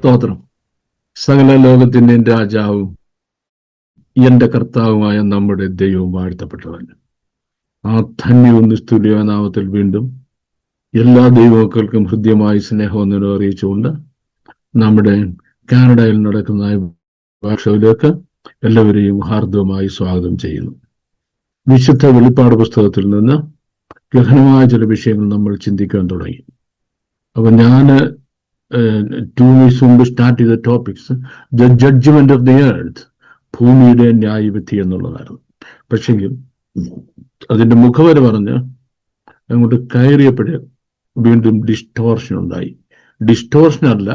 സ്തോത്രം. സകല ലോകത്തിൻ്റെയും രാജാവും എന്റെ കർത്താവുമായ നമ്മുടെ ദൈവം വാഴ്ത്തപ്പെട്ടവൻ. ആ ധന്യവും നിസ്തുല്യ നാമത്തിൽ വീണ്ടും എല്ലാ ദൈവമക്കൾക്കും ഹൃദ്യമായി സ്നേഹവന്ദനം അറിയിച്ചുകൊണ്ട് നമ്മുടെ കാനഡയിൽ നടക്കുന്ന ഭാഷയിലേക്ക് എല്ലാവരെയും ഹാർദവമായി സ്വാഗതം ചെയ്യുന്നു. വിശുദ്ധ വെളിപ്പാട് പുസ്തകത്തിൽ നിന്ന് ഗഹനമായ ചില വിഷയങ്ങൾ നമ്മൾ ചിന്തിക്കാൻ തുടങ്ങി. അപ്പൊ ഞാൻ 2 weeks മുമ്പ് സ്റ്റാർട്ട് ചെയ്ത topics the judgement of the earth, ഭൂമിയുടെ ന്യായവിധി എന്നുള്ളതായിരുന്നു. പക്ഷെങ്കിൽ അതിന്റെ മുഖവര പറഞ്ഞ് അങ്ങോട്ട് കയറിയപ്പോഴേ വീണ്ടും ഡിസ്റ്റോർഷൻ ഉണ്ടായി. ഡിസ്റ്റോർഷൻ അല്ല,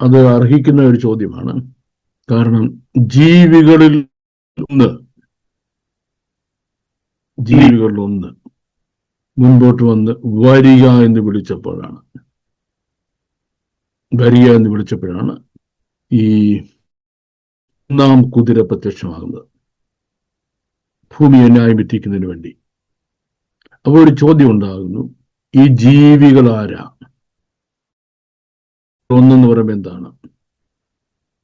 അത് അർഹിക്കുന്ന ഒരു ചോദ്യമാണ്. കാരണം ജീവികളിൽ ഒന്ന് മുൻപോട്ട് വന്ന് വരിക എന്ന് വിളിച്ചപ്പോഴാണ് ഈ ഒന്നാം കുതിര പ്രത്യക്ഷമാകുന്നത്, ഭൂമിയെ ന്യായം വിധിക്കുന്നതിന് വേണ്ടി. അപ്പോൾ ഒരു ചോദ്യം ഉണ്ടാകുന്നു, ഈ ജീവികൾ ആരാ? ഒന്നെന്ന് പറയുമ്പോൾ എന്താണ്?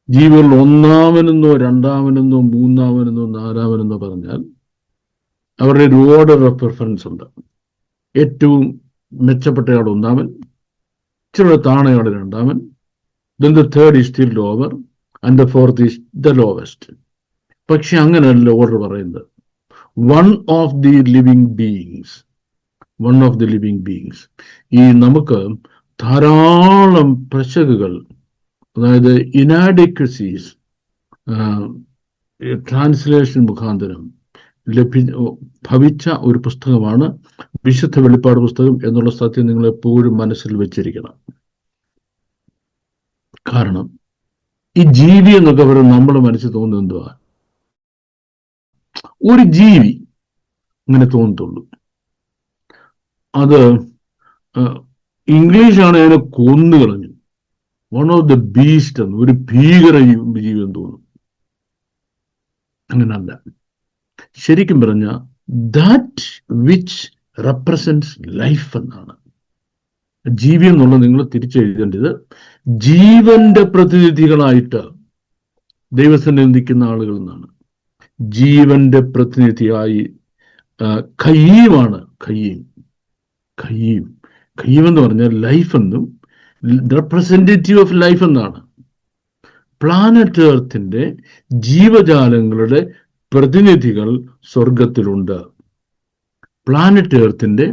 ജീവികളിൽ ഒന്നാമനെന്നോ രണ്ടാമനെന്നോ മൂന്നാമനെന്നോ നാലാമനെന്നോ പറഞ്ഞാൽ അവരുടെ ഒരു ഓർഡർ ഓഫ് പ്രിഫറൻസ് ഉണ്ട്. ഏറ്റവും മെച്ചപ്പെട്ടയാൾ ഒന്നാമൻ, ഇച്ചിരി താണയാൾ രണ്ടാമൻ, then the third is still lower and the fourth is the lowest. പക്ഷെ അങ്ങനെയല്ല ഓർഡർ പറയുന്നത്. one of the living beings. ഈ നമുക്ക് ധാരാളം പ്രശ്നങ്ങൾ, അതായത് ഇനാഡിക്വസീസ് ട്രാൻസ്ലേഷൻ മുഖാന്തരം ഭവിച്ച ഒരു പുസ്തകമാണ് വിശുദ്ധ വെളിപ്പാട് പുസ്തകം എന്നുള്ള സത്യം നിങ്ങൾ എപ്പോഴും മനസ്സിൽ വെച്ചിരിക്കണം. കാരണം ഈ ജീവി എന്നൊക്കെ പറയുന്നത് നമ്മുടെ മനസ്സിൽ തോന്നുന്നത് എന്തുവാ? ഒരു ജീവി അങ്ങനെ തോന്നത്തുള്ളൂ. അത് ഇംഗ്ലീഷാണ് അതിനെ കൊന്നു കളഞ്ഞു. വൺ ഓഫ് ദ ബീസ്റ്റ് എന്ന്, ഒരു ഭീകര ജീവി എന്ന് തോന്നും. അങ്ങനല്ല. ശരിക്കും പറഞ്ഞ ദാറ്റ് വിച്ച് റെപ്രസെന്റ്സ് ലൈഫ് എന്നാണ്. ജീവി എന്നുള്ളത് നിങ്ങൾ തിരിച്ചെഴുതേണ്ടത് ജീവന്റെ പ്രതിനിധികളായിട്ട് ദൈവസന്നിധിയിൽ നിൽക്കുന്ന ആളുകൾ എന്നാണ്. ജീവന്റെ പ്രതിനിധിയായി ഖയ്യീമാണ്. ഖയ്യീം എന്ന് പറഞ്ഞാൽ ലൈഫ് എന്നും റെപ്രസെന്റേറ്റീവ് ഓഫ് ലൈഫ് എന്നാണ്. പ്ലാനറ്റ് എർത്തിന്റെ ജീവജാലങ്ങളുടെ പ്രതിനിധികൾ സ്വർഗത്തിലുണ്ട്. പ്ലാനറ്റ് എർത്തിന്റെ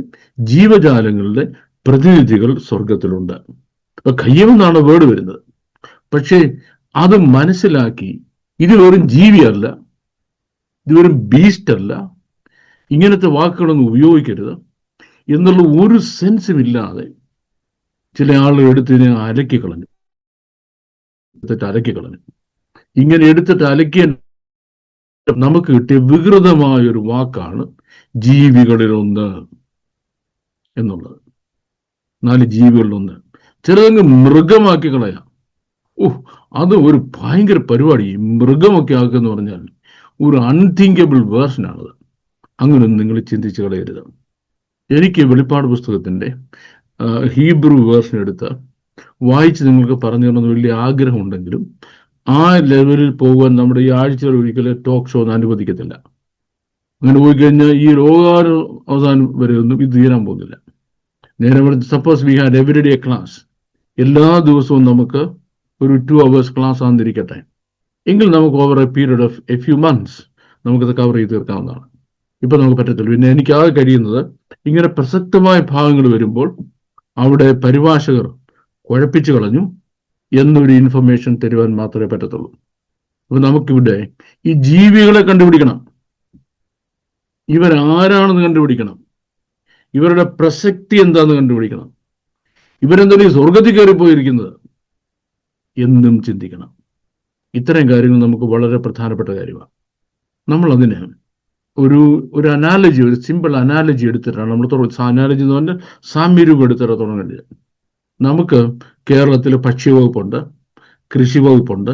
ജീവജാലങ്ങളുടെ പ്രതിനിധികൾ സ്വർഗത്തിലുണ്ട്. അപ്പൊ ഖയ്യീം എന്നാണ് വേർഡ് വരുന്നത്. പക്ഷേ അത് മനസ്സിലാക്കി ഇത് വെറും ജീവിയല്ല, ഇത് വെറും ബീസ്റ്റ് അല്ല, ഇങ്ങനത്തെ വാക്കുകളൊന്നും ഉപയോഗിക്കരുത് എന്നുള്ള ഒരു സെൻസും ഇല്ലാതെ ചില ആളുകൾ എടുത്തിനെ അലക്കിക്കളഞ്ഞു. ഇങ്ങനെ എടുത്തിട്ട് അലക്കിയ നമുക്ക് കിട്ടിയ വികൃതമായൊരു വാക്കാണ് ജീവികളിലൊന്ന് എന്നുള്ളത്. 4 ജീവികളിലൊന്ന്. ചിലതങ്ങ് മൃഗമാക്കി കളയാം. അത് ഒരു ഭയങ്കര പരിപാടി. മൃഗമൊക്കെ ആക്കുക എന്ന് പറഞ്ഞാൽ ഒരു അൺതിങ്കബിൾ വേർഷനാണത്. അങ്ങനെയൊന്നും നിങ്ങൾ ചിന്തിച്ച് കളയരുത്. എനിക്ക് വെളിപ്പാട് പുസ്തകത്തിന്റെ ഹീബ്രു വേർഷൻ എടുത്ത് വായിച്ച് നിങ്ങൾക്ക് പറഞ്ഞു തരണമെന്ന് വലിയ ആഗ്രഹമുണ്ടെങ്കിലും ആ ലെവലിൽ പോകാൻ നമ്മുടെ ഈ ആഴ്ചകൾ ഒരിക്കലും ടോക്ക് ഷോ ഒന്നും അനുവദിക്കത്തില്ല. അങ്ങനെ പോയി കഴിഞ്ഞാൽ ഈ അവസാനം വരെ ഒന്നും ഇത് തീരാൻ പോകുന്നില്ല. നേരെ suppose we had everyday class, എല്ലാ ദിവസവും നമുക്ക് ഒരു 2 hours ക്ലാസ് ആണെന്നിരിക്കട്ടെ, എങ്കിൽ നമുക്ക് over A period of A few months നമുക്കത് കവർ ചെയ്ത് തീർക്കാവുന്നതാണ്. ഇപ്പൊ നമുക്ക് പറ്റത്തില്ല. പിന്നെ എനിക്കാകെ കഴിയുന്നത് ഇങ്ങനെ പ്രസക്തമായ ഭാഗങ്ങൾ വരുമ്പോൾ അവിടെ പരിഭാഷകർ കുഴപ്പിച്ചു കളഞ്ഞു എന്നൊരു ഇൻഫർമേഷൻ തരുവാൻ മാത്രമേ പറ്റത്തുള്ളൂ. അപ്പൊ നമുക്കിവിടെ ഈ ജീവികളെ കണ്ടുപിടിക്കണം. ഇവരാരാണെന്ന് കണ്ടുപിടിക്കണം. ഇവരുടെ പ്രസക്തി എന്താണെന്ന് കണ്ടുപിടിക്കണം. ഇവരെന്തായാലും സ്വർഗത്തിൽ കയറിപ്പോയിരിക്കുന്നത് എന്നും ചിന്തിക്കണം. ഇത്തരം കാര്യങ്ങൾ നമുക്ക് വളരെ പ്രധാനപ്പെട്ട കാര്യമാണ്. നമ്മൾ അതിന് ഒരു അനാലജി, ഒരു സിമ്പിൾ അനാലജി എടുത്തിട്ടാണ് നമ്മൾ അനാലജി എന്ന് പറഞ്ഞാൽ സാമ്യരൂപം എടുത്തിട്ട് തുടങ്ങേണ്ടത്. നമുക്ക് കേരളത്തിൽ ഭക്ഷ്യവകുപ്പുണ്ട്, കൃഷി വകുപ്പുണ്ട്,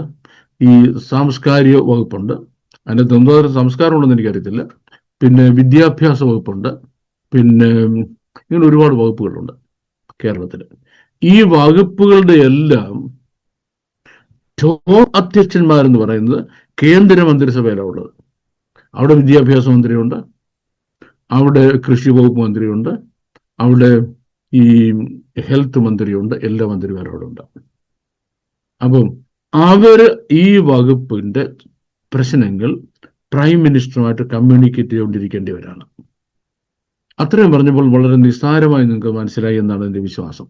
ഈ സാംസ്കാരിക വകുപ്പുണ്ട്. അതിനകത്ത് എന്തോരം സംസ്കാരം ഉണ്ടെന്ന് എനിക്കറിയത്തില്ല. പിന്നെ വിദ്യാഭ്യാസ വകുപ്പുണ്ട്. പിന്നെ ഇങ്ങനെ ഒരുപാട് വകുപ്പുകളുണ്ട് കേരളത്തിൽ. ഈ വകുപ്പുകളുടെ എല്ലാം ടോപ്പ് അധ്യക്ഷന്മാരെന്ന് പറയുന്നത് കേന്ദ്ര മന്ത്രിസഭയിലാണ് ഉള്ളത്. അവിടെ വിദ്യാഭ്യാസ മന്ത്രിയുണ്ട്, അവിടെ കൃഷി വകുപ്പ് മന്ത്രിയുണ്ട്, അവിടെ ഈ ഹെൽത്ത് മന്ത്രിയുണ്ട്, എല്ലാ മന്ത്രിമാരും അവിടെ ഉണ്ട്. അപ്പം അവർ ഈ വകുപ്പിന്റെ പ്രശ്നങ്ങൾ പ്രൈം മിനിസ്റ്ററുമായിട്ട് കമ്മ്യൂണിക്കേറ്റ് ചെയ്തുകൊണ്ടിരിക്കേണ്ടവരാണ്. അത്രയും പറഞ്ഞപ്പോൾ വളരെ നിസ്സാരമായി നിങ്ങൾക്ക് മനസ്സിലായി എന്നാണ് എൻ്റെ വിശ്വാസം.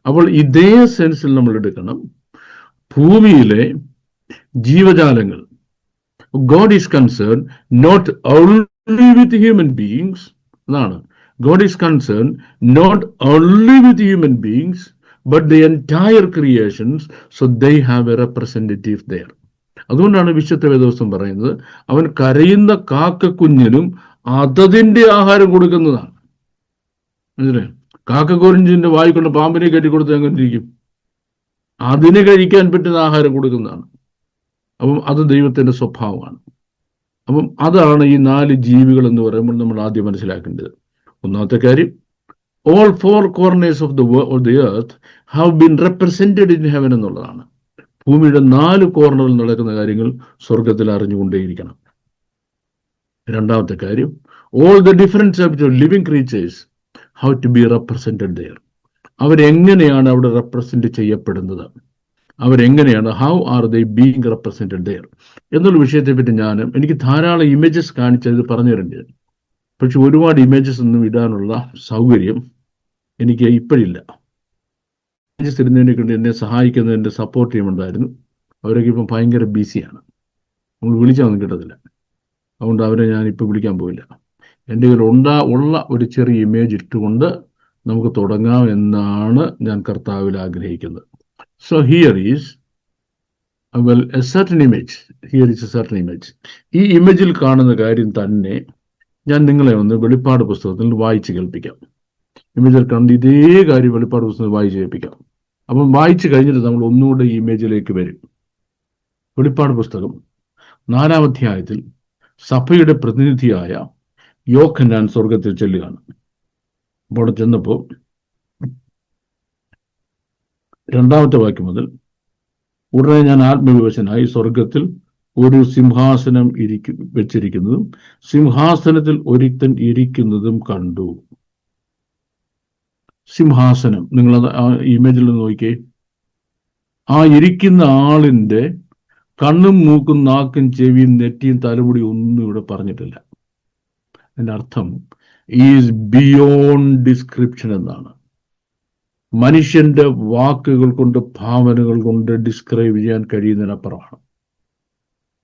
അപ്പോൾ ഇതേ സെൻസിൽ നമ്മൾ എടുക്കണം, ഭൂമിയിലെ ജീവജാലങ്ങൾ, God is concern not only with human beings എന്നാണ്. God is concern not only with human beings but the entire creations, so they have a representative there. അതുകൊണ്ടാണ് വിശുദ്ധ വേദോസ്തം പറയുന്നത്, അവൻ കരയുന്ന കാക്കക്കുഞ്ഞിനും അതതിൻ്റെ ആഹാരം കൊടുക്കുന്നതാണ്. മനസ്സിലായി? കാക്കക്കുഞ്ഞിന്റെ വായി കൊണ്ട് പാമ്പിനെ കെട്ടിക്കൊടുത്ത് എങ്ങനെ ഇരിക്കും? അതിന് കഴിക്കാൻ പറ്റുന്ന ആഹാരം കൊടുക്കുന്നതാണ്. അപ്പം അത് ദൈവത്തിന്റെ സ്വഭാവമാണ്. അപ്പം അതാണ് ഈ 4 ജീവികൾ എന്ന് പറയുമ്പോൾ നമ്മൾ ആദ്യം മനസ്സിലാക്കേണ്ടത്. ഒന്നാമത്തെ കാര്യം, all 4 corners of the earth have been represented in heaven എന്നുള്ളതാണ്. ഭൂമിയുടെ 4 കോർണറിൽ നടക്കുന്ന കാര്യങ്ങൾ സ്വർഗത്തിൽ അറിഞ്ഞുകൊണ്ടേയിരിക്കണം. രണ്ടാമത്തെ കാര്യം, all the different types of living creatures have to be represented there. അവരെങ്ങനെയാണ് അവിടെ റെപ്രസെന്റ് ചെയ്യപ്പെടുന്നത്, അവരെങ്ങനെയാണ്, how are they being represented there എന്നുള്ള വിഷയത്തെപ്പറ്റി എനിക്ക് ധാരാളം ഇമേജസ് കാണിച്ചത് പറഞ്ഞു തരേണ്ടത്. പക്ഷെ ഒരുപാട് ഇമേജസ് ഒന്നും ഇടാനുള്ള സൗകര്യം എനിക്ക് ഇപ്പോഴില്ല. ഇമേജസ് ഇടുന്നതിനെ കൊണ്ട് എന്നെ സഹായിക്കുന്ന എൻ്റെ സപ്പോർട്ട് ടീം ഉണ്ടായിരുന്നു. അവരൊക്കെ ഇപ്പം ഭയങ്കര ബിസിയാണ്, നമ്മൾ വിളിച്ചാൽ കിട്ടത്തില്ല. അതുകൊണ്ട് അവരെ ഞാനിപ്പോൾ വിളിക്കാൻ പോയില്ല. എൻ്റെ കയ്യിൽ ഉള്ള ഒരു ചെറിയ ഇമേജ് ഇട്ടുകൊണ്ട് നമുക്ക് തുടങ്ങാം എന്നാണ് ഞാൻ കർത്താവിൽ ആഗ്രഹിക്കുന്നത്. So here is a certain image. Here is a certain image. ഈ ഇമേജിൽ കാണുന്ന കാര്യം തന്നെ ഞാൻ നിങ്ങളെ ഒന്ന് വെളിപ്പാട് പുസ്തകത്തിൽ വായിച്ച് കേൾപ്പിക്കാം. ഇമേജിൽ കണ്ട് ഇതേ കാര്യം വെളിപ്പാട് പുസ്തകത്തിൽ വായിച്ച് കേൾപ്പിക്കാം. അപ്പം വായിച്ചു കഴിഞ്ഞിട്ട് നമ്മൾ ഒന്നുകൂടെ ഈ ഇമേജിലേക്ക് വരും. വെളിപ്പാട് പുസ്തകം 4-ാം അധ്യായത്തിൽ സഭയുടെ പ്രതിനിധിയായ യോഹന്നാൻ സ്വർഗത്തിൽ ചെല്ലുകയാണ്. അവിടെ ചെന്നപ്പോൾ 2-ാമത്തെ വാക്യം മുതൽ, ഉടനെ ഞാൻ ആത്മവിവശനായി സ്വർഗത്തിൽ ഒരു സിംഹാസനം വെച്ചിരിക്കുന്നതും സിംഹാസനത്തിൽ ഒരുത്തൻ ഇരിക്കുന്നതും കണ്ടു. സിംഹാസനം, നിങ്ങളത് ആ ഇമേജിൽ നിന്ന് നോക്കിയേ. ആ ഇരിക്കുന്ന ആളിന്റെ കണ്ണും മൂക്കും നാക്കും ചെവിയും നെറ്റിയും തലമുടി ഒന്നും ഇവിടെ പറഞ്ഞിട്ടില്ല. അതിൻ്റെ അർത്ഥം ഈസ് ബിയോണ്ട് ഡിസ്ക്രിപ്ഷൻ എന്നാണ്. മനുഷ്യന്റെ വാക്കുകൾ കൊണ്ട്, ഭാവനകൾ കൊണ്ട് ഡിസ്ക്രൈബ് ചെയ്യാൻ കഴിയുന്നതിനപ്പുറമാണ്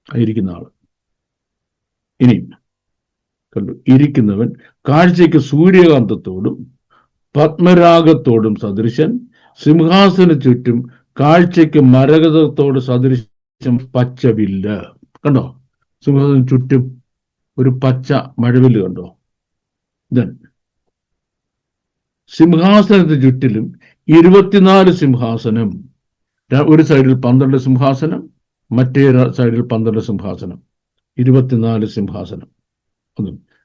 ഇരിക്കുന്ന ആള്. ഇനി കണ്ടു, ഇരിക്കുന്നവൻ കാഴ്ചയ്ക്ക് സൂര്യകാന്തത്തോടും പത്മരാഗത്തോടും സദൃശൻ, സിംഹാസന ചുറ്റും കാഴ്ചയ്ക്ക് മരകതത്തോട് സദൃശം പച്ചവില്ല്. കണ്ടോ? സിംഹാസനം ചുറ്റും ഒരു പച്ച മഴവില്ല് കണ്ടോ? ദെൻ സിംഹാസനത്തിന് ചുറ്റിലും 24 സിംഹാസനം. ഒരു സൈഡിൽ 12 സിംഹാസനം, മറ്റേ സൈഡിൽ 12 സിംഹാസനം, 24 സിംഹാസനം.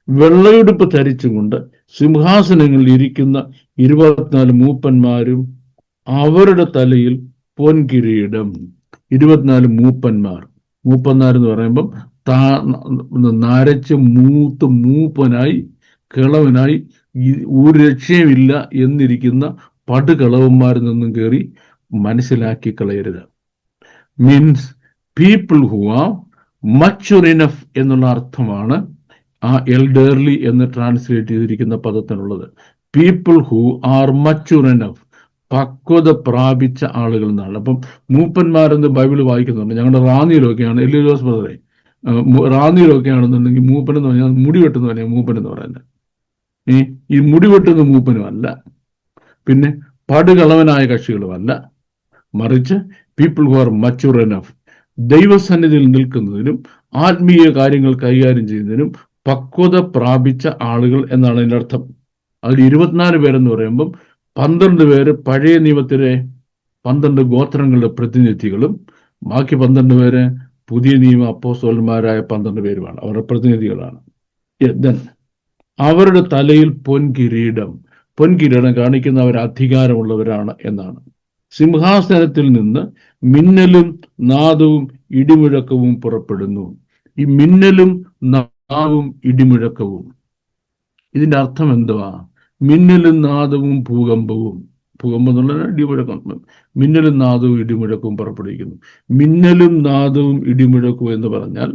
വെള്ളയുടുപ്പ് ധരിച്ചും കൊണ്ട് സിംഹാസനങ്ങളിൽ ഇരിക്കുന്ന 24 മൂപ്പന്മാരും അവരുടെ തലയിൽ പൊൻകിരീടം. 24 മൂപ്പന്മാർ എന്ന് പറയുമ്പം നരച്ച് മൂപ്പനായി കിളവനായി ഒരു രക്ഷയുമില്ല എന്നിരിക്കുന്ന പടുകളവന്മാരിൽ നിന്നും കയറി മനസ്സിലാക്കി കളയരുത്. Means people who are mature enough എന്നുള്ള അർത്ഥമാണ് ആ എൽഡർലി എന്ന് ട്രാൻസ്ലേറ്റ് ചെയ്തിരിക്കുന്ന പദത്തിനുള്ളത്. People who are mature enough, പക്വത പ്രാപിച്ച ആളുകൾ എന്നാണ്. അപ്പം മൂപ്പന്മാരെന്ന് ബൈബിൾ വായിക്കുന്നുണ്ട്. ഞങ്ങളുടെ റാന്നിയിലൊക്കെയാണ്, എല്ലിയോസ് ബ്രദറെ, റാന്നിയിലൊക്കെയാണെന്നുണ്ടെങ്കിൽ മൂപ്പൻ എന്ന് പറഞ്ഞാൽ മുടി വെട്ടുന്ന പറഞ്ഞാൽ മൂപ്പൻ എന്ന് പറയുന്നത്. ഈ മുടി വെട്ടുന്ന മൂപ്പനുമല്ല, പിന്നെ പടുകളവനായ കക്ഷികളുമല്ല, മറിച്ച് പീപ്പിൾ ഹു ആർ മച്ചുർ എനഫ്, ദൈവസന്നിധിയിൽ നിൽക്കുന്നതിനും ആത്മീയ കാര്യങ്ങൾ കൈകാര്യം ചെയ്യുന്നതിനും പക്വത പ്രാപിച്ച ആളുകൾ എന്നാണ് അതിൻ്റെ അർത്ഥം. അതിൽ 24 പേരെന്ന് പറയുമ്പം 12 പേര് പഴയ നിയമത്തിലെ 12 ഗോത്രങ്ങളുടെ പ്രതിനിധികളും ബാക്കി 12 പേര് പുതിയ നിയമ അപ്പോസ്തലന്മാരായ 12 പേരുമാണ്. അവരുടെ പ്രതിനിധികളാണ്. അവരുടെ തലയിൽ പൊൻകിരീടം കാണിക്കുന്ന അവർ അധികാരമുള്ളവരാണ് എന്നാണ്. സിംഹാസനത്തിൽ നിന്ന് മിന്നലും നാദവും ഇടിമുഴക്കവും പുറപ്പെടുന്നു. ഈ മിന്നലും നാദവും ഇടിമുഴക്കവും, ഇതിന്റെ അർത്ഥം എന്തുവാ? മിന്നലും നാദവും ഭൂകമ്പവും. ഭൂകമ്പം എന്നുള്ള ഇടിമുഴക്കം. മിന്നലും നാദവും ഇടിമുഴക്കവും പുറപ്പെടുവിക്കുന്നു. മിന്നലും നാദവും ഇടിമുഴക്കവും എന്ന് പറഞ്ഞാൽ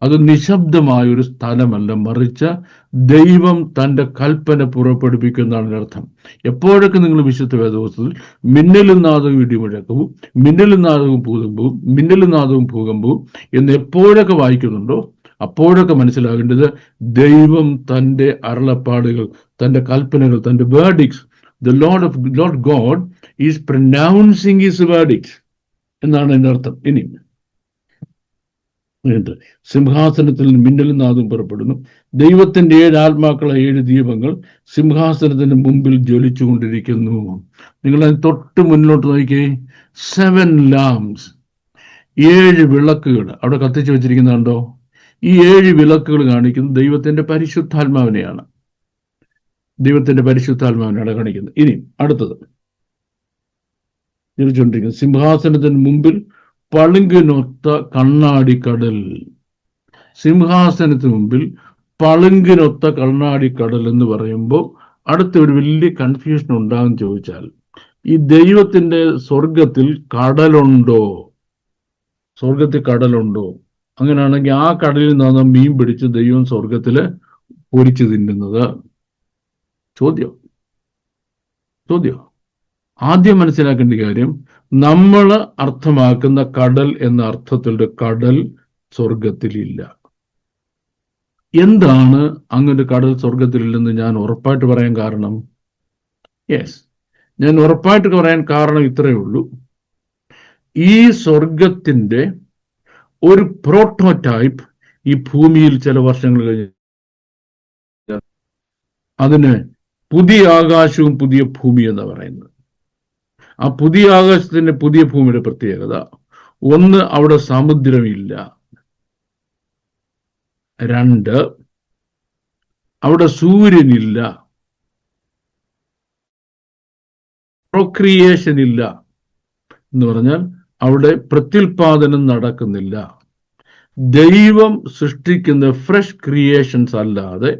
അത് നിശബ്ദമായ ഒരു സ്ഥലമല്ല, മറിച്ച് ദൈവം തൻ്റെ കൽപ്പന പുറപ്പെടുവിക്കുന്നതാണ് അർത്ഥം. എപ്പോഴൊക്കെ നിങ്ങൾ വിശുദ്ധ വേദപുസ്തകത്തിൽ മിന്നലും നാദവും ഇടിമുഴക്കവും, മിന്നലും നാദവും ഭൂകമ്പവും, മിന്നലും നാദവും ഭൂകമ്പവും എന്ന് എപ്പോഴൊക്കെ വായിക്കുന്നുണ്ടോ അപ്പോഴൊക്കെ മനസ്സിലാകേണ്ടത് ദൈവം തൻ്റെ അരുളപ്പാടുകൾ, തൻ്റെ കൽപ്പനകൾ, തൻ്റെ വേർഡിക്സ്, the Lord God is pronouncing his verdicts എന്നാണ് എൻ്റെ അർത്ഥം. ഇനി സിംഹാസനത്തിൽ മിന്നലും നാദവും പുറപ്പെടുന്നു. ദൈവത്തിന്റെ 7 ആത്മാക്കളെ 7 ദീപങ്ങൾ സിംഹാസനത്തിന് മുമ്പിൽ ജ്വലിച്ചുകൊണ്ടിരിക്കുന്നു. നിങ്ങൾ അതിന് തൊട്ട് മുന്നോട്ട് നോക്കിയേ. 7 lamps, 7 വിളക്കുകൾ അവിടെ കത്തിച്ചു വെച്ചിരിക്കുന്നുണ്ടോ? ഈ 7 വിളക്കുകൾ കാണിക്കുന്നത് ദൈവത്തിന്റെ പരിശുദ്ധാത്മാവിനെയാണ്. ദൈവത്തിന്റെ പരിശുദ്ധാത്മാവിനെയാണ് കാണിക്കുന്നത്. ഇനി അടുത്തത് ജ്വലിച്ചുകൊണ്ടിരിക്കുന്നത് സിംഹാസനത്തിന് മുമ്പിൽ പളുങ്കിനൊത്ത കണ്ണാടിക്കടൽ. സിംഹാസനത്തിന് മുമ്പിൽ പളുങ്കിനൊത്ത കണ്ണാടിക്കടൽ എന്ന് പറയുമ്പോൾ അടുത്ത ഒരു വലിയ കൺഫ്യൂഷൻ ഉണ്ടാകും. ചോദിച്ചാൽ ഈ ദൈവത്തിന്റെ സ്വർഗത്തിൽ കടലുണ്ടോ? സ്വർഗത്തിൽ കടലുണ്ടോ? അങ്ങനെയാണെങ്കിൽ ആ കടലിൽ നിന്നാണ് മീൻ പിടിച്ച് ദൈവം സ്വർഗത്തില് പൊരിച്ചു തിന്നുന്നത്? ചോദ്യം. ആദ്യം മനസ്സിലാക്കേണ്ട കാര്യം, നമ്മൾ അർത്ഥമാക്കുന്ന കടൽ എന്ന അർത്ഥത്തിലുള്ള കടൽ സ്വർഗത്തിലില്ല. എന്താണ് അങ്ങനെ കടൽ സ്വർഗത്തിലില്ലെന്ന് ഞാൻ ഉറപ്പായിട്ട് പറയാൻ കാരണം? ഞാൻ ഉറപ്പായിട്ട് പറയാൻ കാരണം ഇത്രയേ ഉള്ളൂ. ഈ സ്വർഗത്തിന്റെ ഒരു പ്രോട്ടോടൈപ്പ് ഈ ഭൂമിയിൽ ചില വർഷങ്ങൾ കഴിഞ്ഞ് അതിന് പുതിയ ആകാശവും പുതിയ ഭൂമി എന്ന് പറയുന്നത്. ആ പുതിയ ആകാശത്തിന്റെ പുതിയ ഭൂമിയുടെ പ്രത്യേകത, ഒന്ന്, അവിടെ സമുദ്രമില്ല. 2, അവിടെ സൂര്യനില്ല, പ്രൊക്രിയേഷൻ ഇല്ല. എന്ന് പറഞ്ഞാൽ അവിടെ പ്രത്യുൽപാദനം നടക്കുന്നില്ല. ദൈവം സൃഷ്ടിക്കുന്ന ഫ്രഷ് ക്രിയേഷൻസ് അല്ലാതെ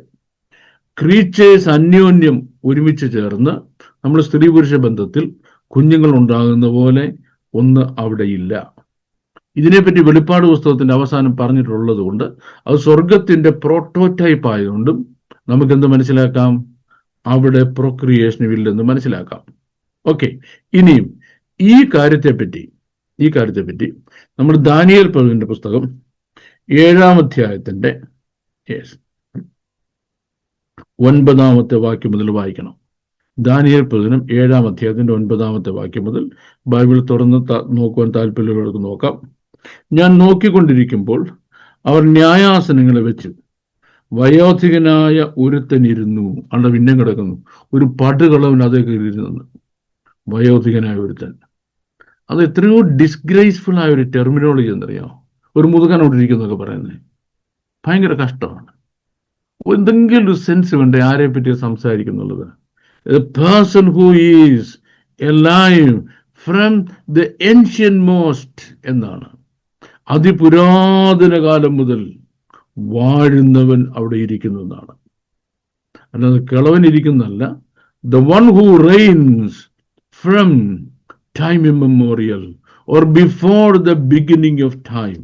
ക്രീച്ചേഴ്സ് അന്യോന്യം ഒരുമിച്ച് ചേർന്ന് നമ്മൾ സ്ത്രീ പുരുഷ ബന്ധത്തിൽ കുഞ്ഞുങ്ങൾ ഉണ്ടാകുന്ന പോലെ ഒന്ന് അവിടെയില്ല. ഇതിനെപ്പറ്റി വെളിപ്പാട് പുസ്തകത്തിന്റെ അവസാനം പറഞ്ഞിട്ടുള്ളത് കൊണ്ട് അത് സ്വർഗത്തിന്റെ പ്രോട്ടോടൈപ്പ് ആയതുകൊണ്ടും നമുക്കെന്ത് മനസ്സിലാക്കാം? അവിടെ പ്രൊക്രിയേഷൻ ഇല്ലെന്ന് മനസ്സിലാക്കാം. ഓക്കെ, ഇനിയും ഈ കാര്യത്തെപ്പറ്റി നമ്മൾ ദാനിയേൽ പ്രവചനത്തിന്റെ പുസ്തകം 7-ാം അധ്യായത്തിന്റെ 9-ാമത്തെ വാക്യം മുതൽ വായിക്കണം. ദാനിയേൽ പ്രവചനം 7-ാം അധ്യായത്തിന്റെ 9-ാമത്തെ വാക്യം മുതൽ ബൈബിൾ തുറന്ന് നോക്കുവാൻ താല്പര്യമുള്ളവർക്ക് നോക്കാം. ഞാൻ നോക്കിക്കൊണ്ടിരിക്കുമ്പോൾ അവർ ന്യായാസനങ്ങളെ വെച്ച് വയോധികനായ ഒരുത്തനിരുന്നു. അവിടെ പിന്നെയും കിടക്കുന്നു. ഒരു പടുകളവൻ അതേ കയറിയിരുന്നു. വയോധികനായ ഒരുത്തൻ. അത് എത്രയോ ഡിസ്ഗ്രേസ്ഫുൾ ആയ ഒരു ടെർമിനോളജി എന്നറിയാമോ? ഒരു മുതുകനോടിരിക്കുന്നൊക്കെ പറയുന്നത് ഭയങ്കര കഷ്ടമാണ്. എന്തെങ്കിലും ഒരു സെൻസ് വേണ്ടേ ആരെ പറ്റി സംസാരിക്കുന്നുള്ളത്? A person who is alive from the ancient most എന്നാണ്. അതിപുരാതന കാലം മുതൽ വാഴുന്നവൻ അവിടെ ഇരിക്കുന്നു എന്നാണ്. അല്ലാതെ കിളവൻ ഇരിക്കുന്നല്ല. The one who reigns from time immemorial or before the beginning of time.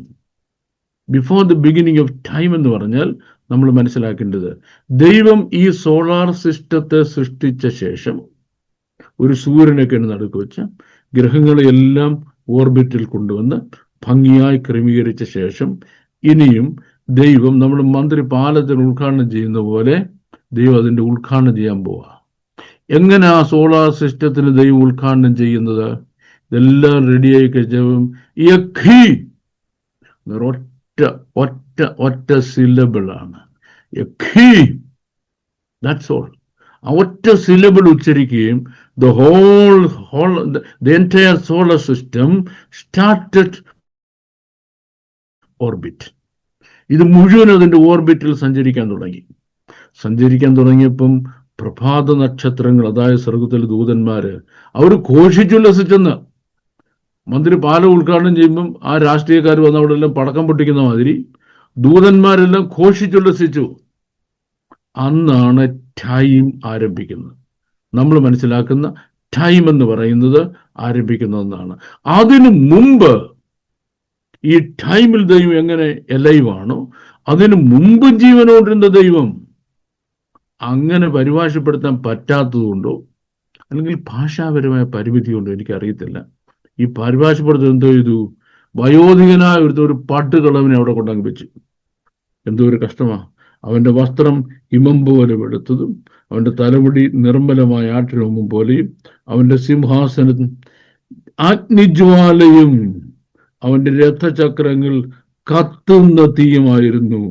Before the beginning of time എന്ന് പറഞ്ഞാൽ നമ്മൾ മനസ്സിലാക്കേണ്ടത്, ദൈവം ഈ സോളാർ സിസ്റ്റത്തെ സൃഷ്ടിച്ച ശേഷം ഒരു സൂര്യനൊക്കെ നടുക്ക് വെച്ച് ഗ്രഹങ്ങളെയെല്ലാം ഓർബിറ്റിൽ കൊണ്ടുവന്ന് ഭംഗിയായി ക്രമീകരിച്ച ശേഷം ഇനിയും ദൈവം നമ്മൾ മന്ത്രി പാലത്തിന് ഉദ്ഘാടനം ചെയ്യുന്ന പോലെ ദൈവം അതിൻ്റെ ഉദ്ഘാടനം ചെയ്യാൻ പോവാ. എങ്ങനെ ആ സോളാർ സിസ്റ്റത്തിന് ദൈവം ഉദ്ഘാടനം ചെയ്യുന്നത്? ഇതെല്ലാം റെഡിയായി കഴിച്ചവും ഒറ്റ സിലബിളാണ്. That's all. ആ ഒറ്റ syllable ഉച്ചരിക്കുകയും the entire solar system started orbit. ഇത് മുഴുവൻ അതിന്റെ ഓർബിറ്റിൽ സഞ്ചരിക്കാൻ തുടങ്ങിയപ്പം പ്രഭാത നക്ഷത്രങ്ങൾ, അതായത് സ്വർഗത്തിലെ ദൂതന്മാര്, അവർ ഘോഷിച്ചുല്ലസിച്ചെന്ന്. മന്ത്രി പാലം ഉദ്ഘാടനം ചെയ്യുമ്പം ആ രാഷ്ട്രീയക്കാർ വന്ന് അവിടെ എല്ലാം പടക്കം പൊട്ടിക്കുന്ന മാതിരി ദൂതന്മാരെല്ലാം ഘോഷിച്ചുല്ലസിച്ചു. അന്നാണ് ടൈം ആരംഭിക്കുന്നത്. നമ്മൾ മനസ്സിലാക്കുന്ന ടൈം എന്ന് പറയുന്നത് ആരംഭിക്കുന്നതെന്നാണ്. അതിനു മുമ്പ് ഈ ടൈമിൽ ദൈവം എങ്ങനെ എലൈവാണോ, അതിനു മുമ്പും ജീവനോടിരുന്ന ദൈവം അങ്ങനെ പരിഭാഷപ്പെടുത്താൻ പറ്റാത്തതുകൊണ്ടോ അല്ലെങ്കിൽ ഭാഷാപരമായ പരിമിതി കൊണ്ടോ എനിക്കറിയത്തില്ല. ഈ പരിഭാഷപ്പെടുത്തൽ എന്തോ ചെയ്തു, വയോധികനായ ഒരു പാട്ടുകളവനെ അവിടെ കൊണ്ടങ്ങ് വെച്ചു. എന്തോ ഒരു കഷ്ടമാണ്. അവന്റെ വസ്ത്രം ഹിമം പോലെ വെളുത്തതും അവന്റെ തലമുടി നിർമ്മലമായ ആട്ടിരോമം പോലെയും അവന്റെ സിംഹാസനം അഗ്നിജ്വാലയും അവന്റെ രഥചക്രങ്ങൾ കത്തുന്ന തീയുമായിരുന്നു.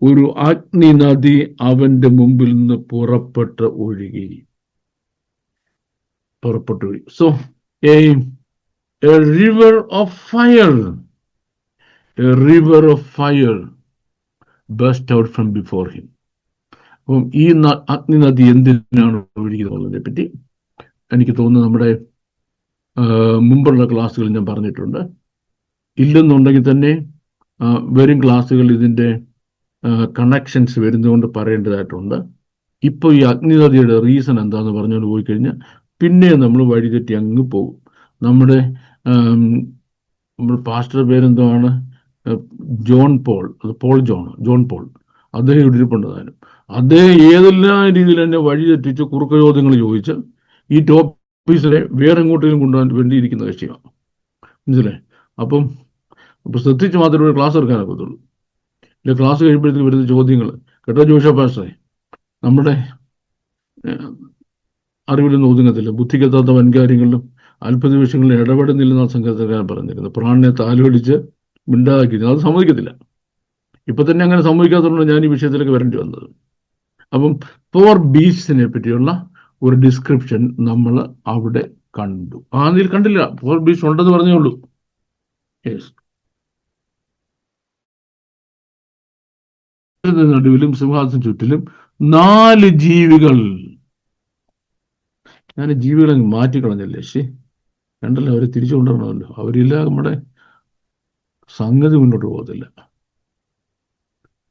ഒരു അഗ്നി നദി അവന്റെ മുമ്പിൽ നിന്ന് പുറപ്പെട്ടു ഒഴുകി. So a river of fire, a river of fire burst out from before him. അപ്പം ഈ അഗ്നി നദി എന്തിനാണ് ഒഴുകിയതുള്ളതിനെ പറ്റി എനിക്ക് തോന്നുന്നു നമ്മുടെ മുമ്പുള്ള ക്ലാസ്സുകളിൽ ഞാൻ പറഞ്ഞിട്ടുണ്ട്. ഇല്ലെന്നുണ്ടെങ്കിൽ തന്നെ വരും ക്ലാസ്സുകൾ ഇതിൻ്റെ കണക്ഷൻസ് വരുന്നതുകൊണ്ട് പറയേണ്ടതായിട്ടുണ്ട്. ഇപ്പോൾ ഈ അഗ്നി നദിയുടെ റീസൺ എന്താണെന്ന് പറഞ്ഞുകൊണ്ട് പോയി കഴിഞ്ഞാൽ പിന്നെ നമ്മൾ വഴിതെറ്റി അങ്ങ് പോകും. നമ്മുടെ പാസ്റ്റർ പേരെന്താണ്, ജോൺ പോൾ, അത് ജോൺ പോൾ, അദ്ദേഹം ഇവിടെ ഇരിപ്പുണ്ടതാനും. അദ്ദേഹം ഏതെല്ലാം രീതിയിൽ തന്നെ വഴി തെറ്റിച്ച് കുറുക്ക ചോദ്യങ്ങൾ ചോദിച്ച് ഈ ടോപ്പിക്സിനെ വേറെ എങ്ങോട്ടെങ്കിലും കൊണ്ടുപോകാൻ വേണ്ടിയിരിക്കുന്ന കക്ഷിയാണ്. മനസ്സിലായി? അപ്പം ശ്രദ്ധിച്ച് മാത്രമേ ക്ലാസ് എടുക്കാനൊക്കത്തുള്ളൂ. ഇല്ല ക്ലാസ് കഴിയുമ്പോഴത്തേക്ക് വരുന്ന ചോദ്യങ്ങൾ കേട്ടോ ജോഷ പാസ്റ്ററെ, നമ്മുടെ അറിവിലൊന്നും ഒതുങ്ങത്തില്ല. ബുദ്ധിക്കെത്താത്ത വൻകാര്യങ്ങളിലും അല്പ നിമിഷങ്ങളിൽ ഇടപെടുന്നില്ലെന്ന സംഘത്തിൽക്കാരൻ പറഞ്ഞിരുന്നത്. പ്രാണിനെ താലോലിച്ച് മിണ്ടാക്കിയിരുന്നു. അത് സമ്മതിക്കത്തില്ല. ഇപ്പൊ തന്നെ അങ്ങനെ സംഭവിക്കാത്തതുകൊണ്ട് ഞാൻ ഈ വിഷയത്തിലേക്ക് വരേണ്ടി വന്നത്. അപ്പം 4 ബീസ്റ്റിനെ പറ്റിയുള്ള ഒരു ഡിസ്ക്രിപ്ഷൻ നമ്മൾ അവിടെ കണ്ടു. ആദ്യം കണ്ടില്ല, 4 ബീസ്റ്റ് ഉണ്ടെന്ന് പറഞ്ഞേ ഉള്ളൂ. യെസ്, നടുവിലും സിംഹാസന ചുറ്റിലും 4 ജീവികൾ. ഞാൻ ജീവികളെ മാറ്റിക്കളഞ്ഞല്ലേ, രണ്ടല്ലോ, അവരെ തിരിച്ചു കൊണ്ടുവരണമല്ലോ. അവരില്ല നമ്മുടെ സംഗതി മുന്നോട്ട് പോകത്തില്ല.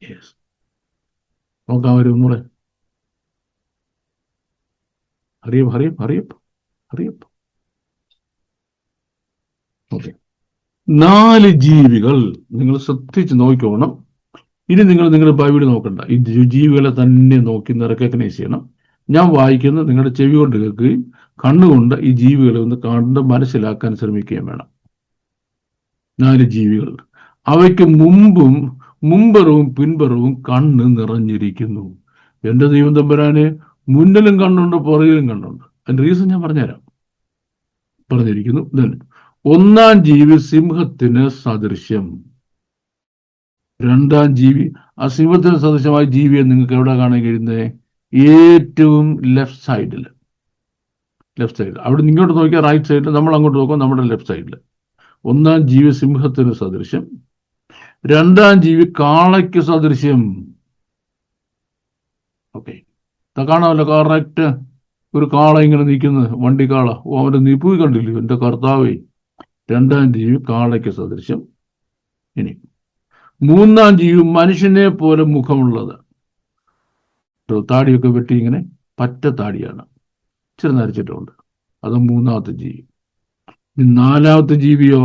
യെസ്, നോക്കാം. അവരൊന്നുകൂടെ അറിയപ്പ്. ഓക്കെ, 4 ജീവികൾ നിങ്ങൾ ശ്രദ്ധിച്ച് നോക്കിക്കോണം. ഇനി നിങ്ങൾ നിങ്ങളുടെ ബൈബിൾ നോക്കണ്ട, ഈ ജീവികളെ തന്നെ നോക്കി റെക്കഗ്നൈസ് ചെയ്യണം. ഞാൻ വായിക്കുന്നത് നിങ്ങളുടെ ചെവി കൊണ്ട് കേൾക്കുകയും കണ്ണുകൊണ്ട് ഈ ജീവികളെ ഒന്ന് കണ്ട് മനസ്സിലാക്കാൻ ശ്രമിക്കുകയും വേണം. 4 ജീവികൾ, അവയ്ക്ക് മുമ്പറവും പിൻപറവും കണ്ണ് നിറഞ്ഞിരിക്കുന്നു. എൻ്റെ ദൈവം തമ്പുരാനെ, മുന്നിലും കണ്ണുണ്ട്, പുറകിലും കണ്ണുണ്ട്. അതിന്റെ റീസൺ ഞാൻ പറഞ്ഞിരിക്കുന്നു. ഒന്നാം ജീവി സിംഹത്തിന് സദൃശ്യം. രണ്ടാം ജീവി, ആ സിംഹത്തിന് സദൃശ്യമായ ജീവിയെ നിങ്ങൾക്ക് എവിടെ കാണാൻ കഴിയുന്നത്? ഏറ്റവും ലെഫ്റ്റ് സൈഡിൽ. അവിടെ ഇങ്ങോട്ട് നോക്കിയാൽ റൈറ്റ് സൈഡിൽ, നമ്മൾ അങ്ങോട്ട് നോക്കുമ്പോൾ നമ്മുടെ ലെഫ്റ്റ് സൈഡിൽ. ഒന്നാം ജീവി സിംഹത്തിന് സദൃശ്യം. രണ്ടാം ജീവി കാളയ്ക്ക് സദൃശ്യം. ഓക്കെ, കാണാമല്ലോ, കറക്റ്റ് ഒരു കാള ഇങ്ങനെ നിൽക്കുന്നത്, വണ്ടിക്കാള. അവന്റെ നിപ്പു കണ്ടില്ലേ എൻ്റെ കർത്താവേ. രണ്ടാം ജീവി കാളയ്ക്ക് സദൃശ്യം. ഇനി മൂന്നാം ജീവി മനുഷ്യനെ പോലെ മുഖമുള്ളത്. താടിയൊക്കെ വെട്ടി ഇങ്ങനെ പറ്റ താടിയാണ്, ഇച്ചിരി നരച്ചിട്ടുണ്ട്. അത് മൂന്നാമത്തെ ജീവി. നാലാമത്തെ ജീവിയോ,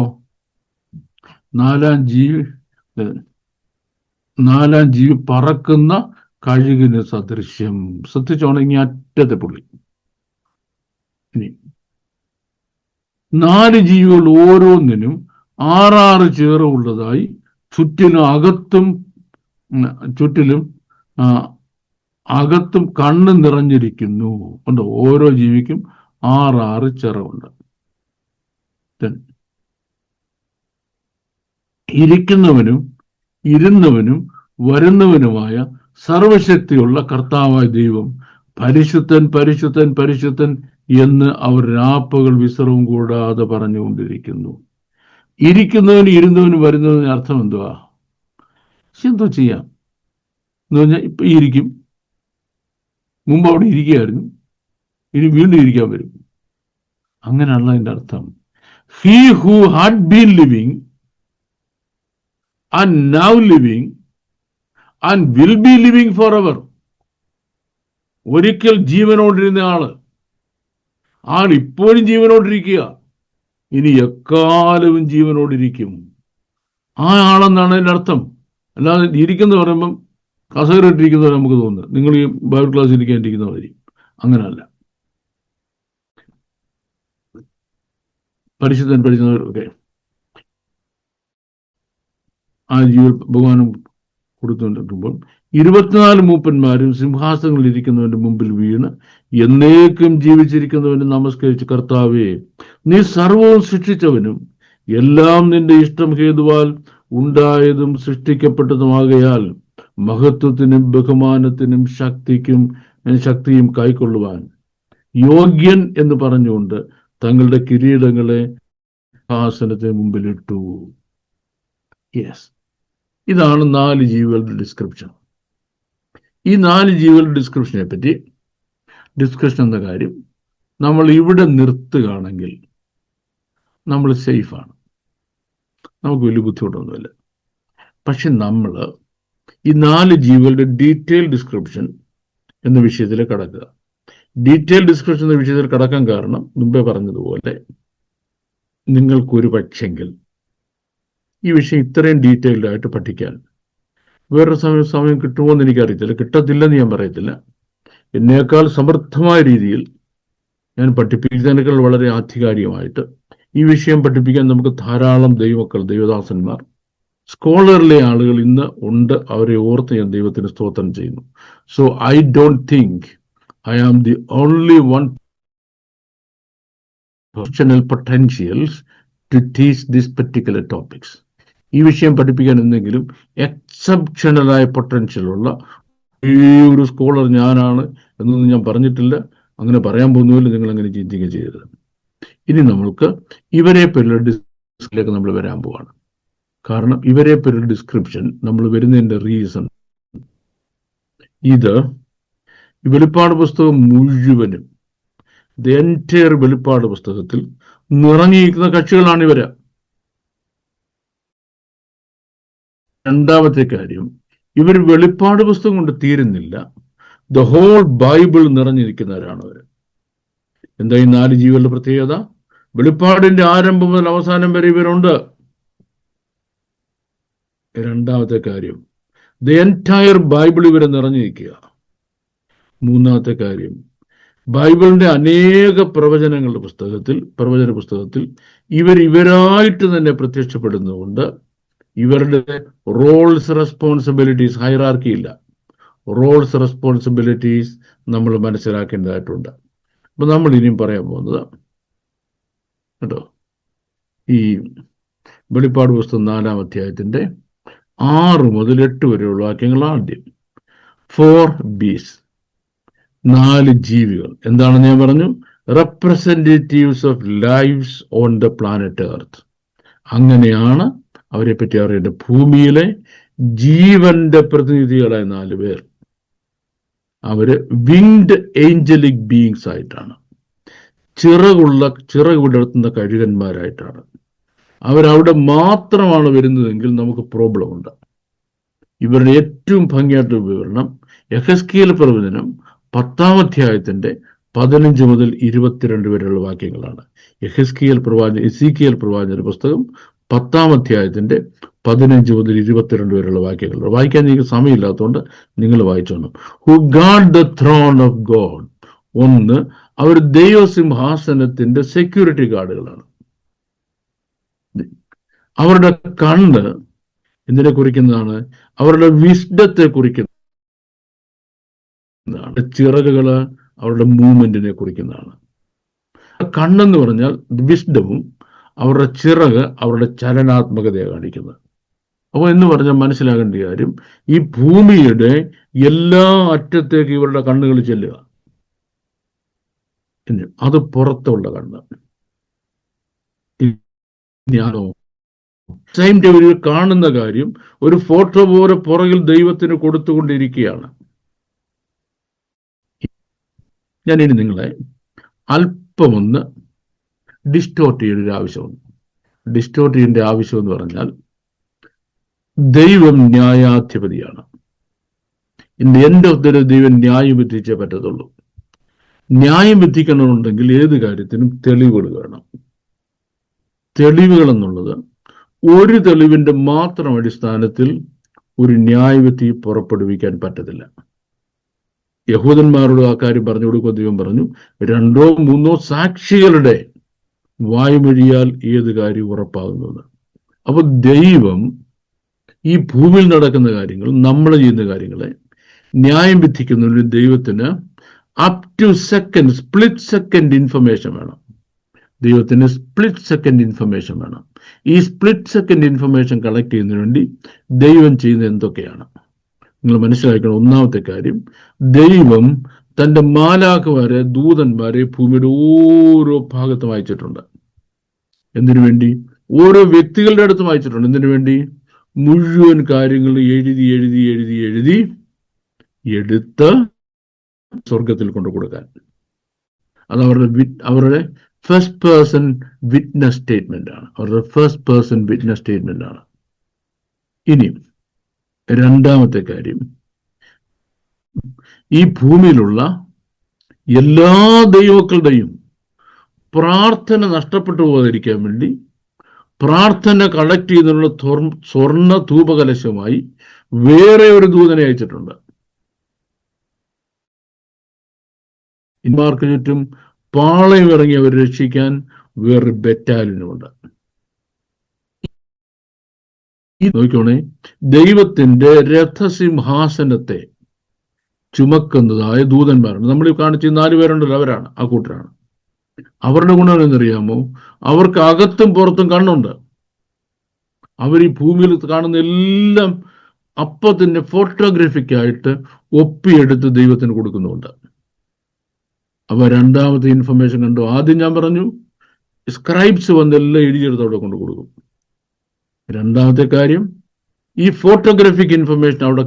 നാലാം ജീവി പറക്കുന്ന കഴുകിന് സദൃശ്യം. ശ്രദ്ധിച്ചോണെങ്കിൽ അറ്റത്തെ പുള്ളി. ഇനി 4 ജീവികൾ ഓരോന്നിനും 6 ചിറകുള്ളതായി ചുറ്റിലും അകത്തും കണ്ണ് നിറഞ്ഞിരിക്കുന്നു. ഉണ്ട്, ഓരോ ജീവിക്കും 6 ചിറകുണ്ട്. ഇരിക്കുന്നവനും ഇരുന്നവനും വരുന്നവനുമായ സർവശക്തിയുള്ള കർത്താവായ ദൈവം പരിശുദ്ധൻ പരിശുദ്ധൻ പരിശുദ്ധൻ എന്ന് അവർ രാപ്പകൽ വിശ്രമം കൂടാതെ പറഞ്ഞുകൊണ്ടിരിക്കുന്നു. ഇരിക്കുന്നവനും ഇരുന്നവനും വരുന്നതിന് അർത്ഥം എന്തുവാ? എന്തോ ചെയ്യാം എന്ന് പറഞ്ഞാൽ ഇപ്പൊ ഇരിക്കും, മുമ്പ് അവിടെ ഇരിക്കുകയായിരുന്നു, ഇനി വീണ്ടും ഇരിക്കാൻ വരും. അങ്ങനെയുള്ള അതിൻ്റെ അർത്ഥം. He who had been living and now living and will be living for ever. ഒരിക്കൽ ജീവനോടിരുന്ന ആൾ ഇപ്പോഴും ജീവനോടിരിക്കുക, ഇനി എക്കാലവും ജീവനോടിരിക്കും. ആ ആളെന്നാണ് അതിൻ്റെ അർത്ഥം. അല്ലാതെ ഇരിക്കുന്ന പറയുമ്പം കസേരയിട്ടിരിക്കുന്നവരെ നമുക്ക് തോന്നുന്നത് നിങ്ങൾ ഈ ബൈബിൾ ക്ലാസ് ഇരിക്കാനിരിക്കുന്നവരി. അങ്ങനല്ല. പഠിക്കുന്നവരൊക്കെ ആ ജീവൻ ഭഗവാനും കൊടുത്തുകൊണ്ടിരിക്കുമ്പോൾ 24 മൂപ്പന്മാരും സിംഹാസനങ്ങളിൽ ഇരിക്കുന്നവന്റെ മുമ്പിൽ വീണ് എന്നേക്കും ജീവിച്ചിരിക്കുന്നവന് നമസ്കരിച്ച്, കർത്താവേ, നീ സർവവും സൃഷ്ടിച്ചവനും എല്ലാം നിന്റെ ഇഷ്ടം ഹേതുവാൽ ഉണ്ടായതും സൃഷ്ടിക്കപ്പെട്ടതുമാകയാൽ മഹത്വത്തിനും ബഹുമാനത്തിനും ശക്തിയും കൈക്കൊള്ളുവാൻ യോഗ്യൻ എന്ന് പറഞ്ഞുകൊണ്ട് തങ്ങളുടെ കിരീടങ്ങളെ സിംഹാസനത്തിന് മുമ്പിലിട്ടു. യെസ്, ഇതാണ് 4 ജീവികളുടെ ഡിസ്ക്രിപ്ഷൻ. ഈ 4 ജീവികളുടെ ഡിസ്ക്രിപ്ഷനെ പറ്റി ഡിസ്കഷൻ എന്ന കാര്യം നമ്മൾ ഇവിടെ നിർത്തുകയാണെങ്കിൽ നമ്മൾ സേഫാണ്, നമുക്ക് വലിയ ബുദ്ധിമുട്ടൊന്നുമില്ല. പക്ഷെ നമ്മൾ ഈ 4 ജീവികളുടെ ഡീറ്റെയിൽ ഡിസ്ക്രിപ്ഷൻ എന്ന വിഷയത്തിൽ കടക്കുക. ഡീറ്റെയിൽ ഡിസ്ക്രിപ്ഷൻ എന്ന വിഷയത്തിൽ കടക്കാൻ കാരണം മുമ്പേ പറഞ്ഞതുപോലെ നിങ്ങൾക്കൊരു പക്ഷെങ്കിൽ ഈ വിഷയം ഇത്രയും ഡീറ്റെയിൽഡ് ആയിട്ട് പഠിക്കാൻ വേറൊരു സമയം കിട്ടുമോ എന്ന് എനിക്കറിയത്തില്ല, കിട്ടത്തില്ലെന്ന് ഞാൻ പറയത്തില്ല. എന്നേക്കാൾ സമർത്ഥമായ രീതിയിൽ ഞാൻ പഠിപ്പിക്കുന്നതിനേക്കാൾ വളരെ ആധികാരികമായിട്ട് ഈ വിഷയം പഠിപ്പിക്കാൻ നമുക്ക് ധാരാളം ദൈവമക്കൾ, ദൈവദാസന്മാർ, സ്കോളറിലെ ആളുകൾ ഇന്ന് ഉണ്ട്. അവരെ ഓർത്ത് ഞാൻ ദൈവത്തിന് സ്തോത്രം ചെയ്യുന്നു. So I don't think I am the only one professional potentials to teach this particular topics. ഈ വിഷയം പഠിപ്പിക്കാൻ എന്തെങ്കിലും എക്സെപ്ഷണലായ പൊട്ടൻഷ്യലുള്ള ഒരു സ്കോളർ ഞാനാണ് എന്നൊന്നും ഞാൻ പറഞ്ഞിട്ടില്ല, അങ്ങനെ പറയാൻ പോകുന്നുമില്ല. നിങ്ങൾ അങ്ങനെ ചിന്തിക്കുക ചെയ്തത്. ഇനി നമ്മൾക്ക് ഇവരെ പറ്റിയുള്ള ഡിസ്കഷനിലേക്ക് നമ്മൾ വരാൻ പോവാണ്. കാരണം ഇവരെ പറ്റിയുള്ള ഡിസ്ക്രിപ്ഷൻ നമ്മൾ വരുന്നതിൻ്റെ റീസൺ, ഇത് വെളിപ്പാട് പുസ്തകം മുഴുവനും, ദ എൻറ്റയർ വെളിപ്പാട് പുസ്തകത്തിൽ നിറഞ്ഞിരിക്കുന്ന കക്ഷികളാണ് ഇവര്. രണ്ടാമത്തെ കാര്യം, ഇവർ വെളിപ്പാട് പുസ്തകം കൊണ്ട് തീരുന്നില്ല, ദ ഹോൾ ബൈബിൾ നിറഞ്ഞിരിക്കുന്നവരാണ് അവർ. എന്താ ഈ 4 ജീവികളുടെ പ്രത്യേകത? വെളിപ്പാടിന്റെ ആരംഭം മുതൽ അവസാനം വരെ ഇവരുണ്ട്. രണ്ടാമത്തെ കാര്യം, ദ എൻറ്റയർ ബൈബിൾ ഇവരെ നിറഞ്ഞിരിക്കുക. മൂന്നാമത്തെ കാര്യം, ബൈബിളിന്റെ അനേക പ്രവചന പുസ്തകത്തിൽ ഇവരായിട്ട് തന്നെ പ്രത്യക്ഷപ്പെടുന്നതുകൊണ്ട് ഇവരുടെ റോൾസ്, റെസ്പോൺസിബിലിറ്റീസ്, ഹൈറാർക്കി ഇല്ല, റോൾസ്, റെസ്പോൺസിബിലിറ്റീസ് നമ്മൾ മനസ്സിലാക്കേണ്ടതായിട്ടുണ്ട്. അപ്പൊ നമ്മൾ ഇനിയും പറയാൻ പോകുന്നത് കേട്ടോ, ഈ വെളിപ്പാട് പുസ്തകം 4-ാം അധ്യായത്തിന്റെ 6 മുതൽ 8 വരെയുള്ള വാക്യങ്ങൾ. ആദ്യം 4 beasts, 4 ജീവികൾ. എന്താണെന്ന് ഞാൻ പറഞ്ഞു, representatives of lifes on the planet earth. അങ്ങനെയാണ് അവരെ പറ്റി അറിയേണ്ടത്. ഭൂമിയിലെ ജീവന്റെ പ്രതിനിധികളായ 4 പേർ. അവര് വിങ്ഡ് ഏഞ്ചലിക് ബീയിങ്സ് ആയിട്ടാണ്, ചിറക് വിടർത്തുന്ന കഴുകന്മാരായിട്ടാണ്. അവരവിടെ മാത്രമാണ് വരുന്നതെങ്കിൽ നമുക്ക് പ്രോബ്ലം ഉണ്ട്. ഇവരുടെ ഏറ്റവും ഭംഗിയായിട്ടുള്ള വിവരണം യെഹെസ്കേൽ പ്രവചനം 10-ാം അധ്യായത്തിന്റെ 15 മുതൽ 22 വരെയുള്ള വാക്യങ്ങളാണ്. എസീക്കിയേൽ പ്രവാചകന്റെ പുസ്തകം 10-ാം അധ്യായത്തിന്റെ 15 മുതൽ 22 വരെയുള്ള വാക്യങ്ങൾ. വായിക്കാൻ എനിക്ക് സമയമില്ലാത്തതുകൊണ്ട് നിങ്ങൾ വായിച്ചോണം. Who guard the throne of God. ഒന്ന്, അവർ ദൈവസിംഹാസനത്തിന്റെ സെക്യൂരിറ്റി ഗാർഡുകളാണ്. അവരുടെ കണ്ണ് എന്തിനെ കുറിക്കുന്നതാണ്? അവരുടെ വിസ്ഡത്തെ കുറിക്കുന്നതാണ്. ചിറകുകള് അവരുടെ മൂവ്മെന്റിനെ കുറിക്കുന്നതാണ്. കണ്ണെന്ന് പറഞ്ഞാൽ വിസ്ഡവും, അവരുടെ ചിറക് അവരുടെ ചലനാത്മകതയെ കാണിക്കുന്നത്. അപ്പോൾ എന്ന് പറഞ്ഞാൽ മനസ്സിലാക്കേണ്ട കാര്യം, ഈ ഭൂമിയുടെ എല്ലാ അറ്റത്തേക്ക് ഇവരുടെ കണ്ണുകൾ ചെല്ലുക. അത് പുറത്തുള്ള കണ്ണ്. ഞാനോ സെയിം ടൈം കാണുന്ന കാര്യം ഒരു ഫോട്ടോ പോലെ പുറകിൽ ദൈവത്തിന് കൊടുത്തുകൊണ്ടിരിക്കുകയാണ്. ഞാനിനി നിങ്ങളെ അല്പമൊന്ന് ഡിസ്റ്റോർട്ട് ചെയ്യേണ്ട ഒരു ആവശ്യമുണ്ട്. ഡിസ്റ്റോർട്ട് ചെയ്യേണ്ട ആവശ്യം എന്ന് പറഞ്ഞാൽ, ദൈവം ന്യായാധിപതിയാണ്. In the end of the day ദൈവം ന്യായം വിധിച്ചേ പറ്റത്തുള്ളൂ. ന്യായം വിധിക്കണമെന്നുണ്ടെങ്കിൽ ഏത് കാര്യത്തിനും തെളിവുകൾ വേണം. തെളിവുകൾ എന്നുള്ളത് ഒരു തെളിവിന്റെ മാത്രം അടിസ്ഥാനത്തിൽ ഒരു ന്യായവിധി പുറപ്പെടുവിക്കാൻ പറ്റത്തില്ല. യഹൂദന്മാരോട് ആ കാര്യം പറഞ്ഞു കൊടുക്കുക ദൈവം പറഞ്ഞു, 2 or 3 സാക്ഷികളുടെ വായുമൊഴിയാൽ ഏത് കാര്യം ഉറപ്പാകുന്നത്. അപ്പൊ ദൈവം ഈ ഭൂമിയിൽ നടക്കുന്ന കാര്യങ്ങൾ, നമ്മൾ ചെയ്യുന്ന കാര്യങ്ങളെ ന്യായം വിധിക്കുന്നതിന് ദൈവത്തിന് up to second, split second information വേണം. ദൈവത്തിന് സ്പ്ലിറ്റ് സെക്കൻഡ് ഇൻഫർമേഷൻ വേണം. ഈ സ്പ്ലിറ്റ് സെക്കൻഡ് ഇൻഫർമേഷൻ കളക്ട് ചെയ്യുന്നതിന് വേണ്ടി ദൈവം ചെയ്യുന്നത് എന്തൊക്കെയാണ് നിങ്ങൾ മനസ്സിലാക്കണം. ഒന്നാമത്തെ കാര്യം, ദൈവം തൻ്റെ മാലാഖമാരെ, ദൂതന്മാരെ ഭൂമിയുടെ ഓരോ ഭാഗത്തും അയച്ചിട്ടുണ്ട്. എന്തിനു വേണ്ടി? ഓരോ വ്യക്തികളുടെ അടുത്തും അയച്ചിട്ടുണ്ട്. എന്തിനു വേണ്ടി? മുഴുവൻ കാര്യങ്ങൾ എഴുതി എഴുതി എഴുതി എഴുതി എടുത്ത് സ്വർഗത്തിൽ കൊണ്ടു കൊടുക്കാൻ. അത് അവരുടെ ഫസ്റ്റ് പേഴ്സൺ വിറ്റ്നസ് സ്റ്റേറ്റ്മെന്റ് ആണ്. അവരുടെ ഫസ്റ്റ് പേഴ്സൺ വിറ്റ്നസ് സ്റ്റേറ്റ്മെന്റ് ആണ്. ഇനി രണ്ടാമത്തെ കാര്യം, ഈ ഭൂമിയിലുള്ള എല്ലാ ദൈവക്കളുടെയും പ്രാർത്ഥന നഷ്ടപ്പെട്ടു പോകാതിരിക്കാൻ വേണ്ടി പ്രാർത്ഥന കളക്ട് ചെയ്യുന്നതിനുള്ള സ്വർണ്ണ ധൂപകലശമായി വേറെ ഒരു ദൂതനെ അയച്ചിട്ടുണ്ട്. ഇന്മാർക്ക് ചുറ്റും പാളയം ഇറങ്ങി അവരെ രക്ഷിക്കാൻ വേറൊരു ബറ്റാലിയനുമുണ്ട്. നോക്കിക്കോണേ, ദൈവത്തിന്റെ രഥസിംഹാസനത്തെ ചുമക്കുന്നതായ ദൂതന്മാരുണ്ട്. നമ്മൾ ഈ കാണിച്ച 4 പേരുണ്ടല്ലോ, അവരാണ്, ആ കൂട്ടരാണ്. അവരുടെ ഗുണം എന്നറിയാമോ? അവർക്ക് അകത്തും പുറത്തും കണ്ണുണ്ട്. അവർ ഈ ഭൂമിയിൽ കാണുന്ന എല്ലാം അപ്പം തന്നെ ഫോട്ടോഗ്രാഫിക്കായിട്ട് ഒപ്പിയെടുത്ത് ദൈവത്തിന് കൊടുക്കുന്നുണ്ട്. അപ്പൊ രണ്ടാമത്തെ ഇൻഫർമേഷൻ കണ്ടു. ആദ്യം ഞാൻ പറഞ്ഞു, സ്ക്രൈബ്സ് വന്നെല്ലാം എഴുതിയെടുത്ത് അവിടെ കൊണ്ട് കൊടുക്കും. രണ്ടാമത്തെ കാര്യം, ഈ ഫോട്ടോഗ്രാഫിക് ഇൻഫർമേഷൻ അവിടെ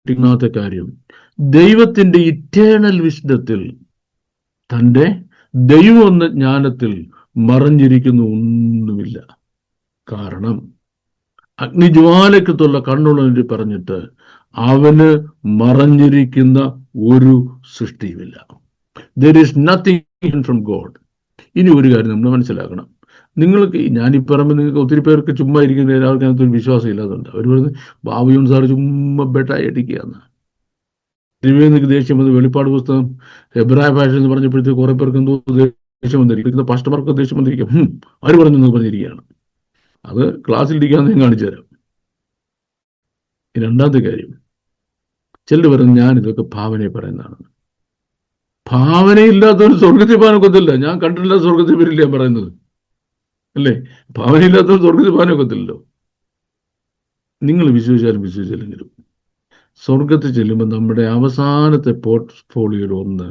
കിട്ടുന്നാമത്തെ കാര്യം, ദൈവത്തിന്റെ ഇറ്റേണൽ വിശുദ്ധത്തിൽ, തൻ്റെ ദൈവം എന്ന ജ്ഞാനത്തിൽ മറഞ്ഞിരിക്കുന്ന ഒന്നുമില്ല. കാരണം അഗ്നിജ്വാലക്കത്തുള്ള കണ്ണുള്ളവന് പറഞ്ഞിട്ട് അവന് മറഞ്ഞിരിക്കുന്ന ഒരു സൃഷ്ടിയുമില്ല. There is nothing from God. ഇനി ഒരു കാര്യം നമ്മൾ മനസ്സിലാക്കണം. നിങ്ങൾക്ക്, ഞാനീ പറയുമ്പോൾ നിങ്ങൾക്ക് ഒത്തിരി പേർക്ക് ചുമ്മാ ഇരിക്കുന്ന അവർക്ക് അതിനകത്തൊരു വിശ്വാസം ഇല്ലാതുണ്ട്. അവർ പറയുന്നത് ബാബുയോൻ സാറ് ചുമ്മാ ബെട്ടായി അടിക്കുകയെന്ന്. നിങ്ങൾക്ക് ദേഷ്യം വന്ന് വെളിപ്പാട് പുസ്തകം എബ്രായ ഭാഷ എന്ന് പറഞ്ഞപ്പോഴത്തേക്ക് കുറെ പേർക്ക് എന്തോ ദേഷ്യം വന്നിരിക്കും. പാസ്റ്റർമാർക്ക് ദേഷ്യം വന്നിരിക്കും. ആര് പറഞ്ഞു പറഞ്ഞിരിക്കുകയാണ്. അത് ക്ലാസ്സിലിരിക്കാന്ന് ഞാൻ കാണിച്ചു തരാം. രണ്ടാമത്തെ കാര്യം, ചിലർ പറഞ്ഞു ഞാനിതൊക്കെ ഭാവനയെ പറയുന്നതാണ്. ഭാവനയില്ലാത്തവർ സ്വർഗത്തിൽ പോകാനൊക്കത്തില്ല. ഞാൻ കണ്ടിട്ടില്ല സ്വർഗത്തിൽ വരില്ല ഞാൻ പറയുന്നത്, അല്ലേ? ഭാവനയില്ലാത്തവർ സ്വർഗത്തിൽ പോകാനൊക്കത്തില്ലല്ലോ. നിങ്ങൾ വിശ്വസിച്ചാലും വിശ്വസിച്ചില്ലെങ്കിലും സ്വർഗത്തിൽ ചെല്ലുമ്പോൾ നമ്മുടെ അവസാനത്തെ പോർട്ട്ഫോളിയോയിൽ ഒന്ന്,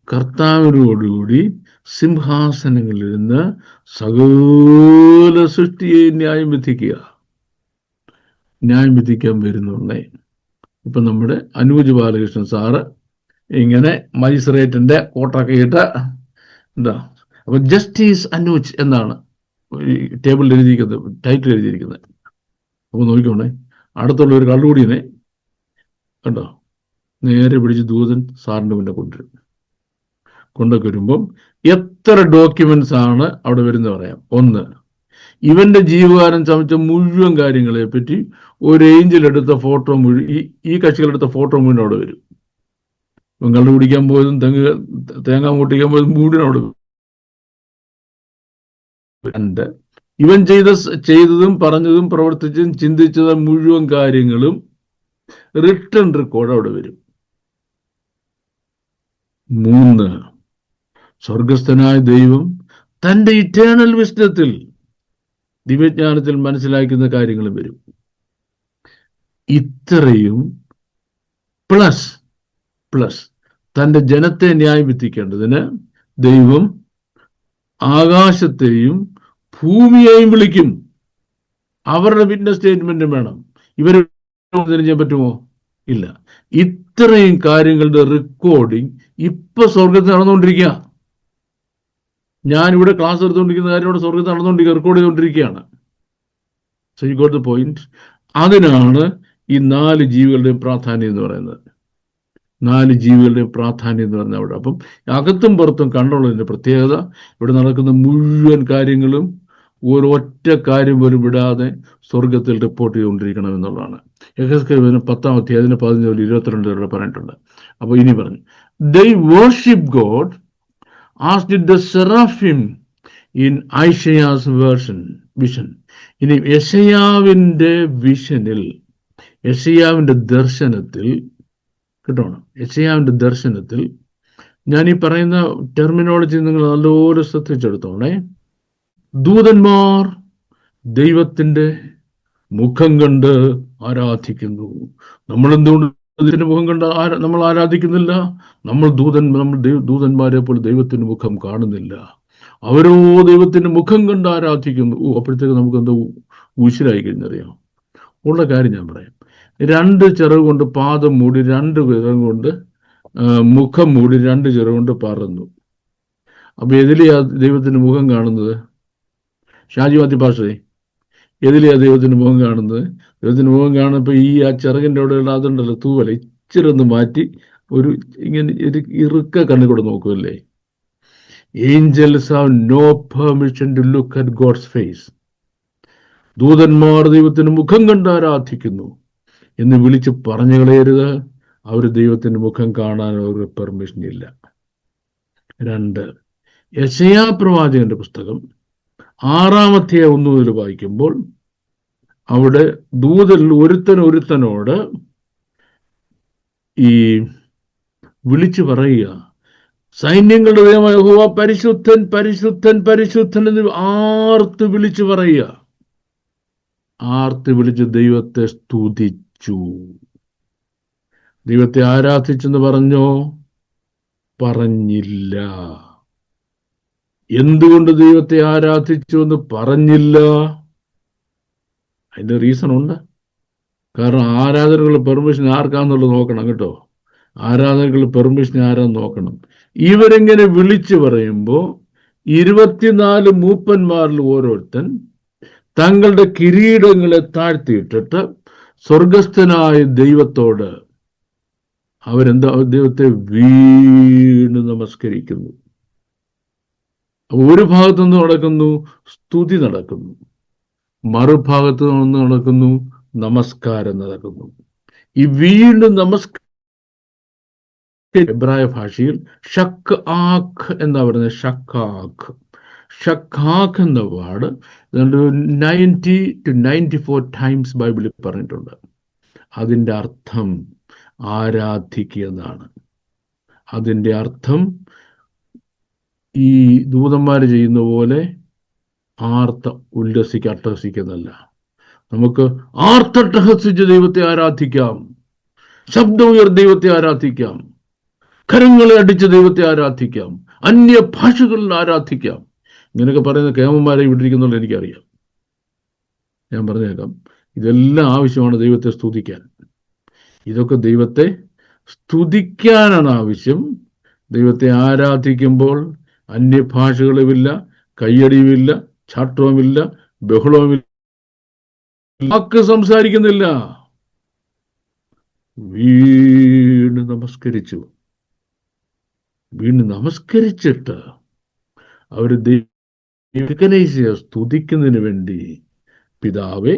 കർത്താവിനോടുകൂടി സിംഹാസനങ്ങളിൽ നിന്ന് സകല സൃഷ്ടിയെ ന്യായം വിധിക്കുക. ന്യായം വിധിക്കാൻ വരുന്നുണ്ടേ. ഇപ്പൊ നമ്മുടെ അനൂജ് ബാലകൃഷ്ണൻ സാറ് ഇങ്ങനെ മജിസ്ട്രേറ്റിന്റെ കോട്ടൊക്കെ ഇട്ട് എന്താ, അപ്പൊ ജസ്റ്റിസ് അനൂജ് എന്നാണ് ടേബിളിൽ എഴുതിയിരിക്കുന്നത്, ടൈറ്റിൽ എഴുതിയിരിക്കുന്നത്. അപ്പൊ നോക്കിക്കോണേ, അടുത്തുള്ള ഒരു കള്ളുകൂടിയനെ കണ്ടോ, നേരെ പിടിച്ച് ദൂതൻ സാറിന്റെ മുന്നേ കൊണ്ടൊക്കെ വരുമ്പം എത്ര ഡോക്യുമെന്റ്സ് ആണ് അവിടെ വരുന്നത് പറയാം. ഒന്ന്, ഇവന്റെ ജീവകാലം സംബന്ധിച്ച മുഴുവൻ കാര്യങ്ങളെ പറ്റി ഒരു ഏഞ്ചൽ എടുത്ത ഫോട്ടോ മുഴുവൻ, ഈ കക്ഷികളെടുത്ത ഫോട്ടോ മുഴുവൻ അവിടെ വരും. ഇവൻ കള്ളു കുടിക്കാൻ പോയതും തേങ്ങ പൊട്ടിക്കാൻ പോയതും മുഴുവൻ അവിടെ വരും. ഇവൻ ചെയ്തതും പറഞ്ഞതും പ്രവർത്തിച്ചതും ചിന്തിച്ചതും മുഴുവൻ കാര്യങ്ങളും റിട്ടേൺ റെക്കോർഡ് അവിടെ വരും. 3, സ്വർഗസ്ഥനായ ദൈവം തൻ്റെ ഇറ്റേണൽ വിസ്ഡത്തിൽ, ദിവ്യജ്ഞാനത്തിൽ മനസ്സിലാക്കുന്ന കാര്യങ്ങളും വരും. ഇത്രയും പ്ലസ് തൻ്റെ ജനത്തെ ന്യായം വിധിക്കേണ്ടതിന് ദൈവം ആകാശത്തെയും ഭൂമിയെയും വിളിക്കും. അവരുടെ വിറ്റ്നസ് സ്റ്റേറ്റ്മെന്റും വേണം. ഇവരെ ചെയ്യാൻ പറ്റുമോ? ഇല്ല. ഇത്രയും കാര്യങ്ങളുടെ റെക്കോർഡിങ് ഇപ്പൊ സ്വർഗത്തിൽ നടന്നുകൊണ്ടിരിക്കുക. ഞാനിവിടെ ക്ലാസ് എടുത്തുകൊണ്ടിരിക്കുന്ന കാര്യം ഇവിടെ സ്വർഗത്തിൽ നടന്നുകൊണ്ടിരിക്കുക, റെക്കോർഡ് ചെയ്തുകൊണ്ടിരിക്കുകയാണ്. So you got the point. അതിനാണ് ഈ 4 ജീവികളുടെയും പ്രാധാന്യം എന്ന് പറയുന്നത്. 4 ജീവികളുടെയും പ്രാധാന്യം എന്ന് പറഞ്ഞാൽ അവിടെ. അപ്പം അകത്തും പുറത്തും കണ്ടുള്ളതിന്റെ പ്രത്യേകത, ഇവിടെ നടക്കുന്ന മുഴുവൻ കാര്യങ്ങളും ഒരൊറ്റ കാര്യം പോലും വിടാതെ സ്വർഗത്തിൽ റിപ്പോർട്ട് ചെയ്തുകൊണ്ടിരിക്കണം എന്നുള്ളതാണ്. യെഹെസ്കേൽ 10-ാം അധ്യായം 15-22 വരെ പറഞ്ഞിട്ടുണ്ട്. അപ്പൊ ഇനി പറഞ്ഞു, they worship God as did the seraphim in Isaiah's vision. ഇനി യെശയ്യാവിന്റെ വിഷനിൽ, യെശയ്യാവിന്റെ ദർശനത്തിൽ, കേട്ടോണം, യെശയ്യാവിന്റെ ദർശനത്തിൽ ഞാൻ ഈ പറയുന്ന ടെർമിനോളജി നിങ്ങൾ നല്ലപോലെ ശ്രദ്ധിച്ചെടുത്തോണേ. ദൂതന്മാർ ദൈവത്തിന്റെ മുഖം കണ്ട് ആരാധിക്കുന്നു. നമ്മൾ എന്തുകൊണ്ട് ദൈവത്തിന്റെ മുഖം കണ്ട് നമ്മൾ ആരാധിക്കുന്നില്ല? നമ്മൾ ദൂതന്മാരെ പോലെ ദൈവത്തിന്റെ മുഖം കാണുന്നില്ല. അവരോ ദൈവത്തിന്റെ മുഖം കണ്ട് ആരാധിക്കുന്നു. അപ്പോഴത്തേക്ക് നമുക്ക് എന്തോ ഉശിരായി കഴിഞ്ഞറിയാം. ഉള്ള കാര്യം ഞാൻ പറയാം. 2 ചിറക് കൊണ്ട് പാദം മൂടി, 2 വിരൽ കൊണ്ട് മുഖം മൂടി, 2 ചിറക് കൊണ്ട് പറന്നു. അപ്പൊ എതിലെയാ ദൈവത്തിന്റെ മുഖം കാണുന്നത്? ഷാജി മാത്യു പാസ്റ്ററെ, എതിലെയാ ദൈവത്തിന്റെ മുഖം കാണുന്നത്? ദൈവത്തിന്റെ മുഖം കാണുമ്പോ ഈ ചിറകിന്റെ അവിടെയുള്ള അതുണ്ടല്ലോ തൂവല, ഇച്ചിരി ഒന്ന് മാറ്റി ഒരു ഇങ്ങനെ ഇറുക്ക കണ്ണുകൂടെ നോക്കുമല്ലേ. Angels have no permission to look at God's face. ദൂതന്മാർ ദൈവത്തിന്റെ മുഖം കണ്ട് ആരാധിക്കുന്നു എന്ന് വിളിച്ച് പറഞ്ഞു കളയരുത്. അവർ ദൈവത്തിന്റെ മുഖം കാണാൻ അവർക്ക് പെർമിഷൻ ഇല്ല. 2, യെശയ്യാ പ്രവാചകന്റെ പുസ്തകം 6-ാം അധ്യായം 1 മുതൽ വായിക്കുമ്പോൾ അവിടെ ദൂതരിൽ ഒരുത്തനോട് ഈ വിളിച്ചു പറയുക, സൈന്യങ്ങളുടെ ദൈവമായ യഹോവ പരിശുദ്ധൻ പരിശുദ്ധൻ പരിശുദ്ധൻ എന്ന് ആർത്ത് വിളിച്ചു പറയുക. ആർത്ത് വിളിച്ച് ദൈവത്തെ സ്തുതിച്ചു. ദൈവത്തെ ആരാധിച്ചെന്ന് പറഞ്ഞോ? പറഞ്ഞില്ല. എന്തുകൊണ്ട് ദൈവത്തെ ആരാധിച്ചു എന്ന് പറഞ്ഞില്ല? അതിന്റെ റീസൺ ഉണ്ട്. കാരണം ആരാധനകളുടെ പെർമിഷൻ ആർക്കാന്നുള്ളത് നോക്കണം കേട്ടോ. ആരാധനകളുടെ പെർമിഷൻ ആരാന്ന് നോക്കണം. ഇവരെങ്ങനെ വിളിച്ചു പറയുമ്പോ 24 മൂപ്പന്മാരിൽ ഓരോരുത്തൻ തങ്ങളുടെ കിരീടങ്ങളെ താഴ്ത്തിയിട്ടിട്ട് സ്വർഗസ്ഥനായ ദൈവത്തോട് അവരെന്താ ദൈവത്തെ വീണ് നമസ്കരിക്കുന്നു. ഒരു ഭാഗത്തു നിന്ന് നടക്കുന്നു സ്തുതി നടക്കുന്നു, മറുഭാഗത്തു നിന്ന് നടക്കുന്നു നമസ്കാരം നടക്കുന്നു. ഈ വീണ്ടും നമസ്കാരം എബ്രായ ഭാഷയിൽ ഷക്ക് ആഖ് എന്നാ പറയുന്നത്. ഷക്കാഖ് എന്ന വാർഡ് 90 to 94 ടൈംസ് ബൈബിളിൽ പറഞ്ഞിട്ടുണ്ട്. അതിൻ്റെ അർത്ഥം ആരാധിക്കുക എന്നാണ്. അതിൻ്റെ അർത്ഥം ഈ ദൂതന്മാർ ചെയ്യുന്ന പോലെ അട്ടഹസിക്കുന്നല്ല. നമുക്ക് ആർത്തട്ടഹസിച്ച് ദൈവത്തെ ആരാധിക്കാം, ശബ്ദം ഉയർത്തി ദൈവത്തെ ആരാധിക്കാം, കരങ്ങളെ അടിച്ച് ദൈവത്തെ ആരാധിക്കാം, അന്യ ഭാഷകളിൽ ആരാധിക്കാം. ഇങ്ങനെയൊക്കെ പറയുന്ന കേമന്മാരെ വിട്ടിരിക്കുന്നുള്ള എനിക്കറിയാം. ഞാൻ പറഞ്ഞേക്കാം, ഇതെല്ലാം ആവശ്യമാണ് ദൈവത്തെ സ്തുതിക്കാൻ. ഇതൊക്കെ ദൈവത്തെ സ്തുതിക്കാനാണ് ആവശ്യം. ദൈവത്തെ ആരാധിക്കുമ്പോൾ അന്യഭാഷകളുമില്ല, കയ്യടിയുമില്ല, ചാട്ടവുമില്ല, ബഹളവുമില്ല, വാക്ക് സംസാരിക്കുന്നില്ല. വീണ്ടും നമസ്കരിച്ചിട്ട് അവർ സ്തുതിക്കുന്നതിന് വേണ്ടി, പിതാവേ,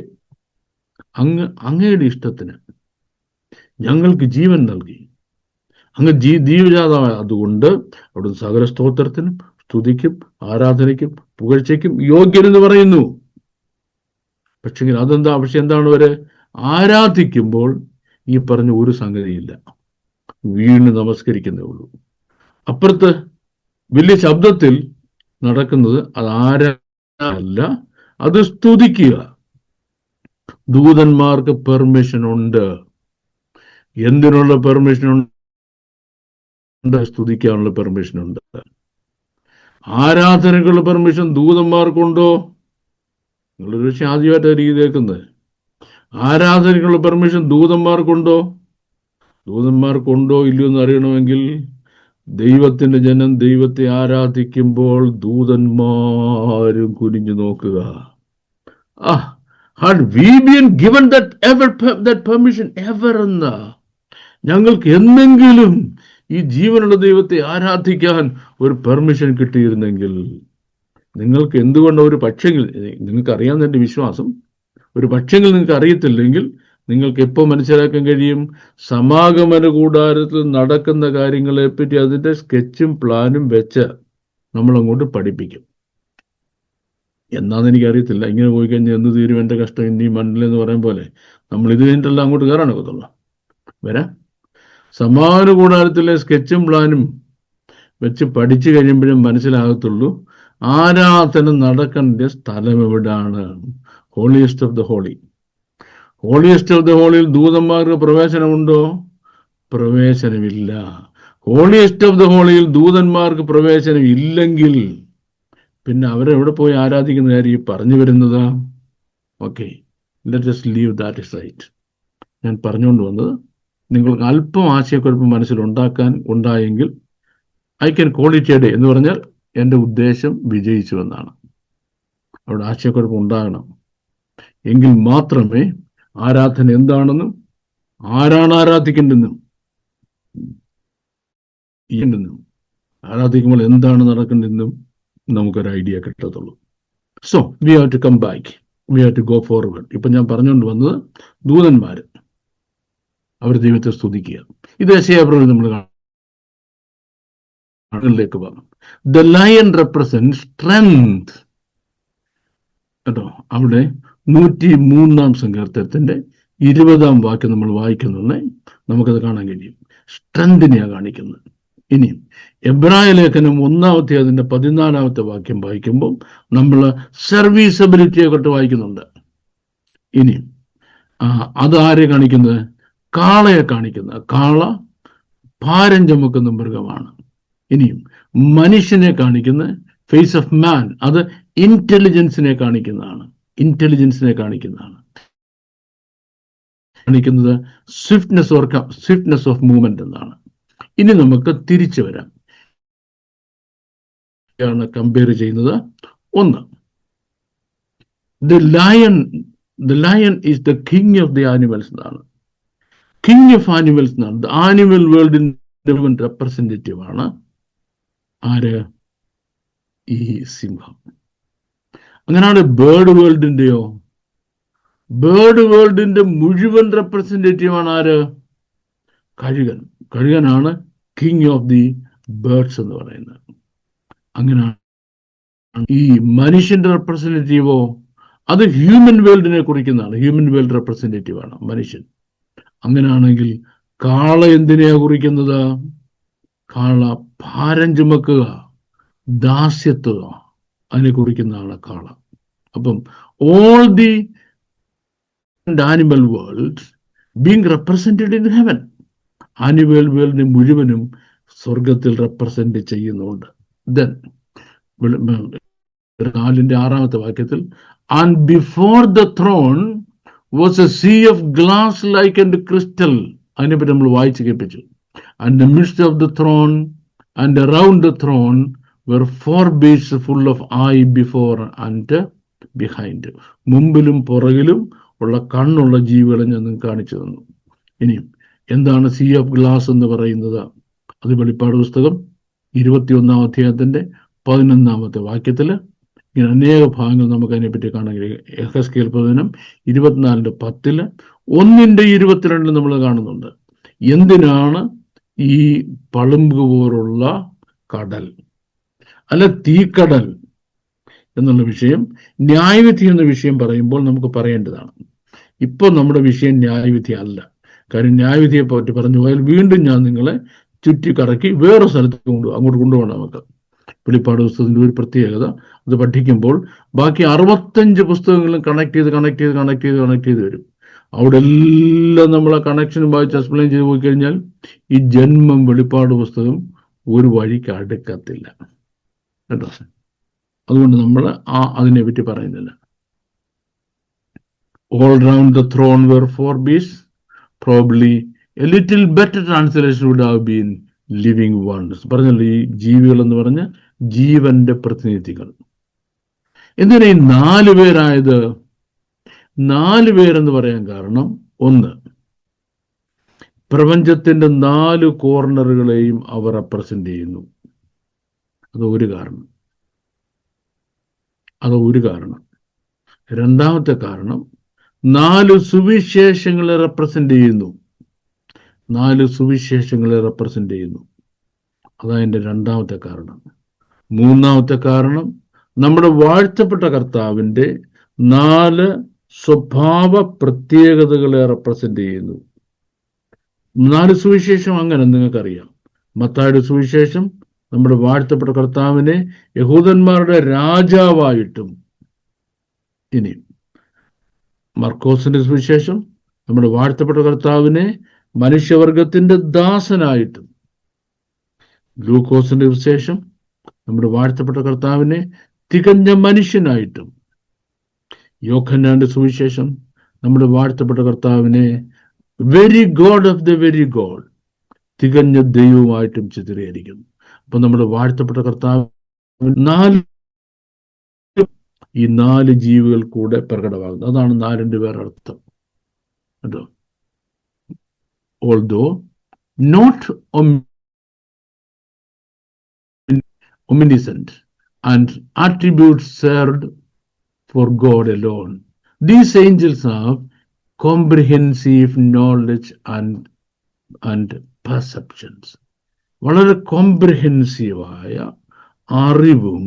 അങ്ങയുടെ ഇഷ്ടത്തിന് ഞങ്ങൾക്ക് ജീവൻ നൽകി, അങ്ങ് ജീവജാതമായ, അതുകൊണ്ട് അവിടുന്ന് സകല സ്തോത്രത്തിനും സ്തുതിക്കും ആരാധനയ്ക്കും പുകഴ്ചയ്ക്കും യോഗ്യനെന്ന് പറയുന്നു. പക്ഷെങ്കിൽ അതെന്താ? പക്ഷെ എന്താണ്? അവര് ആരാധിക്കുമ്പോൾ ഈ പറഞ്ഞ ഒരു സംഗതിയില്ല, വീണ്ടും നമസ്കരിക്കുന്നേ ഉള്ളൂ. അപ്പുറത്ത് വലിയ ശബ്ദത്തിൽ നടക്കുന്നത് അത് ആരാധനയല്ല, അത് സ്തുതിക്കുക. ദൂതന്മാർക്ക് പെർമിഷൻ ഉണ്ട്. എന്തിനുള്ള പെർമിഷൻ ഉണ്ട്? സ്തുതിക്കാനുള്ള പെർമിഷൻ ഉണ്ട്. ആരാധനകളുടെ പെർമിഷൻ ദൂതന്മാർക്കുണ്ടോ? നിങ്ങളൊരു പക്ഷേ ആദ്യമായിട്ട് രീതി കേൾക്കുന്നത്. ആരാധനകളുടെ പെർമിഷൻ ദൂതന്മാർക്കുണ്ടോ? ദൂതന്മാർക്കുണ്ടോ ഇല്ലയോ എന്ന് അറിയണമെങ്കിൽ ദൈവത്തിന്റെ ജനം ദൈവത്തെ ആരാധിക്കുമ്പോൾ ദൂതന്മാരും കുനിഞ്ഞു നോക്കുക. Had we been given that permission ever എന്ന് ഞങ്ങൾക്ക് എന്തെങ്കിലും ഈ ജീവനുള്ള ദൈവത്തെ ആരാധിക്കാൻ ഒരു പെർമിഷൻ കിട്ടിയിരുന്നെങ്കിൽ, നിങ്ങൾക്ക് എന്തുകൊണ്ട് ഒരു പക്ഷെങ്കിൽ, നിങ്ങൾക്ക് അറിയാവുന്ന എൻ്റെ വിശ്വാസം, ഒരു പക്ഷെങ്കിൽ നിങ്ങൾക്ക് അറിയത്തില്ലെങ്കിൽ നിങ്ങൾക്ക് എപ്പോൾ മനസ്സിലാക്കാൻ കഴിയും? സമാഗമന കൂടാരത്തിൽ നടക്കുന്ന കാര്യങ്ങളെ പറ്റി അതിൻ്റെ സ്കെച്ചും പ്ലാനും വെച്ച് നമ്മളങ്ങോട്ട് പഠിപ്പിക്കും. എന്നാന്ന് എനിക്കറിയത്തില്ല. ഇങ്ങനെ പോയി കഴിഞ്ഞാൽ എന്ത് തീരും എൻ്റെ കഷ്ടം ഇനി മണ്ണിലെന്ന് പറയും പോലെ നമ്മൾ ഇത് കഴിഞ്ഞിട്ടെല്ലാം അങ്ങോട്ട് കയറാനൊക്കത്തുള്ളൂ. വരാം. സമാഗമന കൂടാരത്തിലെ സ്കെച്ചും പ്ലാനും വെച്ച് പഠിച്ചു കഴിയുമ്പോഴും മനസ്സിലാകത്തുള്ളൂ ആരാധന നടക്കേണ്ട സ്ഥലം എവിടാണ്. Holiest of the holy. Holiest of the ഹോളിയിൽ ദൂതന്മാർക്ക് പ്രവേശനമുണ്ടോ? പ്രവേശനമില്ല. ഹോളിയസ്റ്റ് ഓഫ് ദ ഹോളിയിൽ ദൂതന്മാർക്ക് പ്രവേശനം ഇല്ലെങ്കിൽ പിന്നെ അവരെവിടെ പോയി ആരാധിക്കുന്ന കാര്യം ഈ പറഞ്ഞു വരുന്നത്? Okay, let us leave that aside. ഞാൻ പറഞ്ഞുകൊണ്ട് വന്നത് നിങ്ങൾക്ക് അല്പം ആശയക്കുഴപ്പം ഉണ്ടായെങ്കിൽ I can call it a day എന്ന് പറഞ്ഞാൽ എൻ്റെ ഉദ്ദേശം വിജയിച്ചു എന്നാണ്. അവിടെ ആശയക്കുഴപ്പം ഉണ്ടാകണം. എങ്കിൽ മാത്രമേ ആരാധന എന്താണെന്നും ആരാണ് ആരാധിക്കേണ്ടെന്നും ആരാധിക്കുമ്പോൾ എന്താണ് നടക്കേണ്ടതെന്നും നമുക്കൊരു ഐഡിയ കിട്ടത്തുള്ളൂ. So we have to come back, we have to go forward. ഇപ്പൊ ഞാൻ പറഞ്ഞുകൊണ്ട് വന്നത് ദൂതന്മാര് അവർ ദൈവത്തെ സ്തുതിക്കുക. ഇത് യെശയ്യാപ്രവചനം നമ്മൾ ിലേക്ക് പോകാം. ദ ലയൺ റെപ്രസെന്റ് സ്ട്രെങ്ത് കേട്ടോ. അവിടെ 103-ാം സങ്കീർത്തനത്തിന്റെ 20-ാം വാക്യം നമ്മൾ വായിക്കുന്നതിനെ നമുക്കത് കാണാൻ കഴിയും. സ്ട്രെങ്തിനെയാണ് കാണിക്കുന്നത്. ഇനിയും എബ്രായ ലേഖനം 1-ാമത്തെ അതിന്റെ 14-ാമത്തെ വാക്യം വായിക്കുമ്പോൾ നമ്മൾ സർവീസബിലിറ്റിയെ തൊട്ട് വായിക്കുന്നുണ്ട്. ഇനിയും അത് ആരെ കാണിക്കുന്നത്? കാളയെ കാണിക്കുന്നത്. കാള ഭാരം ചുമക്കുന്ന മൃഗമാണ്. ഇനിയും മനുഷ്യനെ കാണിക്കുന്ന ഫേസ് ഓഫ് മാൻ, അത് ഇന്റലിജൻസിനെ കാണിക്കുന്നത് സ്വിഫ്റ്റ്നെസ് ഓഫ് മൂവ്മെന്റ് എന്നാണ്. ഇനി നമുക്ക് തിരിച്ചു വരാം. കമ്പയർ ചെയ്യുന്നത് ഒന്ന്, the lion is the king of the animals എന്നാണ്. കിങ് ഓഫ് ആനിമൽസ് എന്നാണ്. ദ ആനിമൽ വേൾഡിന്റെ റെപ്രസെന്റേറ്റീവ് ആണ് ആര്? ഈ സിംഹം. അങ്ങനെയാണ് ബേർഡ് വേൾഡിന്റെ മുഴുവൻ റെപ്രസെന്റേറ്റീവ് ആണ് ആര്? കഴുകനാണ് കിങ് ഓഫ് ദി ബേർഡ്സ് എന്ന് പറയുന്നത്. അങ്ങനെയാണ് ഈ മനുഷ്യന്റെ റെപ്രസെന്റേറ്റീവോ അത് ഹ്യൂമൻ വേൾഡിനെ കുറിക്കുന്നതാണ്. ഹ്യൂമൻ വേൾഡ് റെപ്രസെന്റേറ്റീവ് ആണ് മനുഷ്യൻ. അങ്ങനെയാണെങ്കിൽ കാള എന്തിനെയാ കുറിക്കുന്നത്? കാള ഭാരം ചുമക്കുക, ദാസ്യത്വം, അതിനെ കുറിക്കുന്നതാണ് കാള. അപ്പം all the animal world being represented in heaven, animal വേൾഡിനെ മുഴുവനും സ്വർഗത്തിൽ റെപ്രസെന്റ് ചെയ്യുന്നുണ്ട്. ദെൻ 4-ാമത്തെ വാക്യത്തിൽ and before the throne was a sea of glass like and crystal, അതിനെപ്പറ്റി നമ്മൾ വായിച്ച് കേൾപ്പിച്ചു. And the midst of the throne and around the throne were 4 beasts full of eye before and behind. മുമ്പിലും പുറകിലും ഉള്ള കണ്ണുള്ള ജീവികളെ ഞാൻ നിങ്ങൾക്ക് കാണിച്ചു തന്നു. ഇനിയും എന്താണ് സീ ഓഫ് ഗ്ലാസ് എന്ന് പറയുന്നത്? അത് വെളിപ്പാട് പുസ്തകം 21-ാം അധ്യായത്തിന്റെ 11-ാമത്തെ വാക്യത്തിൽ ഇങ്ങനെ അനേക ഭാഗങ്ങൾ നമുക്ക് അതിനെപ്പറ്റി കാണാൻ കഴിയും. യെഹെസ്കേൽ പ്രവചനം 24:10, 1:22 നമ്മൾ കാണുന്നുണ്ട്. എന്തിനാണ് ഈ പളുമ്പ് പോലുള്ള കടൽ അല്ല തീക്കടൽ എന്നുള്ള വിഷയം? ന്യായവിധി എന്ന വിഷയം പറയുമ്പോൾ നമുക്ക് പറയേണ്ടതാണ്. ഇപ്പോൾ നമ്മുടെ വിഷയം ന്യായവിധി അല്ല. കാര്യം ന്യായവിധിയെ പറ്റി പറഞ്ഞു പോയാൽ വീണ്ടും ഞാൻ നിങ്ങളെ ചുറ്റിക്കറക്കി വേറെ സ്ഥലത്ത് അങ്ങോട്ട് കൊണ്ടുപോകണം. നമുക്ക് വെളിപ്പാട് പുസ്തകത്തിന്റെ ഒരു പ്രത്യേകത, അത് പഠിക്കുമ്പോൾ ബാക്കി 65 പുസ്തകങ്ങളും കണക്ട് ചെയ്ത് വരും. അവിടെ എല്ലാം നമ്മൾ ആ കണക്ഷൻ വായിച്ച് എക്സ്പ്ലെയിൻ ചെയ്ത് പോയി കഴിഞ്ഞാൽ ഈ ജന്മം വെളിപ്പാട് പുസ്തകം ഒരു വഴിക്ക് അടുക്കത്തില്ല കേട്ടോ. അതുകൊണ്ട് നമ്മൾ അതിനെ പറ്റി പറയുന്നില്ല. All round the throne were 4 beasts, probably a little better translation would have been living ones. പറഞ്ഞല്ലോ, ഈ ജീവികൾ എന്ന് പറഞ്ഞ ജീവന്റെ പ്രതിനിധികൾ. എന്തിനാ ഈ 4 പേരായത്? 4 പേരെന്ന് പറയാൻ കാരണം, ഒന്ന്, പ്രപഞ്ചത്തിന്റെ 4 കോർണറുകളെയും അവർ റെപ്രസെന്റ് ചെയ്യുന്നു. അത് ഒരു കാരണം. രണ്ടാമത്തെ കാരണം, 4 സുവിശേഷങ്ങളെ റെപ്രസെന്റ് ചെയ്യുന്നു. 4 സുവിശേഷങ്ങളെ റെപ്രസെന്റ് ചെയ്യുന്നു. അതതിൻ്റെ രണ്ടാമത്തെ കാരണം. മൂന്നാമത്തെ കാരണം, നമ്മുടെ വാഴ്ത്തപ്പെട്ട കർത്താവിൻ്റെ 4 സ്വഭാവ പ്രത്യേകതകളെ റെപ്രസെന്റ് ചെയ്യുന്നു. 4 സുവിശേഷം അങ്ങനെ നിങ്ങൾക്കറിയാം. മത്തായിയുടെ സുവിശേഷം നമ്മുടെ വാഴ്ത്തപ്പെട്ട കർത്താവിനെ യഹൂദന്മാരുടെ രാജാവായിട്ടും, ഇനി മർക്കോസിന്റെ സുവിശേഷം നമ്മുടെ വാഴ്ത്തപ്പെട്ട കർത്താവിനെ മനുഷ്യവർഗത്തിന്റെ ദാസനായിട്ടും, ലൂക്കോസിന്റെ സുവിശേഷം നമ്മുടെ വാഴ്ത്തപ്പെട്ട കർത്താവിനെ തികഞ്ഞ മനുഷ്യനായിട്ടും, യോഹന്നാന്റെ സുവിശേഷം നമ്മുടെ വാഴ്ത്തപ്പെട്ട കർത്താവിനെ very God of the very God, തികഞ്ഞ ദൈവമായിട്ടും ചിത്രീകരിക്കുന്നു. അപ്പൊ നമ്മുടെ വാഴ്ത്തപ്പെട്ട കർത്താവ് ഈ 4 ജീവികൾ കൂടെ പ്രകടമാകുന്നു. അതാണ് 4ന്റെ വേറെ അർത്ഥം കേട്ടോ. Although not omniscient and attributes served for God alone, these angels have comprehensive knowledge and perceptions. വളരെ കോംപ്രിഹെൻസീവായ അറിവും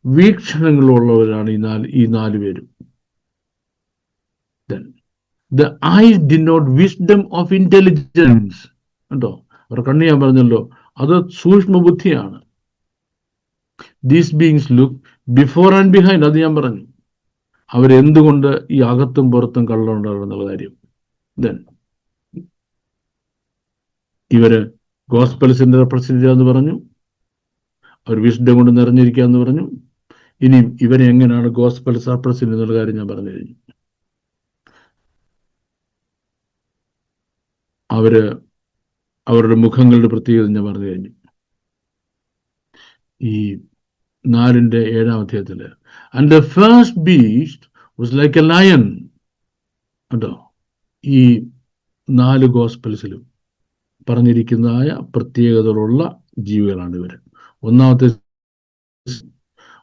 വീക്ഷണങ്ങളുള്ളവരാണ് ഈ 4 പേരും. The eyes denote wisdom of intelligence. കേട്ടോ, അവർ കണ്ണ് ഞാൻ പറഞ്ഞല്ലോ, അത് സൂക്ഷ്മ ബുദ്ധിയാണ്. These beings look before and behind. അത് ഞാൻ പറഞ്ഞു. അവരെന്തുകൊണ്ട് ഈ അകത്തും പുറത്തും കള്ളുണ്ടാകുന്നുള്ള കാര്യം. Then ഇവര് ഗോസ്പൽസിന്റെ റെപ്രസെന്റ് എന്ന് പറഞ്ഞു. അവർ വിശുദ്ധം കൊണ്ട് നിറഞ്ഞിരിക്കുക എന്ന് പറഞ്ഞു. ഇനി ഇവരെ എങ്ങനെയാണ് ഗോസ്പൽസ് റെപ്രസെന്റ് എന്നുള്ള കാര്യം ഞാൻ പറഞ്ഞു കഴിഞ്ഞു. അവരുടെ മുഖങ്ങളുടെ പ്രത്യേകത ഞാൻ പറഞ്ഞു കഴിഞ്ഞു. ഈ 4ന്റെ 7-ാം അധ്യായത്തില് and the first beast was like a lion. കേട്ടോ, ഈ 4 ഗോസ്പൽസിലും പറഞ്ഞിരിക്കുന്നതായ പ്രത്യേകതകളുള്ള ജീവികളാണ് ഇവർ. ഒന്നാമത്തെ,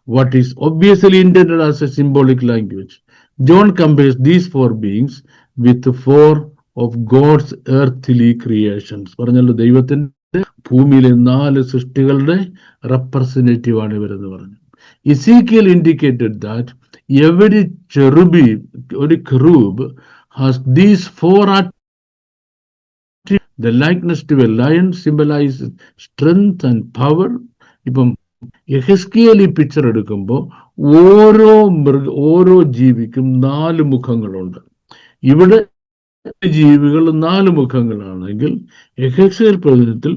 what is obviously intended as a symbolic language. John compares these 4 beings with 4 of God's earthly creations. പറഞ്ഞല്ലോ, ദൈവത്തിന്റെ ഭൂമിയിലെ 4 സൃഷ്ടികളുടെ റെപ്രസെന്റേറ്റീവ് ആണ് ഇവരെന്ന് പറഞ്ഞു. Ezekiel indicated that every cherub has these 4 attributes. The likeness to a lion symbolizes strength and power. ഇപ്പം യെഹെസ്കേൽ ഈ picture എടുക്കുമ്പോൾ ഓരോ ജീവിക്കും 4 മുഖങ്ങളുണ്ട്. ഇവിടെ ജീവികൾ 4 മുഖങ്ങളാണെങ്കിൽ യെഹെസ്കേൽ പ്രവചനത്തിൽ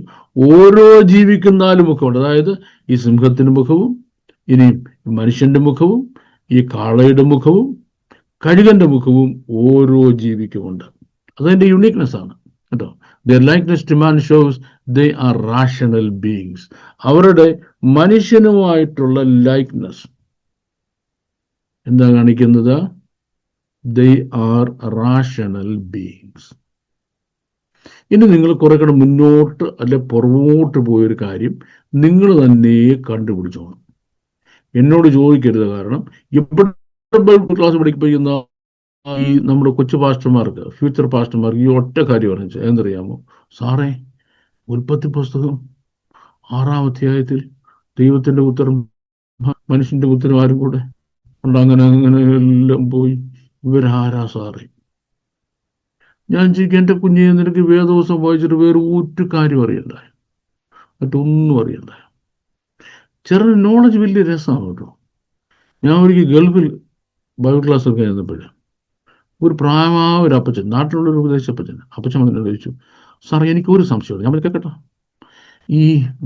ഓരോ ജീവിക്കും 4 മുഖമുണ്ട്. അതായത് ഈ സിംഹത്തിന്റെ മുഖവും, ഇനി മനുഷ്യന്റെ മുഖവും, ഈ കാളയുടെ മുഖവും, കഴുകന്റെ മുഖവും ഓരോ ജീവിക്കുമുണ്ട്. അതതിന്റെ യുണീക്നെസ് ആണ് കേട്ടോ. Their likeness to man shows they are rational beings. അവരുടെ മനുഷ്യനുമായിട്ടുള്ള ലൈക്നെസ് എന്താ കാണിക്കുന്നത്? They are rational beings. ഇനി നിങ്ങൾ കുറെ കൂടെ മുന്നോട്ട് അല്ലെ പുറകോട്ട് പോയൊരു കാര്യം നിങ്ങൾ തന്നെ കണ്ടുപിടിച്ചോണം. എന്നോട് ചോദിക്കരുത്. കാരണം ഇവിടെ ക്ലാസ് പഠിപ്പിക്കുന്ന ഈ നമ്മുടെ കൊച്ചു പാസ്റ്റർമാർക്ക്, ഫ്യൂച്ചർ പാസ്റ്റർമാർക്ക് ഈ ഒറ്റ കാര്യം പറഞ്ഞു എന്തറിയാമോ? സാറേ, ഉൽപ്പത്തി പുസ്തകം 6-ാം അധ്യായത്തിൽ ദൈവത്തിന്റെ പുത്രൻ മനുഷ്യന്റെ പുത്രന്മാരും കൂടെ ഉണ്ട്, അങ്ങനെ എല്ലാം പോയി. ഇവരാരാ സാറേ? ഞാൻ ചോദിക്കും, എൻ്റെ കുഞ്ഞെ, നിനക്ക് വേദവസം വായിച്ചിട്ട് വേറെ ഒരു കാര്യം അറിയണ്ട, മറ്റൊന്നും അറിയണ്ട. ചെറിയ നോളജ് വലിയ രസമാണ് കേട്ടോ. ഞാൻ ഒരിക്കൽ ഗൾഫിൽ ബൈബിൾ ക്ലാസ് ഒക്കെ ആയിരുന്നപ്പോഴേ ഒരു പ്രായമായ ഒരു അപ്പച്ചൻ, നാട്ടിലുള്ളൊരു ഉപദേശപ്പച്ചൻ എന്നോട് ചോദിച്ചു, സാറേ എനിക്കൊരു സംശയമുണ്ട്. ഞാൻ കേട്ടോ, ഈ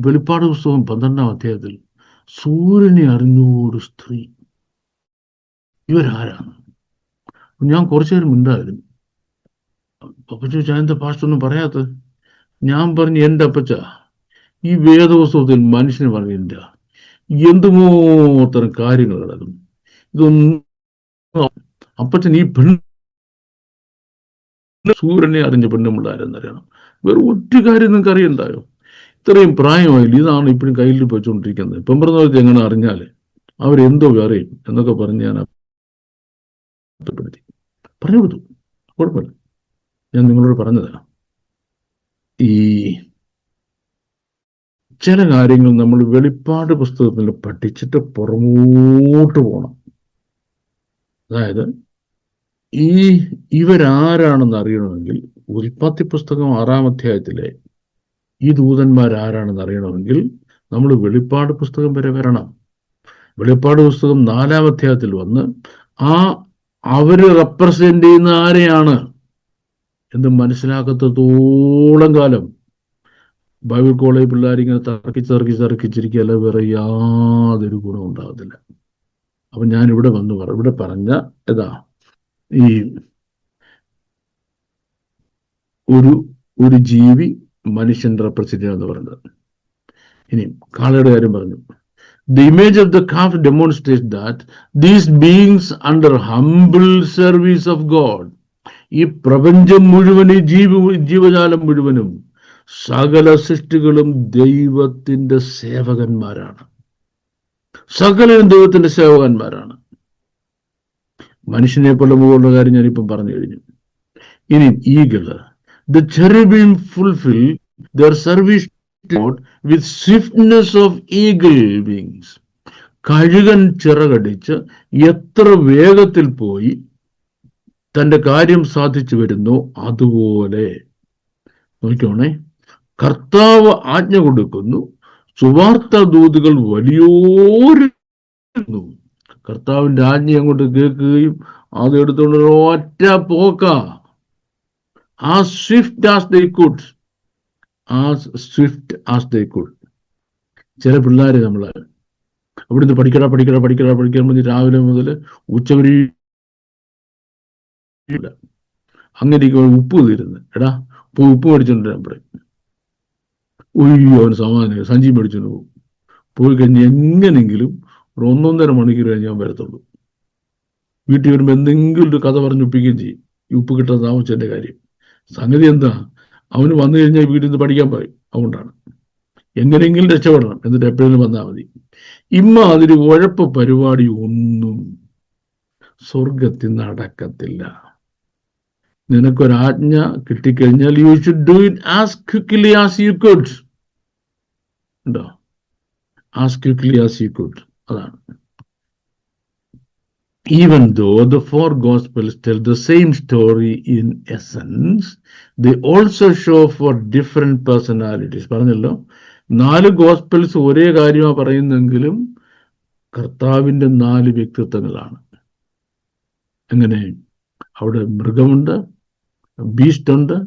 വെളിപ്പാട് പുസ്തകം 12-ാം അധ്യായത്തിൽ സൂര്യനെ അറിഞ്ഞൊരു സ്ത്രീ, ഇവരാരാണ്? ഞാൻ കുറച്ചു നേരം മിണ്ടായിരുന്നു. അപ്പച്ച ചോദിച്ചാൽ എന്താ പാസ്റ്റർ ഒന്നും പറയാത്തത്? ഞാൻ പറഞ്ഞു, എൻ്റെ അപ്പച്ച, ഈ വേദപുസ്തകത്തിൽ മനുഷ്യന് പറഞ്ഞില്ല എന്തുമാത്രം കാര്യങ്ങൾ കിടക്കും. ഇതൊന്നും അപ്പച്ചൻ ഈ സൂര്യനെ അറിഞ്ഞ പെണ്ണുമ്പിള്ളാരെന്നറിയണം. വേറെ ഒറ്റ കാര്യം നിങ്ങൾക്ക് അറിയണ്ടായോ? ഇത്രയും പ്രായമായില്ല, ഇതാണ് ഇപ്പോഴും കയ്യിൽ വെച്ചുകൊണ്ടിരിക്കുന്നത്. പെമ്പറന്നവർക്ക് എങ്ങനെ അറിഞ്ഞാല് അവരെന്തോ അറിയും എന്നൊക്കെ പറഞ്ഞ് ഞാൻ പറഞ്ഞു കൊടുത്തു. കുഴപ്പമില്ല, ഞാൻ നിങ്ങളോട് പറഞ്ഞതാണ്. ഈ ചില കാര്യങ്ങൾ നമ്മൾ വെളിപ്പാട് പുസ്തകത്തിൽ പഠിച്ചിട്ട് പുറമോട്ട് പോകണം. അതായത് ഇവരാരാണെന്ന് അറിയണമെങ്കിൽ ഉൽപ്പത്തി പുസ്തകം 6-ാം അധ്യായത്തിലെ ഈ ദൂതന്മാരാരാണെന്ന് അറിയണമെങ്കിൽ നമ്മൾ വെളിപ്പാട് പുസ്തകം വരെ വരണം. വെളിപ്പാട് പുസ്തകം 4-ാം അധ്യായത്തിൽ വന്ന് അവര് റെപ്രസെന്റ് ചെയ്യുന്ന ആരെയാണ് എന്ന് മനസ്സിലാക്കത്തോളം കാലം ബൈബിൾ കോളേജ് പിള്ളേരിങ്ങനെ തർക്കിച്ചിരിക്കുകയല്ല, വേറെ യാതൊരു ഗുണം ഉണ്ടാകത്തില്ല. അപ്പൊ ഞാൻ ഇവിടെ പറഞ്ഞ ഈ ഒരു ജീവി മനുഷ്യൻ റെപ്രസെന്റ് എന്ന് പറയുന്നത്. ഇനി കാളയുടെ കാര്യം പറഞ്ഞു. The image of the calf demonstrates that these beings under humble service of God, ഈ പ്രപഞ്ചം മുഴുവൻ, ഈ ജീവജാലം മുഴുവനും, സകല സൃഷ്ടികളും ദൈവത്തിന്റെ സേവകന്മാരാണ്. സകലരും ദൈവത്തിന്റെ സേവകന്മാരാണ്. മനുഷ്യനെ പോലെ മുകളുടെ കാര്യം ഞാനിപ്പം പറഞ്ഞു കഴിഞ്ഞു. ഇനി eagle, the cherubim fulfill their service with swiftness of eagle wings. കഴുകൻ ചിറകടിച്ച് എത്ര വേഗത്തിൽ പോയി തന്റെ കാര്യം സാധിച്ചു വരുന്നു അതുപോലെ. നോക്കിക്കോണേ, കർത്താവ് ആജ്ഞ കൊടുക്കുന്നു, സുവാർത്ത ദൂതുകൾ വലിയൊരു കർത്താവിന്റെ ആജ്ഞ അങ്ങോട്ട് കേൾക്കുകയും അത് എടുത്തുകൊണ്ട് ഒറ്റ പോക്ക, as swift as they could. ചില പിള്ളേര് നമ്മള് അവിടുന്ന് പഠിക്കണം രാവിലെ മുതൽ ഉച്ചവരെ അങ്ങനെ ഉപ്പ് തീരുന്നു. എടാ പോയി ഉപ്പ് മേടിച്ചോണ്ട് ഞാൻ പറയും. അവന് സമാധാനം, സഞ്ചി മേടിച്ചോണ്ട് പോകും. പോയി കഴിഞ്ഞ് എങ്ങനെങ്കിലും ഒരു 1.5 മണിക്കൂർ കഴിഞ്ഞ് ഞാൻ വരത്തുള്ളൂ. വീട്ടിൽ വരുമ്പോൾ എന്തെങ്കിലും ഒരു കഥ പറഞ്ഞ് ഒപ്പിക്കുകയും ചെയ്യും. ഈ ഉപ്പ് കിട്ടാൻ താമസിച്ചതിന്റെ കാര്യം. സംഗതി എന്താ, അവന് വന്നു കഴിഞ്ഞാൽ വീട്ടിൽ നിന്ന് പഠിക്കാൻ പറയും. അതുകൊണ്ടാണ് എങ്ങനെയെങ്കിലും രക്ഷപ്പെടണം, എന്നിട്ട് എപ്പോഴെങ്കിലും വന്നാൽ മതി. അതിന് ഉഴപ്പ് പരിപാടി ഒന്നും സ്വർഗത്തിൽ നടക്കത്തില്ല. നിനക്കൊരാജ്ഞ കിട്ടിക്കഴിഞ്ഞാൽ you should do it as quickly as you could. ഉണ്ടോ? As quickly as you could. അതാണ്. Even though the 4 Gospels tell the same story in essence, they also show for different personalities. പറഞ്ഞല്ലോ, 4 Gospels ഒരേ കാര്യമാണ് പറയുന്നെങ്കിലും കർത്താവിന്റെ 4 വ്യക്തിത്വങ്ങളാണ്. എങ്ങനെ? അവിടെ മൃഗമുണ്ട്, beast ഉണ്ട്,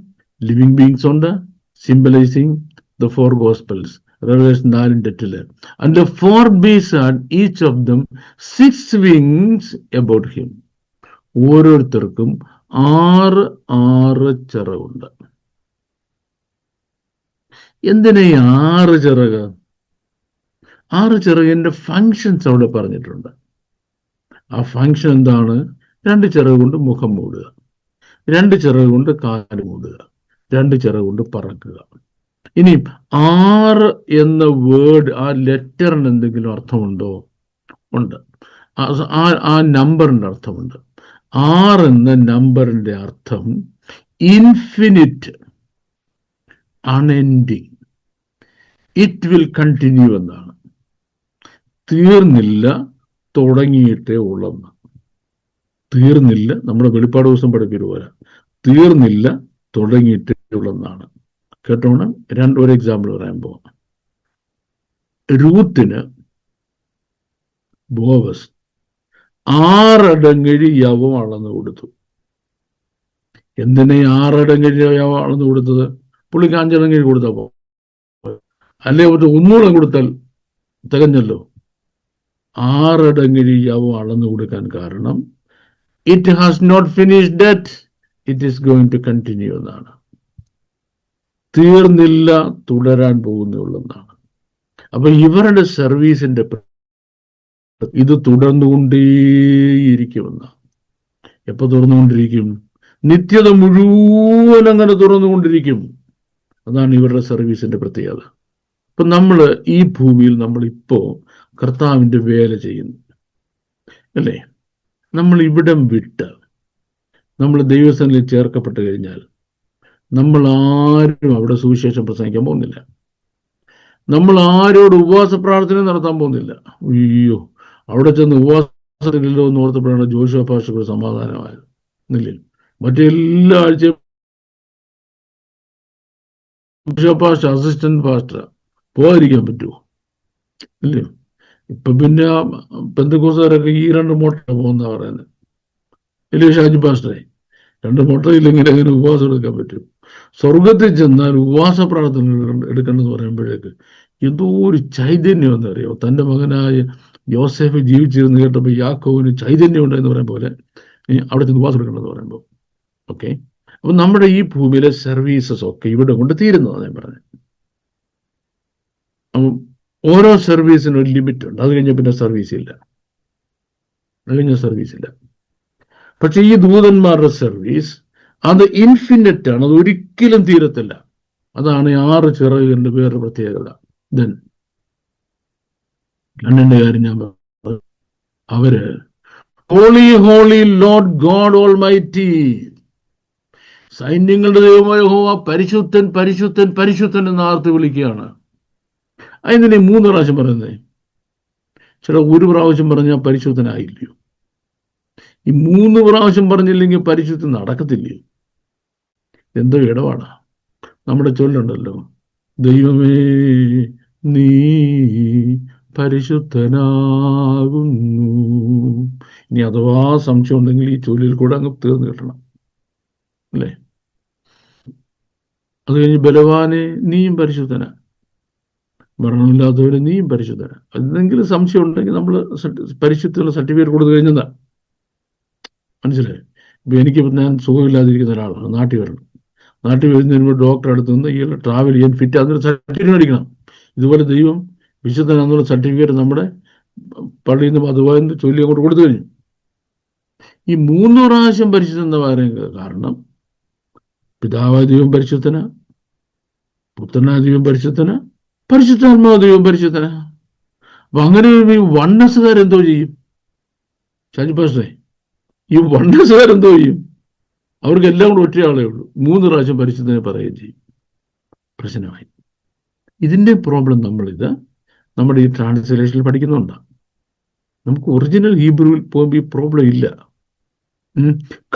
living beings ഉണ്ട്, symbolising the 4 Gospels. Revelation 4:8. And the 4 beasts had each of them 6 wings about him. ഓരോരുത്തർക്കും 6 ചിറകുണ്ട്. എന്തിനാ ഈ 6 ചിറക്? 6 ചിറകിന്റെ ഫങ്ഷൻസ് അവിടെ പറഞ്ഞിട്ടുണ്ട്. ആ ഫങ്ഷൻ എന്താണ്? 2 ചിറക് കൊണ്ട് മുഖം മൂടുക, 2 ചിറക് കൊണ്ട് കാല് മൂടുക, 2 ചിറക് കൊണ്ട് പറക്കുക. ഇനി 6 എന്ന വേർഡ്, ആ ലെറ്ററിന് എന്തെങ്കിലും അർത്ഥമുണ്ടോ? ഉണ്ട്. ആ നമ്പറിന്റെ അർത്ഥമുണ്ട്. 6 എന്ന നമ്പറിന്റെ അർത്ഥം infinite, unending, it will continue എന്നാണ്. തീർന്നില്ല, തുടങ്ങിയിട്ടേ ഉള്ളെന്ന്. തീർന്നില്ല, നമ്മുടെ വെളിപ്പാട് ദിവസം പഠിപ്പിക്കുക പോലെ തീർന്നില്ല, തുടങ്ങിയിട്ടേ ഉള്ളെന്നാണ്. കേട്ടോണം. ഒരു എക്സാമ്പിൾ പറയാൻ പോവാം. രൂത്തിന് ബോവസ് 6 അടങ്ങഴി യവം അളന്നു കൊടുത്തു. എന്തിനാ 6 അടങ്ങഴി യവം അളന്നു കൊടുത്തത്? പുള്ളിക്ക് 5 അടങ്ങഴി കൊടുത്തപ്പോ അല്ലെ ഒന്നുകൂടെ കൊടുത്താൽ തികഞ്ഞല്ലോ. 6 അടങ്ങഴി യവം അളന്നു കൊടുക്കാൻ കാരണം it has not finished yet, it is going to continue എന്നാണ്. തീർന്നില്ല, തുടരാൻ പോകുന്നുള്ളതാണ്. അപ്പൊ ഇവരുടെ സർവീസിന്റെ ഇത് തുടർന്നുകൊണ്ടേയിരിക്കുമെന്നാണ്. എപ്പോ തുറന്നുകൊണ്ടിരിക്കും? നിത്യത മുഴുവൻ അങ്ങനെ തുറന്നുകൊണ്ടിരിക്കും. അതാണ് ഇവരുടെ സർവീസിന്റെ പ്രത്യേകത. അപ്പൊ നമ്മൾ ഈ ഭൂമിയിൽ നമ്മളിപ്പോ കർത്താവിന്റെ വേല ചെയ്യുന്നു അല്ലേ? നമ്മൾ ഇവിടം വിട്ട് നമ്മൾ ദൈവസന്നിധിയിൽ ചേർക്കപ്പെട്ട് കഴിഞ്ഞാൽ നമ്മൾ ആരും അവിടെ സുവിശേഷം പ്രസംഗിക്കാൻ പോകുന്നില്ല. നമ്മൾ ആരോട് ഉപവാസ പ്രാർത്ഥന നടത്താൻ പോകുന്നില്ല. അയ്യോ, അവിടെ ചെന്ന് ഉപവാസത്തിലല്ലോ എന്ന് ഓർത്തപ്പോഴാണ് ജോഷുവ പാസ്റ്റർക്ക് സമാധാനമായത്. ഇല്ലേ? മറ്റെല്ലാ ആഴ്ചയും ജോഷുവ പാസ്റ്റർ അസിസ്റ്റന്റ് പാസ്റ്റർ പോകാതിരിക്കാൻ പറ്റുമോ? ഇല്ലേ? ഇപ്പൊ പിന്നെ പെന്തക്കോസ്തുകാരൊക്കെ ഈ 2 മുട്ട പോകുന്ന പറയുന്നത്. ഇല്ലേ ഷാജി പാസ്റ്ററെ? 2 മുട്ടയില്ലെങ്കിൽ എങ്ങനെ ഉപവാസം എടുക്കാൻ പറ്റും? സ്വർഗത്തിൽ ചെന്നാൽ ഉപവാസ പ്രാർത്ഥന എടുക്കണമെന്ന് പറയുമ്പോഴേക്ക് എന്തോ ഒരു ചൈതന്യം എന്നറിയോ. തൻ്റെ മകനായ യോസേഫ് ജീവിച്ചിരുന്ന് കേട്ടപ്പോൾ യാക്കോവിന് ചൈതന്യം ഉണ്ടെന്ന് പറയുന്ന പോലെ അവിടെ ചെന്ന് ഉപവാസം എടുക്കണമെന്ന് പറയുമ്പോൾ ഓക്കെ. അപ്പൊ നമ്മുടെ ഈ ഭൂമിയിലെ സർവീസസ് ഒക്കെ ഇവിടെ കൊണ്ട് തീരുന്നതാണ് ഞാൻ പറഞ്ഞത്. അപ്പം ഓരോ സർവീസിനും ഒരു ലിമിറ്റ് ഉണ്ട്. അത് കഴിഞ്ഞാൽ പിന്നെ സർവീസ് ഇല്ല. പക്ഷെ ഈ ദൂതന്മാരുടെ സർവീസ് അത് ഇൻഫിനിറ്റ് ആണ്. അത് ഒരിക്കലും തീരത്തില്ല. അതാണ് 6 ചിറകിന്റെ വേറെ പ്രത്യേകത. ദെൻ രണ്ടിന്റെ കാര്യം ഞാൻ പറഞ്ഞു. അവര് holy holy Lord God almighty, സൈന്യങ്ങളുടെ ദൈവമായ യഹോവ പരിശുദ്ധൻ പരിശുദ്ധൻ പരിശുദ്ധൻ എന്ന് ആർത്ത് വിളിക്കുകയാണ്. അതിനെ 3 പ്രാവശ്യം പറയുന്നേ. ചില 1 പ്രാവശ്യം പറഞ്ഞാൽ പരിശുദ്ധനായില്ലയോ? ഈ 3 പ്രാവശ്യം പറഞ്ഞില്ലെങ്കിൽ പരിശുദ്ധം നടക്കത്തില്ലയോ? എന്തോ ഇടപാടാ. നമ്മുടെ ചൊല്ലുണ്ടല്ലോ, ദൈവമേ നീ പരിശുദ്ധനാകുന്നു. ഇനി അഥവാ സംശയം ഉണ്ടെങ്കിൽ ഈ ചൊല്ലിൽ കൂടെ അങ്ങ് തീർന്നു കിട്ടണം അല്ലേ? അത് കഴിഞ്ഞ് ബലവാനെ നീയും പരിശുദ്ധനാ, മരണമില്ലാത്തവരെ നീയും പരിശുദ്ധനാ. എന്തെങ്കിലും സംശയം ഉണ്ടെങ്കിൽ നമ്മൾ പരിശുദ്ധമുള്ള സർട്ടിഫിക്കറ്റ് കൊടുത്തു കഴിഞ്ഞതാ. മനസ്സിലായി? ഇപ്പൊ എനിക്ക് ഞാൻ സുഖമില്ലാതിരിക്കുന്ന ഒരാളാണ്, നാട്ടിൽ വരണം. നാട്ടിൽ വരുന്നതിന് മുമ്പ് ഡോക്ടറെ അടുത്ത് നിന്ന് ഈ ട്രാവൽ ചെയ്യാൻ ഫിറ്റ് അതിനൊരു സർട്ടിഫിക്കറ്റ് മേടിക്കണം. ഇതുപോലെ ദൈവം വിശുദ്ധനാന്നുള്ള സർട്ടിഫിക്കറ്റ് നമ്മുടെ പള്ളിയിൽ നിന്ന് അതുപോലെ ചൊല്ലി അങ്ങോട്ട് കൊടുത്തു കഴിഞ്ഞു. ഈ 3 പ്രാവശ്യം പരിശുദ്ധ പറയുന്നത് കാരണം പിതാവായ ദൈവം പരിശുദ്ധന, പുത്രനായ ദൈവം പരിശുദ്ധന, പരിശുദ്ധാത്മാവായ ദൈവം പരിശുദ്ധന. അപ്പൊ അങ്ങനെ ഈ വണ്ണസുകാരെന്തോ ചെയ്യും? ഷാജി പാസ്റ്ററെ, ഈ വണ്ണസുകാരെന്തോ ചെയ്യും? അവർക്ക് എല്ലാം കൂടെ ഒറ്റയാളേ ഉള്ളൂ. 3 പ്രാവശ്യം പരിശുദ്ധനെ പറയുകയും ചെയ്യും. പ്രശ്നമായി. ഇതിന്റെ പ്രോബ്ലം നമ്മളിത് നമ്മുടെ ഈ ട്രാൻസ്ലേഷനിൽ പഠിക്കുന്നുണ്ടാണ്. നമുക്ക് ഒറിജിനൽ ഹീബ്രുവിൽ പോകുമ്പോൾ ഈ പ്രോബ്ലം ഇല്ല.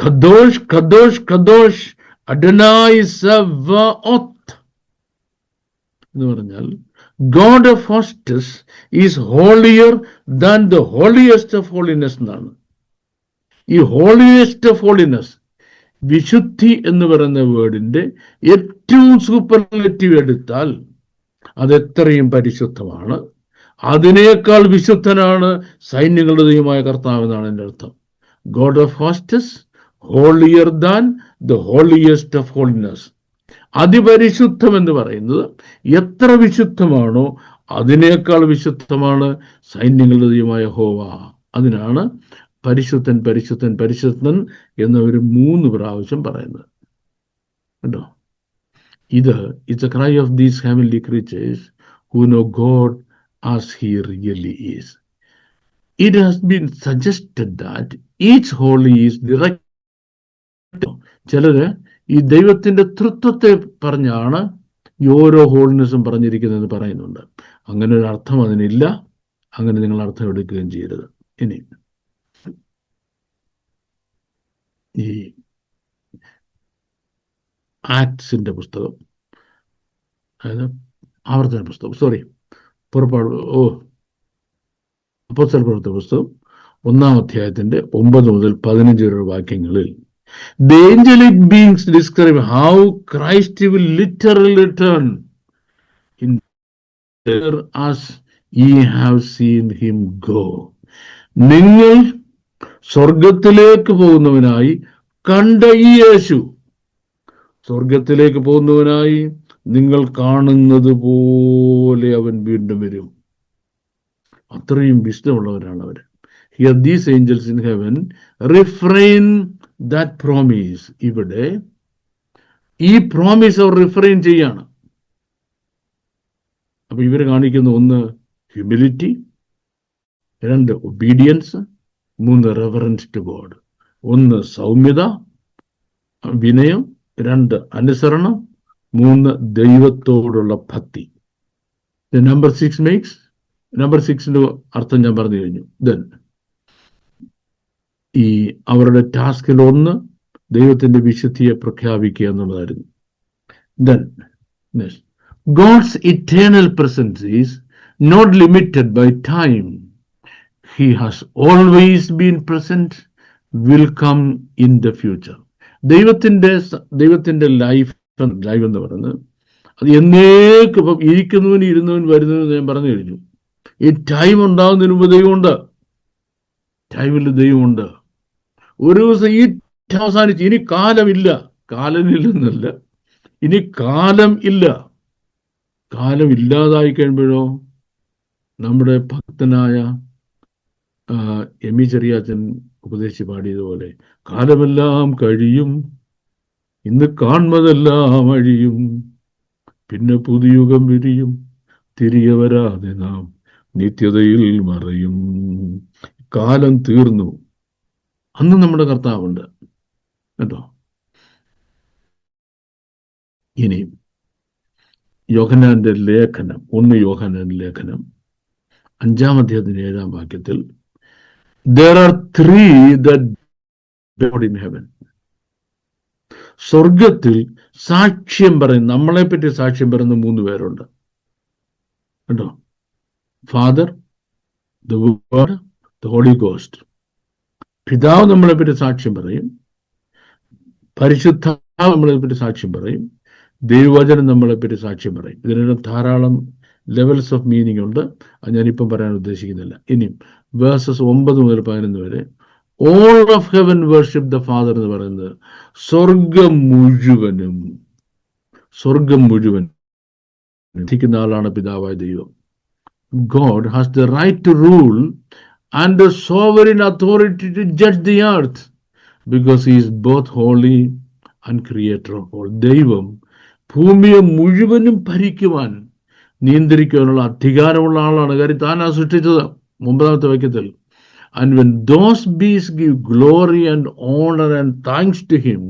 ഖദോഷ് ഖദോഷ് ഖദോഷ് അഡോനായി സവോത്ത് എന്ന് പറഞ്ഞാൽ God of hostess is holier than the holiest of holiness എന്നാണ്. ഈ ഹോളിയസ്റ്റ് ഓഫ് ഹോളിനെസ്, വിശുദ്ധി എന്ന് പറയുന്ന വേർഡിന്റെ ഏറ്റവും സൂപ്പർലേറ്റീവ് എടുത്താൽ അതെത്രയും പരിശുദ്ധമാണ്. അതിനേക്കാൾ വിശുദ്ധനാണ് സൈന്യങ്ങളുടെ ദൈവമായ കർത്താവ് എന്നാണ് എൻ്റെ അർത്ഥം. God of hosts holier than the holiest of holiness. അതിപരിശുദ്ധം എന്ന് പറയുന്നത് എത്ര വിശുദ്ധമാണോ അതിനേക്കാൾ വിശുദ്ധമാണ് സൈന്യങ്ങളുടെ ദൈവമായ യഹോവ. അതിനാണ് പരിശുദ്ധൻ പരിശുദ്ധൻ പരിശുദ്ധൻ എന്നവർ 3 പ്രാവശ്യം പറയുന്നത് കേട്ടോ. ഇത് it's A cry of these heavenly creatures who no God as he really is. It has been suggested that each holy is direct. ചിലര് ഈ ദൈവത്തിന്റെ തൃത്വത്തെ പറഞ്ഞാണ് ഈ ഓരോ ഹോളിനെസ്സും പറഞ്ഞിരിക്കുന്നതെന്ന് പറയുന്നുണ്ട്. അങ്ങനെ ഒരു അർത്ഥം അതിനില്ല. അങ്ങനെ നിങ്ങൾ അർത്ഥം എടുക്കുകയും ചെയ്യരുത്. ഇനി ഈ ആക്ട്സിന്റെ പുസ്തകം, അതായത് ആവർത്തന പുസ്തകം, അപ്പോസ്തല പ്രവൃത്തി പുസ്തകം 1-ാം അധ്യായത്തിന്റെ 9 മുതൽ 15 വരെ വാക്യങ്ങളിൽ the angelic beings describe how Christ will literally return in there as ye have seen him go. നിങ്ങൾ സ്വർഗത്തിലേക്ക് പോകുന്നവനായി കണ്ട ഈ യേശു സ്വർഗത്തിലേക്ക് പോകുന്നവനായി നിങ്ങൾ കാണുന്നത് പോലെ അവൻ വീണ്ടും വരും. അത്രയും വിശുദ്ധമുള്ളവരാണ് അവർ. Here these angels in heaven refrain that promise. ഇവിടെ ഈ പ്രോമിസ് അവർ റിഫ്രെയിൻ ചെയ്യാണ്. അപ്പൊ ഇവർ കാണിക്കുന്ന 1 humility, 2 obedience, 3 reverence to God. 1 സൗമ്യത, വിനയം, 2 അനുസരണം, 3 ദൈവത്തോടുള്ള ഭക്തി. നമ്പർ 6 മേക്സ്, നമ്പർ 6ന്റെ അർത്ഥം ഞാൻ പറഞ്ഞു കഴിഞ്ഞു. ദെൻ ഈ അവരുടെ ടാസ്കിൽ 1 ദൈവത്തിന്റെ വിശുദ്ധിയെ പ്രഖ്യാപിക്കുക എന്നുള്ളതായിരുന്നു. Then God's eternal presence is not limited by time. He has always been present, will come in the future. ദൈവത്തിന്റെ ലൈഫ് എന്ന് പറയുന്നത് അത് എന്നേക്കും ഇപ്പം ഇരിക്കുന്നവനും ഇരുന്നവനും വരുന്നവനും ഞാൻ പറഞ്ഞു കഴിഞ്ഞു. ഈ ടൈം ഉണ്ടാകുന്നതിന് മുമ്പ് ദൈവമുണ്ട്, ടൈമിൽ ദൈവമുണ്ട്. ഒരു ദിവസം ഈ അവസാനിച്ച് ഇനി കാലമില്ല, കാലമില്ലെന്നല്ല, ഇനി കാലം ഇല്ല. കാലം ഇല്ലാതായി കഴിയുമ്പോഴോ നമ്മുടെ ഭക്തനായ എമ്മി ചെറിയാച്ചൻ ഉപദേശിച്ച് പാടിയതുപോലെ കാലമെല്ലാം കഴിയും, ഇന്ന് കാണുന്നതെല്ലാം അഴിയും, പിന്നെ പുതുയുഗം വിരിയും, തിരികെ വരാതെ നാം നിത്യതയിൽ മറയും. കാലം തീർന്നു, അന്ന് നമ്മുടെ കർത്താവുണ്ട് കേട്ടോ. ഇനിയും യോഹന്നാന്റെ ലേഖനം, 1 യോഹന്നാന്റെ ലേഖനം 5-ാം അധ്യായത്തിന്റെ 7-ാം വാക്യത്തിൽ there are 3 that God in heaven. സ്വർഗത്തിൽ സാക്ഷ്യം പറയും, നമ്മളെ പറ്റി സാക്ഷ്യം പറയുന്ന 3 പേരുണ്ട് കേട്ടോ. Father, the Word, the Holy Ghost. പിതാവ് നമ്മളെ പറ്റി സാക്ഷ്യം പറയും, പരിശുദ്ധാത്മാവ് നമ്മളെ പറ്റി സാക്ഷ്യം പറയും, ദൈവവചനം നമ്മളെ പറ്റി സാക്ഷ്യം പറയും. ഇതിനെല്ലാം ധാരാളം ലെവൽസ് ഓഫ് മീനിങ് ഉണ്ട്, അത് ഞാനിപ്പം പറയാൻ ഉദ്ദേശിക്കുന്നില്ല. ഇനിയും വേഴ്സസ് 9 മുതൽ 11 വരെ all of heaven worship the father എന്ന് പറയുന്നത് സ്വർഗം മുഴുവൻ ിക്കുന്ന ആളാണ് പിതാവായ ദൈവം. God has the right to rule and the sovereign authority to judge the earth because he is both holy and creator of all. ദൈവം ഭൂമിയെ മുഴുവനും ഭരിക്കുവാൻ, നിയന്ത്രിക്കാനുള്ള അധികാരമുള്ള ആളാണ്. കാര്യം താനാ സൃഷ്ടിച്ചത്. 9-ാമത്തെ വാക്യത്തിൽ and when those beings give glory and honor and thanks to him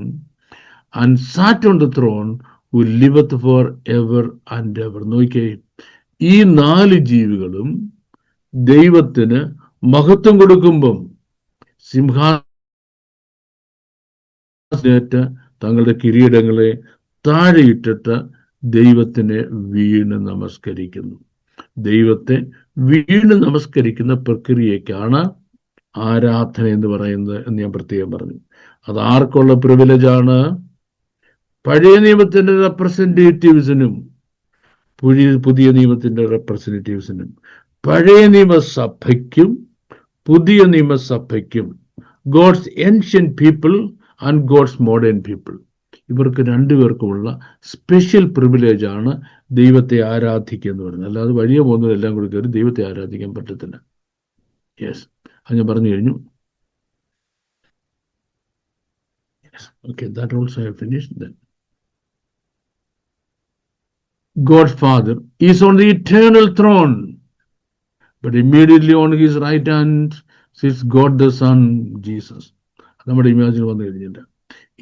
and sat on the throne who liveth for ever and ever. നോക്കിയേ, ഈ 4 ജീവികളും ദൈവത്തിന് മഹത്വം കൊടുക്കുമ്പം സിംഹാസനേറ്റ് തങ്ങളുടെ കിരീടങ്ങളെ താഴെയിട്ടിട്ട് ദൈവത്തിനെ വീണ് നമസ്കരിക്കുന്നു. ദൈവത്തെ വീണ് നമസ്കരിക്കുന്ന പ്രക്രിയക്കാണ് ആരാധന എന്ന് പറയുന്നത് എന്ന് ഞാൻ പ്രത്യേകം പറഞ്ഞു. അത് ആർക്കുള്ള പ്രിവിലേജാണ്? പഴയ നിയമത്തിന്റെ റെപ്രസെന്റേറ്റീവ്സിനും പുതിയ നിയമത്തിന്റെ റെപ്രസെന്റേറ്റീവ്സിനും, പഴയ നിയമസഭയ്ക്കും പുതിയ നിയമസഭയ്ക്കും, God's ancient people and God's modern people, ഇവർക്ക് 2 പേർക്കുമുള്ള സ്പെഷ്യൽ പ്രിവിലേജ് ആണ് ദൈവത്തെ ആരാധിക്കുക എന്ന് പറയുന്നത്. അല്ലാതെ വഴിയ പോകുന്നവരെല്ലാം കൂടി കയറി ദൈവത്തെ ആരാധിക്കാൻ പറ്റത്തില്ല. യെസ്, അത് ഞാൻ പറഞ്ഞു കഴിഞ്ഞു. Okay, that also I have finished then. God Father is on the eternal throne, but immediately on his right hand sits God the Son, Jesus. നമ്മുടെ ഇമാജിൻ വന്നു കഴിഞ്ഞിട്ട്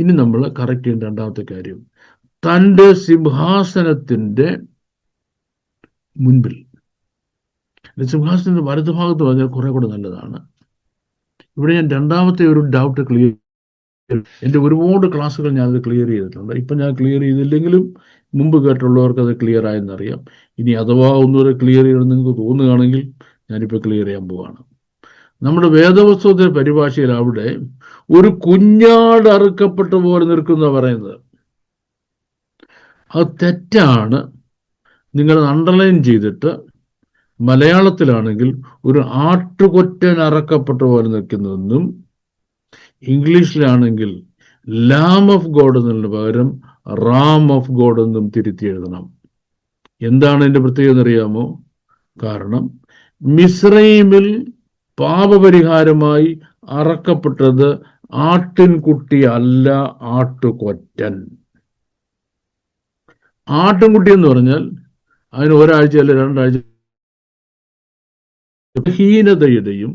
ഇനി നമ്മൾ കറക്റ്റ് ചെയ്യുന്ന 2-ാമത്തെ കാര്യം, തൻ്റെ സിംഹാസനത്തിന്റെ മുൻപിൽ, സിംഹാസനത്തിന്റെ വലതുഭാഗത്ത് പറഞ്ഞാൽ കുറെ കൂടെ നല്ലതാണ്. ഇവിടെ ഞാൻ 2-ാമത്തെ ഒരു ഡൗട്ട് ക്ലിയർ, എൻ്റെ ഒരുപാട് ക്ലാസ്സുകൾ ഞാനത് ക്ലിയർ ചെയ്തിട്ടുണ്ട്. ഇപ്പം ഞാൻ ക്ലിയർ ചെയ്തില്ലെങ്കിലും മുമ്പ് കേട്ടുള്ളവർക്ക് അത് ക്ലിയർ ആയെന്നറിയാം. ഇനി അഥവാ ഒന്നുകൂടെ ക്ലിയർ ചെയ്യണമെന്ന് നിങ്ങൾക്ക് തോന്നുകയാണെങ്കിൽ ഞാനിപ്പോൾ ക്ലിയർ ചെയ്യാൻ പോവാണ്. നമ്മുടെ വേദപുസ്തകത്തിന്റെ പരിഭാഷയിൽ അവിടെ ഒരു കുഞ്ഞാട് അറുക്കപ്പെട്ട പോലെ നിൽക്കുന്ന പറയുന്നത് അത് തെറ്റാണ്. നിങ്ങൾ അണ്ടർലൈൻ ചെയ്തിട്ട് മലയാളത്തിലാണെങ്കിൽ ഒരു ആട്ടുകൊറ്റൻ അറക്കപ്പെട്ട പോലെ നിൽക്കുന്നതെന്നും, ഇംഗ്ലീഷിലാണെങ്കിൽ ലാം ഓഫ് ഗോഡ് എന്നതിന് പകരം റാം ഓഫ് ഗോഡ് എന്നും തിരുത്തി എഴുതണം. എന്താണ് അതിന്റെ പ്രത്യേകത അറിയാമോ? കാരണം മിസ്രൈമിൽ പാപപരിഹാരമായി അറക്കപ്പെട്ടത് ആട്ടിൻകുട്ടി അല്ല, ആട്ടുകൊറ്റൻ. ആട്ടിൻകുട്ടി എന്ന് പറഞ്ഞാൽ അതിന് ഒരാഴ്ച അല്ല 2 ആഴ്ച ഹീനതയുടെയും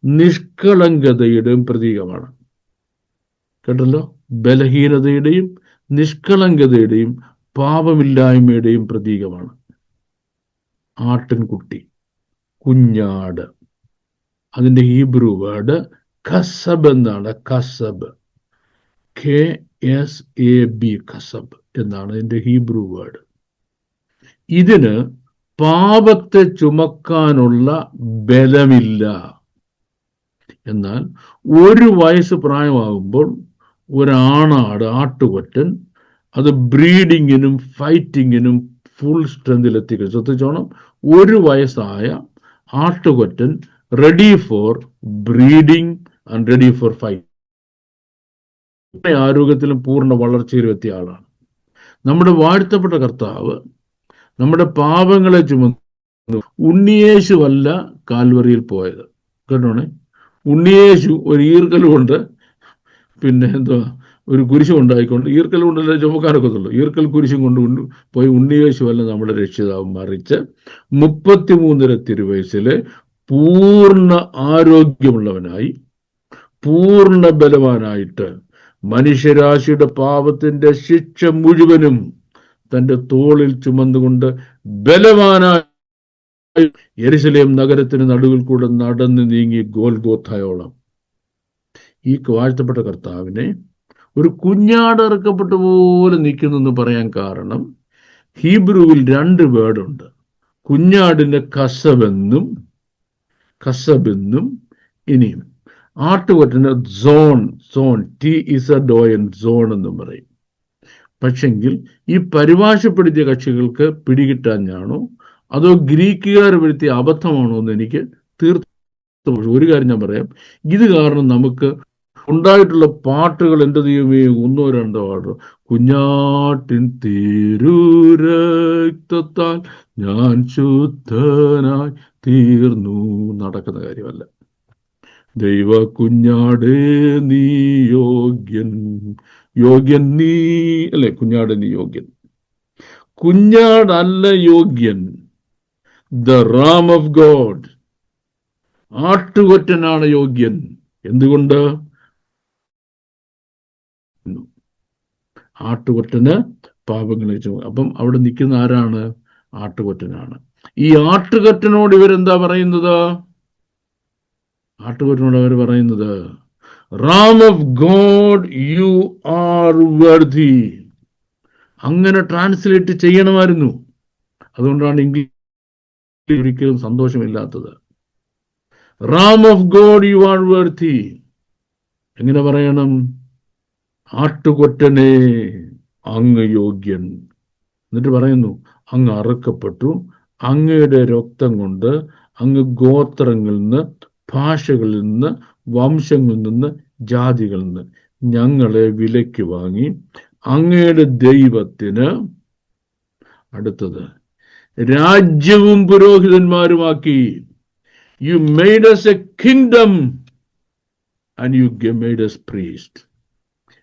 നിഷ്കളങ്കതയുടെയും പ്രതീകമാണ്. കേട്ടല്ലോ, ബലഹീനതയുടെയും നിഷ്കളങ്കതയുടെയും പാപമില്ലായ്മയുടെയും പ്രതീകമാണ് ആട്ടിൻകുട്ടി, കുഞ്ഞാട്. അതിന്റെ ഹീബ്രു വേർഡ് കസബ് എന്നാണ്. കസബ്, KSAB, കസബ് എന്നാണ് ഇതിന്റെ ഹീബ്രു വേർഡ്. ഇതിന് പാപത്തെ ചുമക്കാനുള്ള ബലമില്ല. എന്നാൽ 1 വയസ്സ് പ്രായമാകുമ്പോൾ ഒരാണാട്, ആട്ടുകൊറ്റൻ, അത് ബ്രീഡിങ്ങിനും ഫൈറ്റിങ്ങിനും ഫുൾ സ്ട്രെങ്തിലെത്തിക്കും. ശ്രദ്ധിച്ചോണം, 1 വയസ്സായ ആട്ടുകൊറ്റൻ ready for breeding and ready for fight. ആരോഗ്യത്തിലും പൂർണ്ണ വളർച്ചയിലും എത്തിയ ആളാണ്. നമ്മുടെ വാഴ്ത്തപ്പെട്ട കർത്താവ് നമ്മുടെ പാപങ്ങളെ ചുമന്നു. ഉണ്ണിയേശുവല്ല കാൽവറിയിൽ പോയത്. കേട്ടോണേ, ഉണ്ണിയേശു ഒരു ഈർക്കൽ കൊണ്ട്, പിന്നെ എന്തുവാ, ഒരു കുരിശും ഉണ്ടായിക്കൊണ്ട്, ഈർക്കൽ കൊണ്ടല്ലേ ചുമക്കാനൊക്കത്തുള്ളൂ, ഈർക്കൽ കുരിശും കൊണ്ട് പോയി ഉണ്ണിയേശുവല്ല നമ്മുടെ രക്ഷിതാവ്. മറിച്ച് 33 തിരുവയസ്സിലെ പൂർണ്ണ ആരോഗ്യമുള്ളവനായി, പൂർണ്ണ ബലവാനായിട്ട്, മനുഷ്യരാശിയുടെ പാപത്തിന്റെ ശിക്ഷ മുഴുവനും തന്റെ തോളിൽ ചുമന്നുകൊണ്ട് ബലവാനായി യെരുശലേം നഗരത്തിന് നടുവിൽ കൂടെ നടന്നു നീങ്ങി ഗോൽഗോഥായോളം. ഈ വാഴ്ത്തപ്പെട്ട കർത്താവിനെ ഒരു കുഞ്ഞാട് ഇറക്കപ്പെട്ട പോലെ നിൽക്കുന്നു പറയാൻ കാരണം ഹീബ്രുവിൽ 2 വേർഡുണ്ട്. കുഞ്ഞാടിന് കസബെന്നും ഇനിയും ആട്ടുകൊറ്റന് സോൺ, TZON, സോൺ എന്നും പറയും. പക്ഷെങ്കിൽ ഈ പരിഭാഷപ്പെടുത്തിയ കക്ഷികൾക്ക് പിടികിട്ടാഞ്ഞാണോ അതോ ഗ്രീക്കുകാർ വരുത്തിയ അബദ്ധമാണോ എന്ന് എനിക്ക് തീർത്തും ഒരു കാര്യം ഞാൻ പറയാം. ഇത് കാരണം നമുക്ക് ഉണ്ടായിട്ടുള്ള പാട്ടുകൾ എൻ്റെ ദൈവമേ 1 2 പാട്ട്, കുഞ്ഞാട്ടിൻ തിരുരക്തത്താൽ ഞാൻ ശുദ്ധനായി തീർന്നു നടക്കുന്ന കാര്യമല്ല. ദൈവ കുഞ്ഞാടേ നീ യോഗ്യൻ നീ അല്ലെ, കുഞ്ഞാട് നീ യോഗ്യൻ. കുഞ്ഞാടല്ല യോഗ്യൻ, ദ റാം ഓഫ് ഗോഡ്, ആട്ടുകൊറ്റനാണ് യോഗ്യൻ. എന്തുകൊണ്ട്? ആട്ടുകൊറ്റന് പാപങ്ങളെ ചുമക്കും. അപ്പം അവിടെ നിൽക്കുന്ന ആരാണ്? ആട്ടുകൊറ്റനാണ്. ഈ ആട്ടുകൊറ്റനോട് ഇവരെന്താ പറയുന്നത്? ആട്ടുകൊറ്റനോട് അവർ പറയുന്നത്, ram of God you are worthy. അങ്ങനെ ട്രാൻസ്ലേറ്റ് ചെയ്യണമായിരുന്നു. അതുകൊണ്ടാണ് ഇംഗ്ലീഷ് ഒരിക്കലും സന്തോഷമില്ലാത്തത്. Ram of God you are worthy. എങ്ങനെ പറയണം? ആട്ടുകൊറ്റനെ അങ്ങ് യോഗ്യൻ. എന്നിട്ട് പറയുന്നു, അങ്ങ് അറുക്കപ്പെട്ടു, അങ്ങയുടെ രക്തം കൊണ്ട് അങ്ങ് ഗോത്രങ്ങളിൽ നിന്ന്, ഭാഷകളിൽ നിന്ന്, വംശങ്ങളിൽ നിന്ന്, ജാതികളിൽ നിന്ന് ഞങ്ങളെ വിലയ്ക്ക് വാങ്ങി അങ്ങയുടെ ദൈവത്തിന്, അടുത്തത്, രാജ്യവും പുരോഹിതന്മാരുമാക്കി. You made us a kingdom and you made us priest.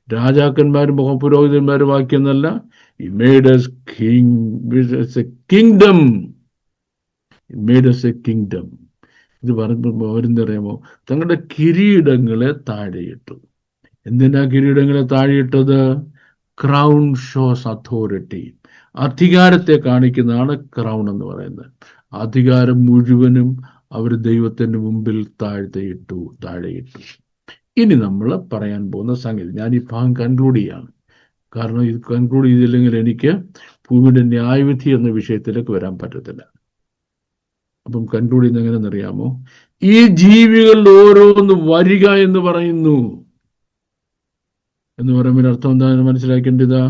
രാജാക്കന്മാരും പുരോഹിതന്മാരും ആക്കിയെന്നല്ല, you made us a kingdom. Made us a kingdom. ഇത് പറയുമ്പോൾ അവരെന്തറിയാമോ? തങ്ങളുടെ കിരീടങ്ങളെ താഴെയിട്ടു. എന്തിനാ കിരീടങ്ങളെ താഴെയിട്ടത്? Crown shows authority. അധികാരത്തെ കാണിക്കുന്നതാണ് ക്രൗൺ എന്ന് പറയുന്നത്. അധികാരം മുഴുവനും അവർ ദൈവത്തിന്റെ മുമ്പിൽ താഴെയിട്ടു. ഇനി നമ്മൾ പറയാൻ പോകുന്ന സംഗതി, ഞാൻ ഈ ഭാഗം കൺക്ലൂഡ് ചെയ്യാണ്. കാരണം ഇത് കൺക്ലൂഡ് ചെയ്തില്ലെങ്കിൽ എനിക്ക് ഭൂമിയുടെ ന്യായവിധി എന്ന വിഷയത്തിലേക്ക് വരാൻ പറ്റത്തില്ല. അപ്പം കൺക്ലൂഡ് ചെയ്യുന്ന എങ്ങനെയെന്നറിയാമോ? ഈ ജീവികളിൽ ഓരോന്ന് വരിക എന്ന് പറയുന്നു. എന്ന് പറയുമ്പോൾ അർത്ഥം എന്താണെന്ന് മനസ്സിലാക്കേണ്ടത്?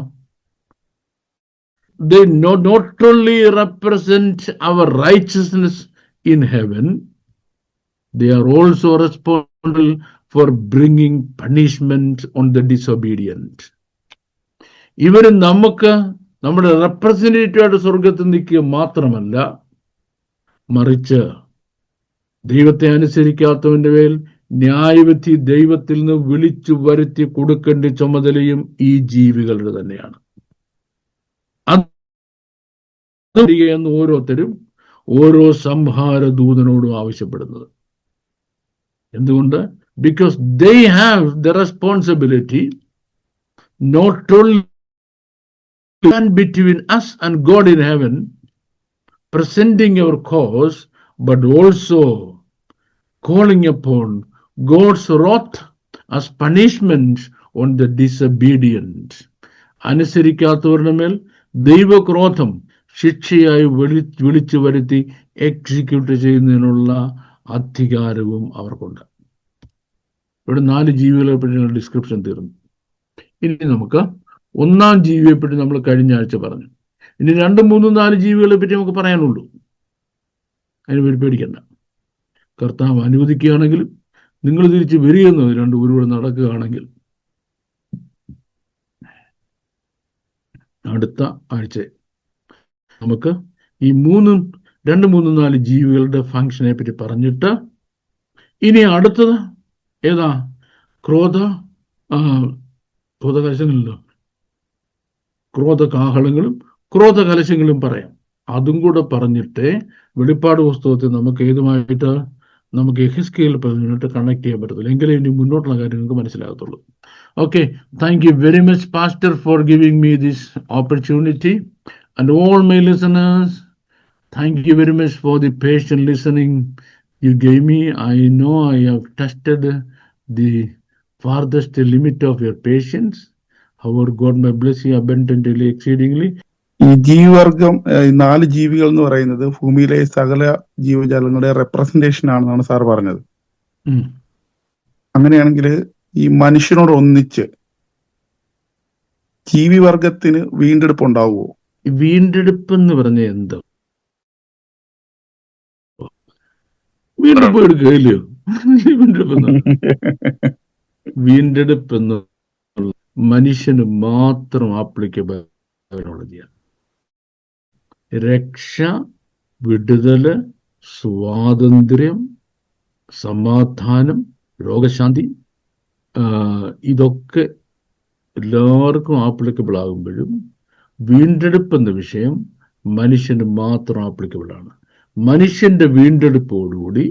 They not only represent our righteousness in heaven, they are also responsible for bringing punishment on the disobedient. ഇവര് നമുക്ക് നമ്മുടെ റെപ്രസെന്റേറ്റീവ് ആയിട്ട് സ്വർഗത്തിൽ നിൽക്കുക മാത്രമല്ല, മറിച്ച് ദൈവത്തെ അനുസരിക്കാത്തവന്റെ മേൽ ന്യായവിധി ദൈവത്തിൽ നിന്ന് വിളിച്ചു വരുത്തി കൊടുക്കേണ്ട ചുമതലയും ഈ ജീവികളുടെ തന്നെയാണ്. എന്ന് ഓരോരുത്തരും ഓരോ സംഹാര ദൂതനോടും ആവശ്യപ്പെടുന്നത് എന്തുകൊണ്ട്? Because they have the responsibility not only between us and God in heaven, presenting our cause, but also calling upon God's wrath as punishment on the disobedient. അനുസരിക്കാത്തവരുടെ മേൽ ദൈവക്രോധം ശിക്ഷയായി വിളിച്ചു വരുത്തി എക്സിക്യൂട്ട് ചെയ്യുന്നതിനുള്ള അധികാരവും അവർക്കുണ്ട്. ഇവിടെ 4 ജീവികളെ പറ്റി ഡിസ്ക്രിപ്ഷൻ തീർന്നു. ഇനി നമുക്ക് 1-ാം ജീവിയെ പറ്റി നമ്മൾ കഴിഞ്ഞ ആഴ്ച പറഞ്ഞു. ഇനി 2, 3, 4 ജീവികളെ പറ്റി നമുക്ക് പറയാനുള്ളൂ. അതിന് പേടിക്കണ്ട. കർത്താവ് അനുവദിക്കുകയാണെങ്കിലും നിങ്ങൾ തിരിച്ച് വരികയെന്ന് 2 ഒരുപാട് നടക്കുകയാണെങ്കിൽ അടുത്ത ആഴ്ച നമുക്ക് ഈ 2, 3, 4 ജീവികളുടെ ഫങ്ഷനെ പറ്റി പറഞ്ഞിട്ട് ഇനി അടുത്തത് ഏതാ? ക്രോധകലശങ്ങളിലോ ക്രോധകാഹളങ്ങളും ക്രോധകലശങ്ങളും പറയാം. അതും കൂടെ പറഞ്ഞിട്ട് വെളിപ്പാട് പുസ്തകത്തിൽ നമുക്ക് ഏതുമായിട്ട് നമുക്ക് എഹെസ്കേൽ പറഞ്ഞിട്ട് കണക്ട് ചെയ്യാൻ പറ്റത്തില്ല. എങ്കിലും ഇനി മുന്നോട്ടുള്ള കാര്യം നിങ്ങൾക്ക് മനസ്സിലാകത്തുള്ളൂ. Okay, thank you very much, Pastor, for giving me this opportunity. And all my listeners, thank you very much for the patient listening you gave me. I know I have tested the farthest limit of your patience. However, God may bless you abundantly, exceedingly. ഈ ജീവിവർഗം 4 ജീവികൾ എന്ന് പറയുന്നത് ഭൂമിയിലെ സകല ജീവജാലങ്ങളുടെ representation ആണെന്നാണ് sir പറഞ്ഞത്. അങ്ങനെയാണെങ്കിൽ ഈ മനുഷ്യനോട് ഒന്നിച്ച് ജീവിവർഗത്തിന് വീണ്ടെടുപ്പ് ഉണ്ടാവുമോ? വീണ്ടെടുപ്പ് എന്ന് പറഞ്ഞ എന്താ? വീണ്ടെടുപ്പ് എടുക്കുകയില്ലയോ? വീണ്ടെടുപ്പ് എന്ന് മനുഷ്യന് മാത്രം ആപ്ലിക്കബിൾ ടെക്നോളജിയാണ്. രക്ഷ, വിടുതല്, സ്വാതന്ത്ര്യം, സമാധാനം, രോഗശാന്തി, ഇതൊക്കെ എല്ലാവർക്കും ആപ്ലിക്കബിൾ ആകുമ്പോഴും വീണ്ടെടുപ്പ് എന്ന വിഷയം മനുഷ്യന് മാത്രം ആപ്ലിക്കബിൾ ആണ്. മനുഷ്യന്റെ വീണ്ടെടുപ്പോടുകൂടി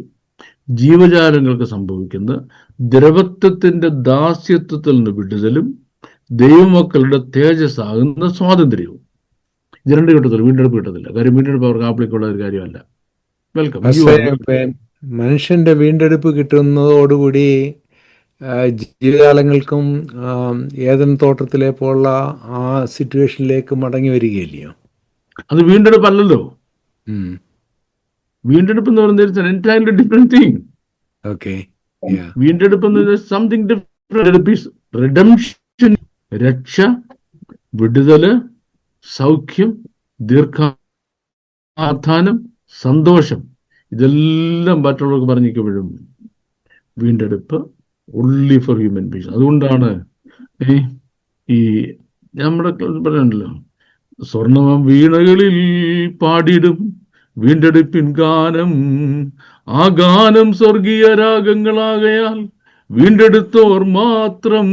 ജീവജാലങ്ങൾക്ക് സംഭവിക്കുന്ന ദ്രവത്വത്തിന്റെ ദാസ്യത്വത്തിൽ നിന്ന് വിടുതലും ദൈവമക്കളുടെ തേജസ്സാകുന്ന സ്വാതന്ത്ര്യവും. ഇത് 2 കിട്ടത്തില്ല, വീണ്ടെടുപ്പ് കിട്ടത്തില്ല. കാര്യം വീണ്ടെടുപ്പ് അവർക്ക് ആപ്ലിക്കുള്ള ഒരു കാര്യമല്ല. വെൽക്കം. മനുഷ്യന്റെ വീണ്ടെടുപ്പ് കിട്ടുന്നതോടുകൂടി ജീവജാലങ്ങൾക്കും ഏദൻ തോട്ടത്തിലെ പോലുള്ള ആ സിറ്റുവേഷനിലേക്ക് മടങ്ങി വരികയില്ലയോ? അത് വീണ്ടെടുപ്പ് അല്ലല്ലോ. വീണ്ടെടുപ്പ് എന്ന് പറയുന്നത് എൻറ്റയർലി ഡിഫറെന്റ് തിങ്. ഓക്കെ, വീണ്ടെടുപ്പ് എന്ന് പറയുന്നത് സംതിങ് ഡിഫറെന്റ്. റിഡംഷൻ, രക്ഷ, വിടുതല്, സൗഖ്യം, ദീർഘാധാനം, സന്തോഷം, ഇതെല്ലാം മറ്റുള്ളവർക്ക് പറഞ്ഞിരിക്കുമ്പോഴും വീണ്ടെടുപ്പ് only for human beings. അതുകൊണ്ടാണ് ഈ നമ്മുടെ പറഞ്ഞല്ലോ, സ്വർണ്ണ വീണകളിൽ പാടിടും വീണ്ടെടുപ്പിൻ ഗാനം, ആ ഗാനം സ്വർഗീയ രാഗങ്ങളാകയാൽ വീണ്ടെടുത്തോർ മാത്രം.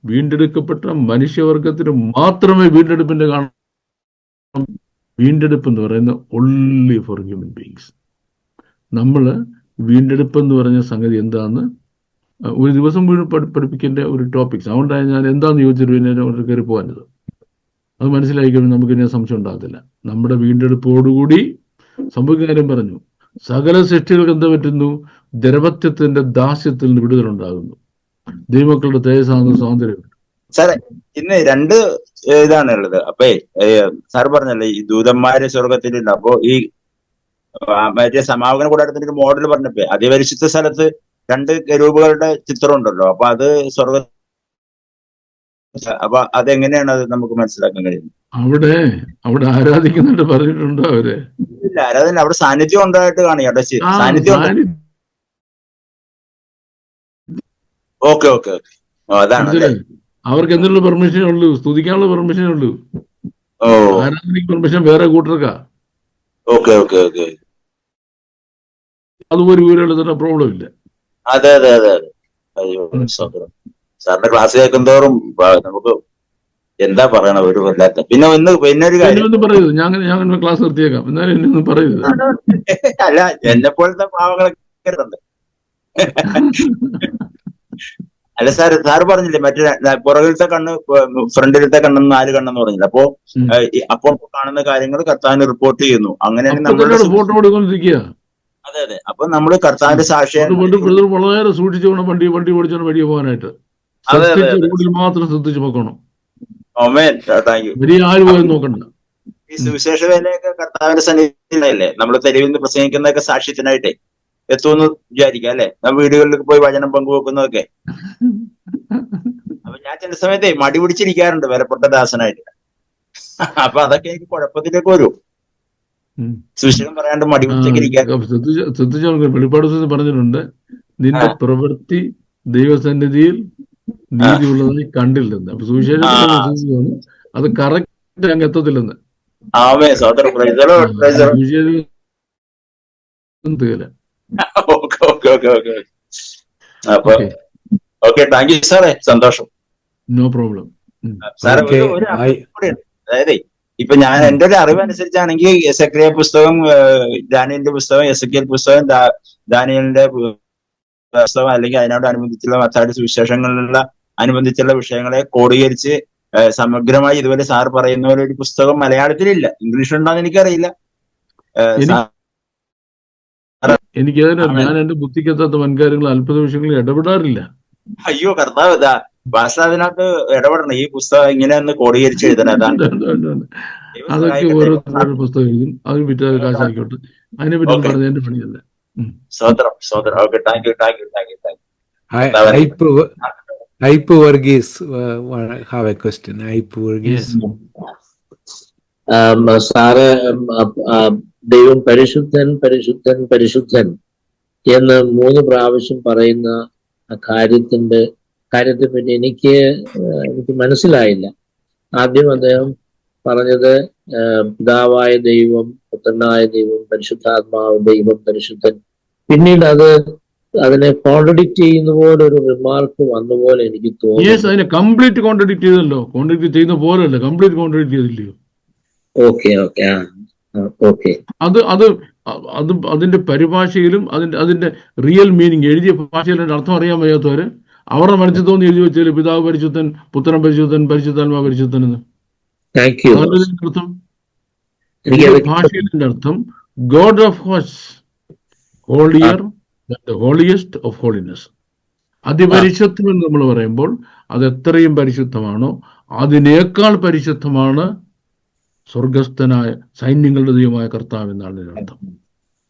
വീണ്ടെടുക്കപ്പെട്ട മനുഷ്യവർഗത്തിന് മാത്രമേ വീണ്ടെടുപ്പിന്റെ കാണാം. വീണ്ടെടുപ്പ് എന്ന് പറയുന്നത് only for human beings. നമ്മൾ വീണ്ടെടുപ്പ് എന്ന് പറഞ്ഞ സംഗതി എന്താന്ന് ഒരു ദിവസം മുഴുവൻ പഠിപ്പിക്കേണ്ട ഒരു ടോപ്പിക്സ്. അതുകൊണ്ടാണ് ഞാൻ എന്താന്ന് ചോദിച്ചിട്ട് പിന്നെ കയറി പോകാനത്. അത് മനസ്സിലായിക്കഴിഞ്ഞാൽ നമുക്ക് ഇനി സംശയം ഉണ്ടാകത്തില്ല. നമ്മുടെ വീണ്ടെടുപ്പോടുകൂടി സംഭവിക്കുന്ന കാര്യം പറഞ്ഞു. സകല സൃഷ്ടികൾക്ക് എന്താ പറ്റുന്നു? ദ്രവത്വത്തിന്റെ ദാസ്യത്തിൽ നിന്ന് വിടുതലുണ്ടാകുന്നു. ദൈവമക്കളുടെ തേജസ്സാകുന്ന സ്വാതന്ത്ര്യം. സാറേ, ഇന്ന് 2 ഇതാണ് ഉള്ളത്. അപ്പൊ സാർ പറഞ്ഞല്ലേ ഈ ദൂതന്മാര് സ്വർഗത്തിലുണ്ട്. അപ്പോ ഈ മറ്റേ സമാപന കൂടാരത്തിന്റെ ഒരു മോഡൽ പറഞ്ഞപ്പോ അതിപരിശുദ്ധ സ്ഥലത്ത് 2 കെരൂബുകളുടെ ചിത്രം ഉണ്ടല്ലോ. അപ്പൊ അത് സ്വർഗ, അപ്പൊ അതെങ്ങനെയാണ് അത് നമുക്ക് മനസ്സിലാക്കാൻ കഴിയുന്നത്? അവിടെ ആരാധിക്കുന്നുണ്ട് പറഞ്ഞിട്ടുണ്ടോ? അവര് ഇല്ല, ആരാധന അവിടെ സാന്നിധ്യം ഉണ്ടായിട്ട് കാണും. അവിടെ സാന്നിധ്യം ഓക്കെ ഓക്കെ ഓക്കെ. അതാണല്ലേ. മനസ്സിലായി? അവർക്ക് എന്നുള്ള പെർമിഷനേ ഉള്ളൂ, സ്തുതിക്കാനുള്ള പെർമിഷനേ ഉള്ളൂ. ഓ ആരാധനയ്ക്ക് പെർമിഷൻ വേറെ കൂട്ടർക്കാ. Okay okay okay. അതുപോലെ ഇവരുടെ തന്നെ പ്രോബ്ലം ഇല്ല. അതെ അതെ അതെ അതെ. അയ്യോ സോദരം, സാറിന്റെ ക്ലാസ് കേൾക്കുന്തോറും നമുക്ക് എന്താ പറയണ ഒരു വല്ലാത്ത. പിന്നെ ഒരു എന്നെ കാര്യം. ഒന്നും പറയരുത്, ഞാൻ ക്ലാസ് നിർത്തിയേക്കാം, എന്നാലും എന്നെ ഒന്നും പറയരുത്. അല്ല, എന്നെ പോലത്തെ പാവങ്ങളൊക്കെ ഉണ്ട്. അല്ല സാറ് പറഞ്ഞില്ലേ മറ്റേ പുറകിലത്തെ കണ്ണ് ഫ്രണ്ടിലത്തെ കണ്ണെന്ന് 4 കണ്ണെന്ന് പറഞ്ഞില്ല. അപ്പോൾ കാണുന്ന കാര്യങ്ങൾ കർത്താവിന് റിപ്പോർട്ട് ചെയ്യുന്നു. അങ്ങനെയാണെങ്കിൽ അപ്പൊ നമ്മളുടെ തന്നെ ഫോട്ടോ കൊടുക്കൊണ്ടിരിക്കുക. അതെ അതെ. അപ്പൊ നമ്മള് കർത്താവിന്റെ സാക്ഷിയായി. ബ്രദർ വളരെ സൂക്ഷിച്ചു വേണം വണ്ടി ഓടിച്ചോണ്ട് വഴിയെ പോകാനായിട്ട്. അതെ അതെ ശ്രദ്ധിച്ച് അതെ. റോഡിൽ മാത്രം ശ്രദ്ധിച്ച് പോക്കണം. ഓമേൻ, താങ്ക് യു. വലിയ ആര് പോയെന്ന് നോക്കണ്ട. ഈ സുവിശേഷ വേലയൊക്കെ കർത്താവിന്റെ സന്നിധിയിലല്ലേ നമ്മൾ തെരുവിൽ നിന്ന് പ്രസംഗിക്കുന്നതൊക്കെ സാക്ഷ്യത്തിനായിട്ടേ എത്തുമെന്ന് വിചാരിക്കാം അല്ലെ? നമ്മൾ വീടുകളിലേക്ക് പോയി വചനം പങ്കുവെക്കുന്നതൊക്കെ. അപ്പൊ ഞാൻ ചില സമയത്തെ മടി പിടിച്ചിരിക്കാറുണ്ട് വിലപ്പെട്ട ദാസനായിട്ട്. അപ്പൊ അതൊക്കെ എനിക്ക് കുഴപ്പത്തിലേക്ക് വരും. സുവിശേഷം പറയാണ്ട് മടി പിടിച്ചൊക്കെ ഇരിക്കാൻ. ശ്രദ്ധിച്ചു വെളിപ്പാട് പറഞ്ഞിട്ടുണ്ട്, നിന്റെ പ്രവൃത്തി ദൈവസന്നിധിയിൽ നീതിയുള്ളതായി കണ്ടില്ലെന്ന്. അപ്പൊ സുവിശേഷത്തിൽ അത് കറക്റ്റ് അങ്ങ് എത്തത്തില്ലെന്ന്. ആമേ സോദര, praise the Lord, praise the Lord. Okay okay okay okay. അപ്പൊ ഓക്കെ, താങ്ക് യു സാറേ, സന്തോഷം. No problem. സാറേ ഒരു അതായത് ഇപ്പൊ ഞാൻ എന്റെ ഒരു അറിവനുസരിച്ചാണെങ്കിൽ സെക്രിയ പുസ്തകം, ദാനിയലിന്റെ പുസ്തകം, എസെക്കിയേൽ പുസ്തകം, ദാനിയലിന്റെ പുസ്തകം അല്ലെങ്കിൽ അതിനോടനുബന്ധിച്ചുള്ള മത്തായിയുടെ സുവിശേഷങ്ങളിലുള്ള അനുബന്ധിച്ചുള്ള വിഷയങ്ങളെ ക്രോഡീകരിച്ച് സമഗ്രമായി ഇതുപോലെ സാർ പറയുന്ന പോലെ ഒരു പുസ്തകം മലയാളത്തിലില്ല. ഇംഗ്ലീഷിലുണ്ടോന്ന് എനിക്കറിയില്ല. ഞാൻ എന്റെ ബുദ്ധിക്കെത്താത്ത വൻകാര്യങ്ങൾ അത്ഭുത വിഷയങ്ങളിൽ ഇടപെടാറില്ല. അയ്യോ കർത്താവ്, ഭാഷ അതിനകത്ത് ഇടപെടണം. ഈ പുസ്തകം ഇങ്ങനെയൊന്ന് ക്രോഡീകരിച്ച് എഴുതണം. അതൊക്കെ ഓരോരുത്തരുടെ പുസ്തകം എഴുതും, അത് വിറ്റ് കാശാക്കിയോട്ടെ. അതിനെ പറ്റി പറഞ്ഞ എന്റെ പണിയല്ല. സോദരം സോദരം. Okay, thank you thank you thank you thank you. Aipu Varghese have a question. Aipu Varghese. Sir ദൈവം പരിശുദ്ധൻ പരിശുദ്ധൻ പരിശുദ്ധൻ എന്ന് 3 പ്രാവശ്യം പറയുന്ന കാര്യത്തെപ്പറ്റി എനിക്ക് മനസ്സിലായില്ല. ആദ്യം അദ്ദേഹം പറഞ്ഞത് പിതാവായ ദൈവം, പുത്രനായ ദൈവം, പരിശുദ്ധാത്മാവ് ദൈവം പരിശുദ്ധൻ. പിന്നീട് അതിനെ കോൺട്രഡിക്ട് ചെയ്യുന്ന പോലെ ഒരു റിമാർക്ക് വന്ന പോലെ എനിക്ക് തോന്നി. അതിനെ കംപ്ലീറ്റ് കോൺട്രഡിക്ട് ചെയ്തല്ലോ. കോൺട്രഡിക്ട് ചെയ്യുന്ന പോലെയല്ല, കംപ്ലീറ്റ് കോൺട്രഡിക്ട് ചെയ്തില്ലയോ? Okay okay okay. അതിന്റെ പരിഭാഷയിലും അതിന്റെ റിയൽ മീനിങ് എഴുതിയ ഭാഷയിലും അർത്ഥം അറിയാൻ വയ്യാത്തവര് അവരുടെ മനസ്സിൽ തോന്നി എഴുതി വെച്ചാല് പിതാവ് പരിശുദ്ധൻ, പുത്രൻ പരിശുദ്ധൻ, പരിശുദ്ധാത്മാ പരിശുദ്ധൻ എന്ന്. അർത്ഥം ഭാഷയുടെ അർത്ഥം God of host, holier, holiest of holiness. അതിപരിശുദ്ധം എന്ന് നമ്മൾ പറയുമ്പോൾ അത് എത്രയും പരിശുദ്ധമാണോ അതിനേക്കാൾ പരിശുദ്ധമാണ് സ്വർഗസ്ഥനായ സൈന്യങ്ങളുടെ ദൈവമായ കർത്താവ് എന്നാണ് ഇതിനർത്ഥം.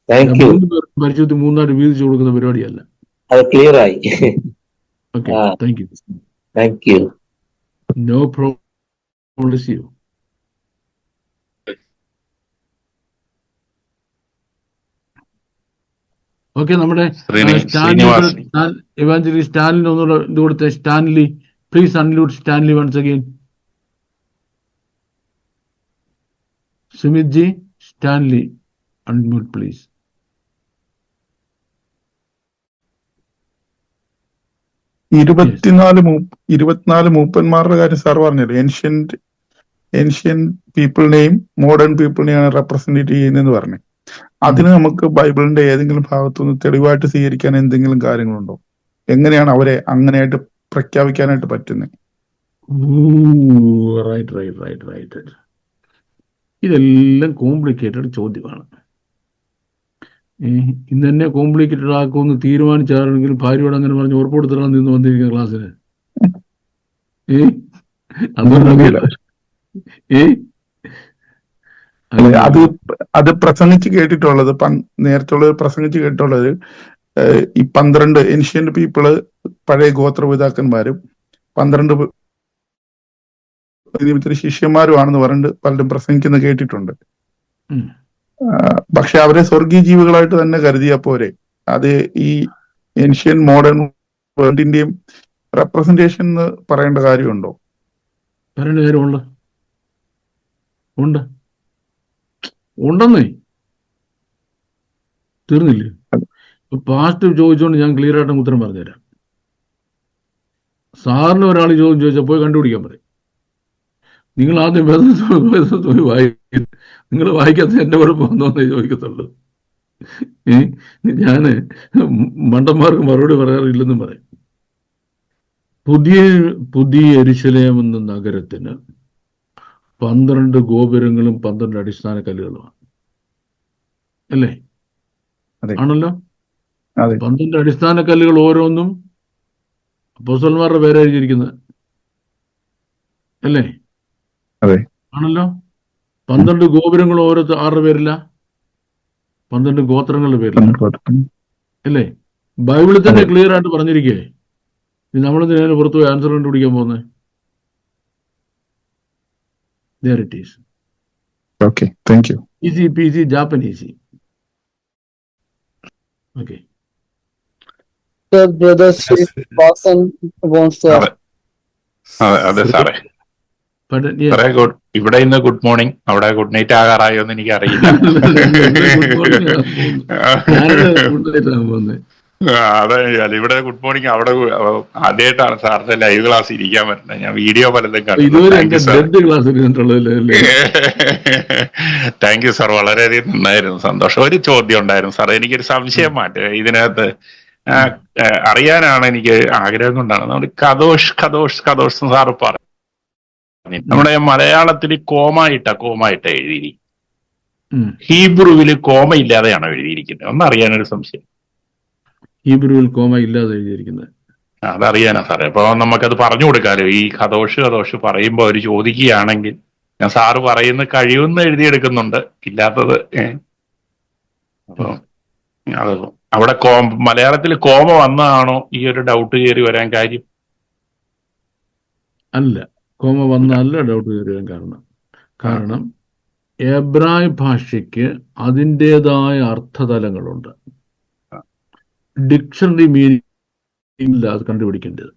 3 പേർക്കും പരിശുദ്ധി 3 വീതിച്ചു കൊടുക്കുന്ന പരിപാടിയല്ല. ക്ലിയർ ആയി. Okay, thank you. Thank you. No problem. Okay, നമ്മുടെ ഇവാഞ്ചലിസ്റ്റ് സ്റ്റാൻലി ഒന്നുകൂടെ ഇത് കൊടുത്തേ. Stanley, please unmute Stanley once again. Sumit ji, Stanley unmute please. ഇരുപത്തിനാല് മൂപ്പന്മാരുടെ കാര്യം സാർ പറഞ്ഞല്ലോ. ഏൻഷ്യൻ പീപ്പിളിനെയും മോഡേൺ പീപ്പിളിനെയും ആണ് റെപ്രസെന്റ് ചെയ്യുന്നതെന്ന് പറഞ്ഞു. അതിന് നമുക്ക് ബൈബിളിന്റെ ഏതെങ്കിലും ഭാഗത്തുനിന്ന് തെളിവായിട്ട് സ്വീകരിക്കാൻ എന്തെങ്കിലും കാര്യങ്ങളുണ്ടോ? എങ്ങനെയാണ് അവരെ അങ്ങനെയായിട്ട് പ്രഖ്യാപിക്കാനായിട്ട് പറ്റുന്നത്? ഇതെല്ലാം കോംപ്ലിക്കേറ്റഡ് ചോദ്യമാണ്. ഇന്ന് തന്നെ കോംപ്ലിക്കേറ്റഡ് ആക്കുമെന്ന് തീരുമാനിച്ചാണെങ്കിലും ഭാര്യയോട് അങ്ങനെ പറഞ്ഞ് ഉറപ്പെടുത്തണം നിന്ന് വന്നിരിക്കുന്ന ക്ലാസ്സിന്. അത് പ്രസംഗിച്ച് കേട്ടിട്ടുള്ളത്, നേരത്തെ പ്രസംഗിച്ച് കേട്ടിട്ടുള്ളത് ഈ 12 ഏൻഷ്യന്റ് പീപ്പിള് പഴയ ഗോത്രപിതാക്കന്മാരും 12 ശിഷ്യന്മാരുമാണെന്ന് പറഞ്ഞിട്ട് പലരും പ്രസംഗിക്കുന്ന കേട്ടിട്ടുണ്ട്. പക്ഷെ അവരെ സ്വർഗീയ ജീവികളായിട്ട് തന്നെ കരുതിയ പോരെ? അത് ഈ ഏൻഷ്യൻ മോഡേൺ വേൾഡിന്റെയും റെപ്രസെന്റേഷൻ എന്ന് പറയേണ്ട കാര്യമുണ്ടോ? പറയേണ്ട കാര്യമുണ്ട്, ഉണ്ട്, ഉണ്ടെന്നേ. തീർന്നില്ലേ? പാസ്റ്റ് ചോദിച്ചുകൊണ്ട് ഞാൻ ക്ലിയർ ആയിട്ട് ഉത്തരം പറഞ്ഞുതരാം. സാറിന് ഒരാൾ ചോദ്യം ചോദിച്ചാൽ പോയി കണ്ടുപിടിക്കാൻ പറയും. നിങ്ങൾ ആദ്യം വേദന വായിക്കും. നിങ്ങൾ വായിക്കാത്ത എന്റെ കുഴപ്പമൊന്നേ ചോദിക്കത്തുള്ളൂ. ഞാന് മണ്ടന്മാർക്ക് മറുപടി പറയാറില്ലെന്നും പറയും. പുതിയ യെരുശലേം എന്ന നഗരത്തിന് 12 ഗോപുരങ്ങളും 12 അടിസ്ഥാന കല്ലുകളുമാണ്, അല്ലേ? അതെ. ആണല്ലോ. അതെ. 12 അടിസ്ഥാന കല്ലുകൾ ഓരോന്നും അപ്പോസ്തലന്മാരുടെ പേര് എഴുതിയിരിക്കുന്നത്, അല്ലേ? അതെ. ആണല്ലോ. 12 ഗോപുരങ്ങൾ ഓരോ ആരുടെ പേരില്ല? 12 ഗോത്രങ്ങളുടെ പേരില്ല, അല്ലേ? ബൈബിളിൽ തന്നെ ക്ലിയർ ആയിട്ട് പറഞ്ഞിരിക്കേ. നമ്മളെന്തിനാണ് പുറത്തു പോയി ആൻസർ കണ്ടുപിടിക്കാൻ പോകുന്നത്? There it is. Okay, thank you. Easy peasy Japanese. Okay. Sir, brother Sri Vasan wants to ask. അതെ സാറേ. But yes. സാറേ, ഇവിടെ ഇന്ന് ഗുഡ് മോർണിംഗ്, അവിടെ ഗുഡ് നൈറ്റ് ആകാറായോ എന്ന് എനിക്ക് അറിയില്ല. അതെ, ഇവിടെ ഗുഡ് മോർണിംഗ്, അവിടെ ആദ്യമായിട്ടാണ് സാറിന്റെ ലൈവ് ക്ലാസ് ഇരിക്കാൻ പറ്റുന്നത്. ഞാൻ വീഡിയോ പലതും കണ്ടു. താങ്ക് യു സാർ, വളരെയധികം നന്നായിരുന്നു, സന്തോഷം. ഒരു ചോദ്യം ഉണ്ടായിരുന്നു സാർ, എനിക്കൊരു സംശയം ഇതിനകത്ത് അറിയാനാണ് എനിക്ക് ആഗ്രഹം കൊണ്ടാണ്. നമ്മുടെ കദോഷ് സാറ് പറഞ്ഞു, നമ്മുടെ മലയാളത്തിൽ കോമായിട്ട എഴുതിയിരിക്കും, ഹീബ്രുവില് കോമ ഇല്ലാതെയാണോ എഴുതിയിരിക്കുന്നത്? ഒന്നറിയാനൊരു സംശയം. ഹീബ്രുവിൽ കോമ ഇല്ലാതെ എഴുതിയിരിക്കുന്നത് അതറിയാനാ സാറേ. അപ്പൊ നമുക്കത് പറഞ്ഞു കൊടുക്കാലോ. ഈ കദോഷ് പറയുമ്പോ അവര് ചോദിക്കുകയാണെങ്കിൽ, ഞാൻ സാറ് പറയുന്ന കഴിവെന്ന് എഴുതിയെടുക്കുന്നുണ്ട്, ഇല്ലാത്തത് അപ്പൊ അത് അവിടെ മലയാളത്തിൽ കോമ വന്നതാണോ ഈ ഒരു ഡൗട്ട് കയറി വരാൻ കാര്യം? അല്ല, കോമ വന്നല്ല ഡൗട്ട് കയറി വരാൻ കാരണം എബ്രായ ഭാഷയ്ക്ക് അതിൻ്റെതായ അർത്ഥതലങ്ങളുണ്ട്. ഡിക്ഷണറി മീനിങ്ങിൽ അത് കണ്ടുപിടിക്കേണ്ടത്,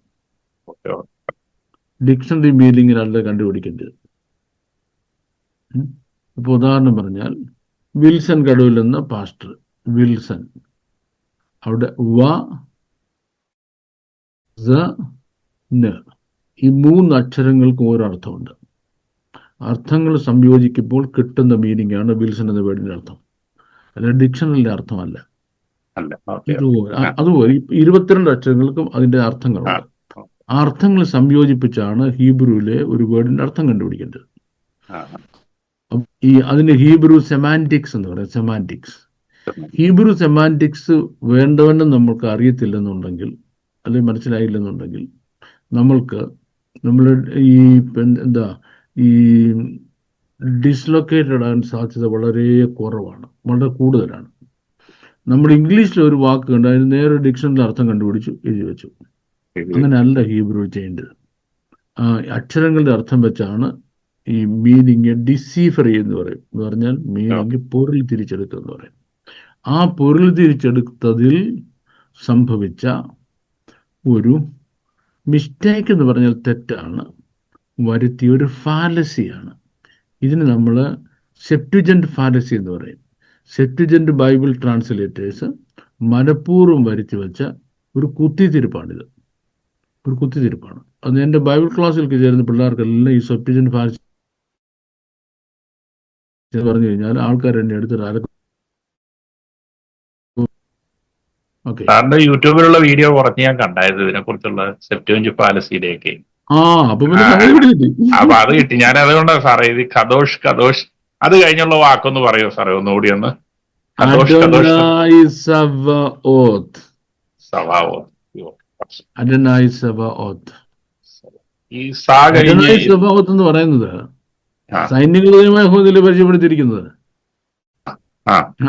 ഡിക്ഷണറി മീനിങ്ങിനല്ല കണ്ടുപിടിക്കേണ്ടത്. ഇപ്പൊ ഉദാഹരണം പറഞ്ഞാൽ, വിൽസൺ കടവിൽ എന്ന പാസ്റ്റർ വിൽസൺ, അവിടെ ഈ 3 അക്ഷരങ്ങൾക്കും ഓരോ അർത്ഥമുണ്ട്. അർത്ഥങ്ങൾ സംയോജിക്കുമ്പോൾ കിട്ടുന്ന മീനിങ് ആണ് വിൽസൺ എന്ന വേർഡിന്റെ അർത്ഥം, അല്ല ഡിക്ഷണറിന്റെ അർത്ഥമല്ല. അതുപോലെ 22 അക്ഷരങ്ങൾക്കും അതിന്റെ അർത്ഥങ്ങളുണ്ട്. ആ അർത്ഥങ്ങൾ സംയോജിപ്പിച്ചാണ് ഹീബ്രുവിലെ ഒരു വേർഡിന്റെ അർത്ഥം കണ്ടുപിടിക്കേണ്ടത്. അതിന് ഹീബ്രു സെമാൻറ്റിക്സ് എന്ന് പറയാം. ഹീബ്രു സെമാൻറ്റിക്സ് വേണ്ടവണ്ണം നമ്മൾക്ക് അറിയത്തില്ലെന്നുണ്ടെങ്കിൽ, അല്ലെങ്കിൽ മനസ്സിലായില്ലെന്നുണ്ടെങ്കിൽ, നമ്മൾ ഈ ഡിസ്ലൊക്കേറ്റഡ് ആകാൻ സാധ്യത വളരെ കുറവാണ്, വളരെ കൂടുതലാണ്. നമ്മൾ ഇംഗ്ലീഷിൽ ഒരു വാക്ക് കണ്ട് അതിന് നേരെ ഡിക്ഷണറിയിൽ അർത്ഥം കണ്ടുപിടിച്ചു എഴുതി വെച്ചു. അങ്ങനെയല്ല ഹീബ്രു ചെയ്യേണ്ടത്. അക്ഷരങ്ങളുടെ അർത്ഥം വെച്ചാണ് ഈ മീനിങ് ഡിസീഫർ എന്ന് പറയും. എന്ന് പറഞ്ഞാൽ മീനിങ് പൊരുൾ തിരിച്ചെടുക്കുക എന്ന് പറയും. ആ പൊരുൾ തിരിച്ചെടുത്തതിൽ സംഭവിച്ച ഒരു മിസ്റ്റേക്ക് എന്ന് പറഞ്ഞാൽ തെറ്റാണ്, വരുത്തിയ ഒരു ഫാലസിയാണ്. ഇതിന് നമ്മൾ സെപ്റ്റുജന്റ് ഫാലസി എന്ന് പറയും. സെപ്റ്റുജന്റ് ബൈബിൾ ട്രാൻസ്ലേറ്റേഴ്സ് മനഃപൂർവ്വം വരുത്തി വെച്ച ഒരു കുത്തിത്തിരിപ്പാണിത്, ഒരു കുത്തിത്തിരിപ്പാണ്. അത് എൻ്റെ ബൈബിൾ ക്ലാസ്സിലേക്ക് ചേരുന്ന പിള്ളേർക്കെല്ലാം ഈ സെപ്റ്റുജന്റ് ഫാലസി പറഞ്ഞു കഴിഞ്ഞാൽ ആൾക്കാർ എന്നെ എടുത്തിട്ട് സാറിന്റെ യൂട്യൂബിലുള്ള വീഡിയോ കുറച്ച് ഞാൻ കണ്ടായിരുന്നു ഇതിനെ കുറിച്ചുള്ള സെപ്റ്റുജന്റ് ഫാലസിയുടെയൊക്കെ. അപ്പൊ അത് കിട്ടി. ഞാൻ അതുകൊണ്ടാണ് സാറേ ഇത് കദോഷ് അത് കഴിഞ്ഞുള്ള വാക്കൊന്ന് പറയോ സാറേ, ഒന്നുകൂടി ഒന്ന്? എന്ന് പറയുന്നത് സൈന്യങ്ങളുമായി ഹോദിൽ പരിചയപ്പെടുത്തിയിരിക്കുന്നത്.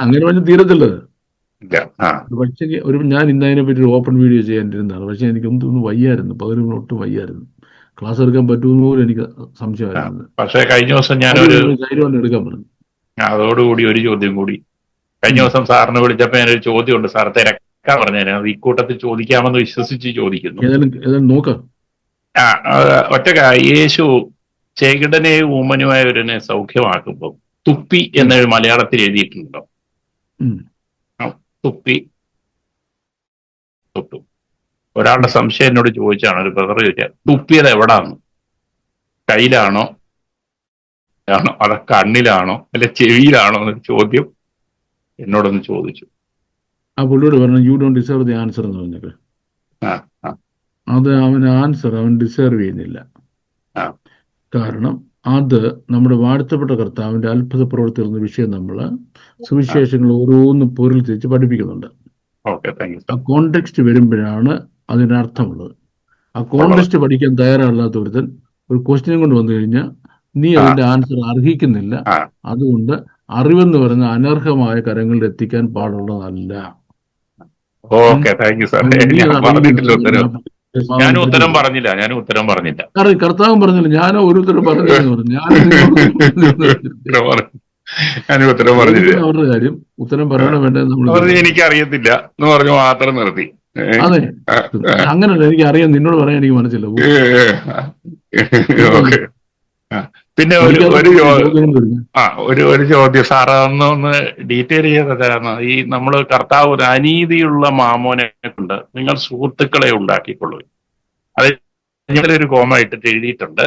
അങ്ങനെ പറഞ്ഞ് തീരത്തുള്ളത്. പക്ഷേ ഞാൻ ഇന്നതിനെ പറ്റി ഒരു ഓപ്പൺ വീഡിയോ ചെയ്യാനിരുന്നതാണ്. പക്ഷെ എനിക്ക് ഒന്നും വയ്യായിരുന്നു, 10 മിനിറ്റ് ഒട്ടും വയ്യായിരുന്നു. ക്ലാസ് എടുക്കാൻ പറ്റുമെന്ന് പോലും എനിക്ക് സംശയമായിരുന്നു. പക്ഷേ കഴിഞ്ഞ ദിവസം ധൈര്യമാണ് എടുക്കാൻ പറഞ്ഞു. അതോടുകൂടി ഒരു ചോദ്യം കൂടി, കഴിഞ്ഞ ദിവസം സാറിന് വിളിച്ചപ്പോ ഞാനൊരു ചോദ്യമുണ്ട് സാർ, പറഞ്ഞേനെ, അത് ഈ കൂട്ടത്തിൽ ചോദിക്കാമെന്ന് വിശ്വസിച്ച് ചോദിക്കുന്നു. ഏതായാലും നോക്കാം. യേശു ചെകിടനെയും ഊമനുമായ ഒരുവനെ സൗഖ്യമാക്കുമ്പോൾ തുപ്പി എന്ന മലയാളത്തിൽ എഴുതിയിട്ടുണ്ടോ? തുപ്പി തൊട്ടു. ഒരാളുടെ സംശയം എന്നോട് ചോദിച്ചാണ്, ഒരു ബ്രദർ ചോദിച്ചാൽ തുപ്പിയത് എവിടാണ്, കയ്യിലാണോ ആണോ അത കണ്ണിലാണോ അല്ലെ ചെവിയിലാണോ എന്നൊരു ചോദ്യം എന്നോടൊന്ന് ചോദിച്ചു. ആ പുള്ളിയോട് പറഞ്ഞു you don't deserve the answer എന്ന് പറഞ്ഞത്. അത് അവൻ ഡിസേർവ് ചെയ്യുന്നില്ല. കാരണം അത് നമ്മുടെ വാഴ്ത്തപ്പെട്ട കർത്താവിന്റെ അത്ഭുത പ്രവൃത്തി എന്ന വിഷയം നമ്മൾ സുവിശേഷങ്ങൾ ഓരോന്നും പൊരുൾ തിരിച്ച് പഠിപ്പിക്കുന്നുണ്ട്. ആ കോണ്ടെക്സ്റ്റ് വരുമ്പോഴാണ് അതിനർത്ഥമുള്ളത്. ആ കോണ്ടെക്സ്റ്റ് പഠിക്കാൻ തയ്യാറല്ലാത്ത ഒരുത്തൻ ഒരു ക്വസ്റ്റ്യൻ കൊണ്ട് വന്നു കഴിഞ്ഞാൽ നീ അതിന്റെ ആൻസർ അർഹിക്കുന്നില്ല. അതുകൊണ്ട് അറിവെന്ന് പറഞ്ഞ അനർഹമായ കരങ്ങളിൽ എത്തിക്കാൻ പാടുള്ളതല്ല. കർത്താവും പറഞ്ഞില്ല, ഞാനോ ഒരു ഉത്തരം പറഞ്ഞില്ലെന്ന് പറഞ്ഞു. അവരുടെ കാര്യം ഉത്തരം പറയണോ വേണ്ടത് നമ്മൾ എനിക്കറിയത്തില്ല എന്ന് പറഞ്ഞു മാത്രം നിർത്തി. അതെ, അങ്ങനല്ല, എനിക്ക് അറിയാം, നിന്നോട് പറയാൻ എനിക്ക് മനസ്സില്ല. പിന്നെ ഒരു ചോദ്യം സാറ് ഒന്ന് ഡീറ്റെയിൽ ചെയ്തതാണ്. ഈ നമ്മൾ കർത്താവ് ഒരു അനീതിയുള്ള മാമോനെ കൊണ്ട് നിങ്ങൾ സുഹൃത്തുക്കളെ ഉണ്ടാക്കിക്കൊള്ളു, അത് ഒരു കോമ ഇട്ടിട്ട് എഴുതിയിട്ടുണ്ട്.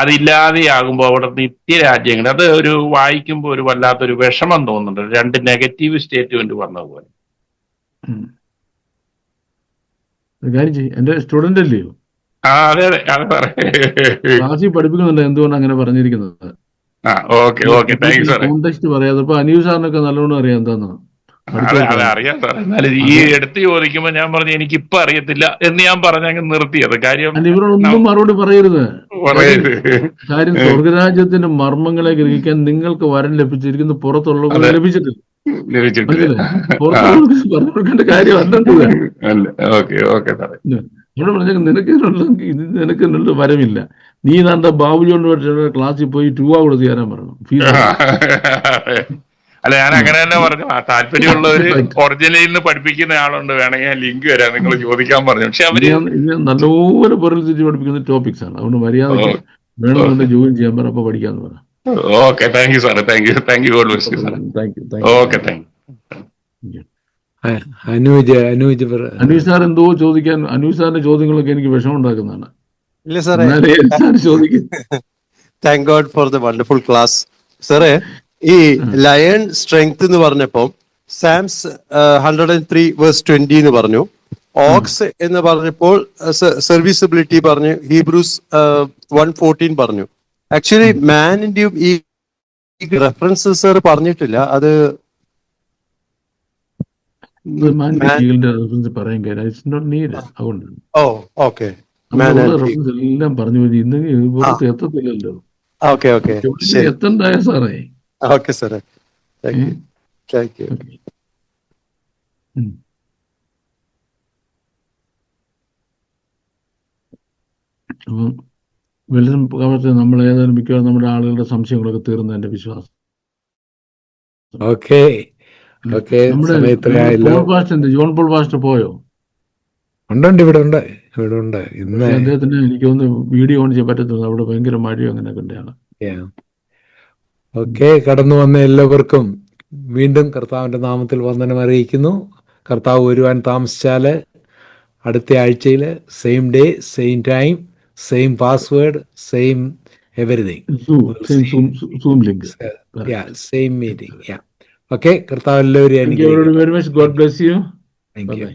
അതില്ലാതെയാകുമ്പോൾ അവിടെ നിത്യരാജ്യങ്ങൾ, അത് ഒരു വായിക്കുമ്പോൾ ഒരു വല്ലാത്തൊരു വിഷമം തോന്നുന്നുണ്ട്. രണ്ട് നെഗറ്റീവ് സ്റ്റേറ്റ്മെന്റ് വന്നതുപോലെ. കാര്യം ചെയ്യും, എന്റെ സ്റ്റുഡന്റ് അല്ലയോ, അതെ അതെ അതെ സാറേ, ക്ലാസ്സിൽ പഠിപ്പിക്കുന്നുണ്ട് എന്തുകൊണ്ട് അങ്ങനെ പറഞ്ഞിരിക്കുന്നത്. കോണ്ടെക്സ്റ്റ് പറയാതെ ഇപ്പൊ അനീവ് സാറിനൊക്കെ നല്ലോണം അറിയാം എന്താന്ന്. അറിയാം സാർ. എന്നാലും ഈ എടുത്ത് ചോദിക്കുമ്പോ ഞാൻ പറഞ്ഞു എനിക്കിപ്പൊ അറിയത്തില്ല എന്ന് ഞാൻ പറഞ്ഞങ്ങ് നിർത്തിയത്. കാര്യം ഇവരോടൊന്നും മറുപടി പറയരുത്. കാര്യം സ്വർഗരാജ്യത്തിന്റെ മർമ്മങ്ങളെ ഗ്രഹിക്കാൻ നിങ്ങൾക്ക് വരം ലഭിച്ചിരിക്കുന്നു, പുറത്തുള്ളവർക്ക് ലഭിച്ചിട്ടില്ല. പുറത്തുള്ളവർക്ക് പറഞ്ഞു കൊടുക്കേണ്ട കാര്യം ഇവിടെ പറഞ്ഞ നിനക്ക് എന്നുള്ള വരമില്ല. നീ നാണ്ട ബാബുജോണ്ട് ക്ലാസ്സിൽ പോയി 2 രൂപ കൊടുത്ത് തരാൻ പറയണം, ഫീസ്. അല്ല, ഞാൻ അങ്ങനെ തന്നെ പറഞ്ഞു. താല്പര്യമുള്ളവര് ഒറിജിനലിൽ നിന്ന് പഠിപ്പിക്കുന്ന ആളുണ്ട്, വേണമെങ്കിൽ ഞാൻ ലിങ്ക് വരാം, നിങ്ങൾ ചോദിക്കാൻ പറഞ്ഞു. പക്ഷെ അവര് നല്ലപോലെ പുറൽ തിരിച്ച് പഠിപ്പിക്കുന്ന ടോപ്പിക്സ് ആണ്. അതുകൊണ്ട് മര്യാദയ്ക്ക് വേണമെന്നുണ്ടെങ്കിൽ ജോയിൻ ചെയ്യാൻ പറ, അപ്പൊ പഠിക്കാന്ന് പറ. ഓക്കെ, താങ്ക് യു സാറേ, thank you okay, thank U. Anuj sir എന്തോ ചോദിക്കാൻ, അനൂജ് സാറിന്റെ ചോദ്യങ്ങളൊക്കെ എനിക്ക് വിഷമം ഉണ്ടാക്കുന്നതാണ്. ഇല്ല സാറേ, thank God for the wonderful class. സാറേ, ഈ ലയൺ സ്ട്രെങ്ത് എന്ന് പറഞ്ഞപ്പോ സാംസ് 103:20 എന്ന് പറഞ്ഞു. ഓക്സ് എന്ന് പറഞ്ഞപ്പോൾ സർവീസബിലിറ്റി പറഞ്ഞു. ഹീബ്രൂസ് 1:14 പറഞ്ഞു. ആക്ച്വലി മാനിന്റെയും ഈ റെഫറൻസസ് സാർ പറഞ്ഞിട്ടില്ല. അത് എല്ലാം പറഞ്ഞു ഇന്ന് എത്തത്തില്ലല്ലോ. എത്തണ്ടായ സാറേ. ഓക്കെ സാറേ, താങ്ക് യു. അപ്പം വെള്ളം കാലത്ത് നമ്മൾ ഏതായാലും മിക്കവാറും നമ്മുടെ ആളുകളുടെ സംശയങ്ങളൊക്കെ തീർന്ന എന്റെ വിശ്വാസം. ജോൺ പോൾ പാസ്റ്റർ പോയോ? ഉണ്ട്, ഇവിടെ ഉണ്ട്. ഇന്ന് അദ്ദേഹത്തിന് എനിക്കൊന്ന് വീഡിയോ ഓൺ ചെയ്യാൻ പറ്റത്തില്ല, അവിടെ ഭയങ്കര മഴയോ അങ്ങനെയൊക്കെ ഉണ്ടാണ്. കടന്നു വന്ന എല്ലാവർക്കും വീണ്ടും കർത്താവിന്റെ നാമത്തിൽ വന്ദനം അറിയിക്കുന്നു. കർത്താവ് വരുവാൻ താമസിച്ചാല് അടുത്ത ആഴ്ചയില് same day, same time, same password, same everything, same meeting. Okay, കർത്താവ് എല്ലാവരും. God bless you. Thank you.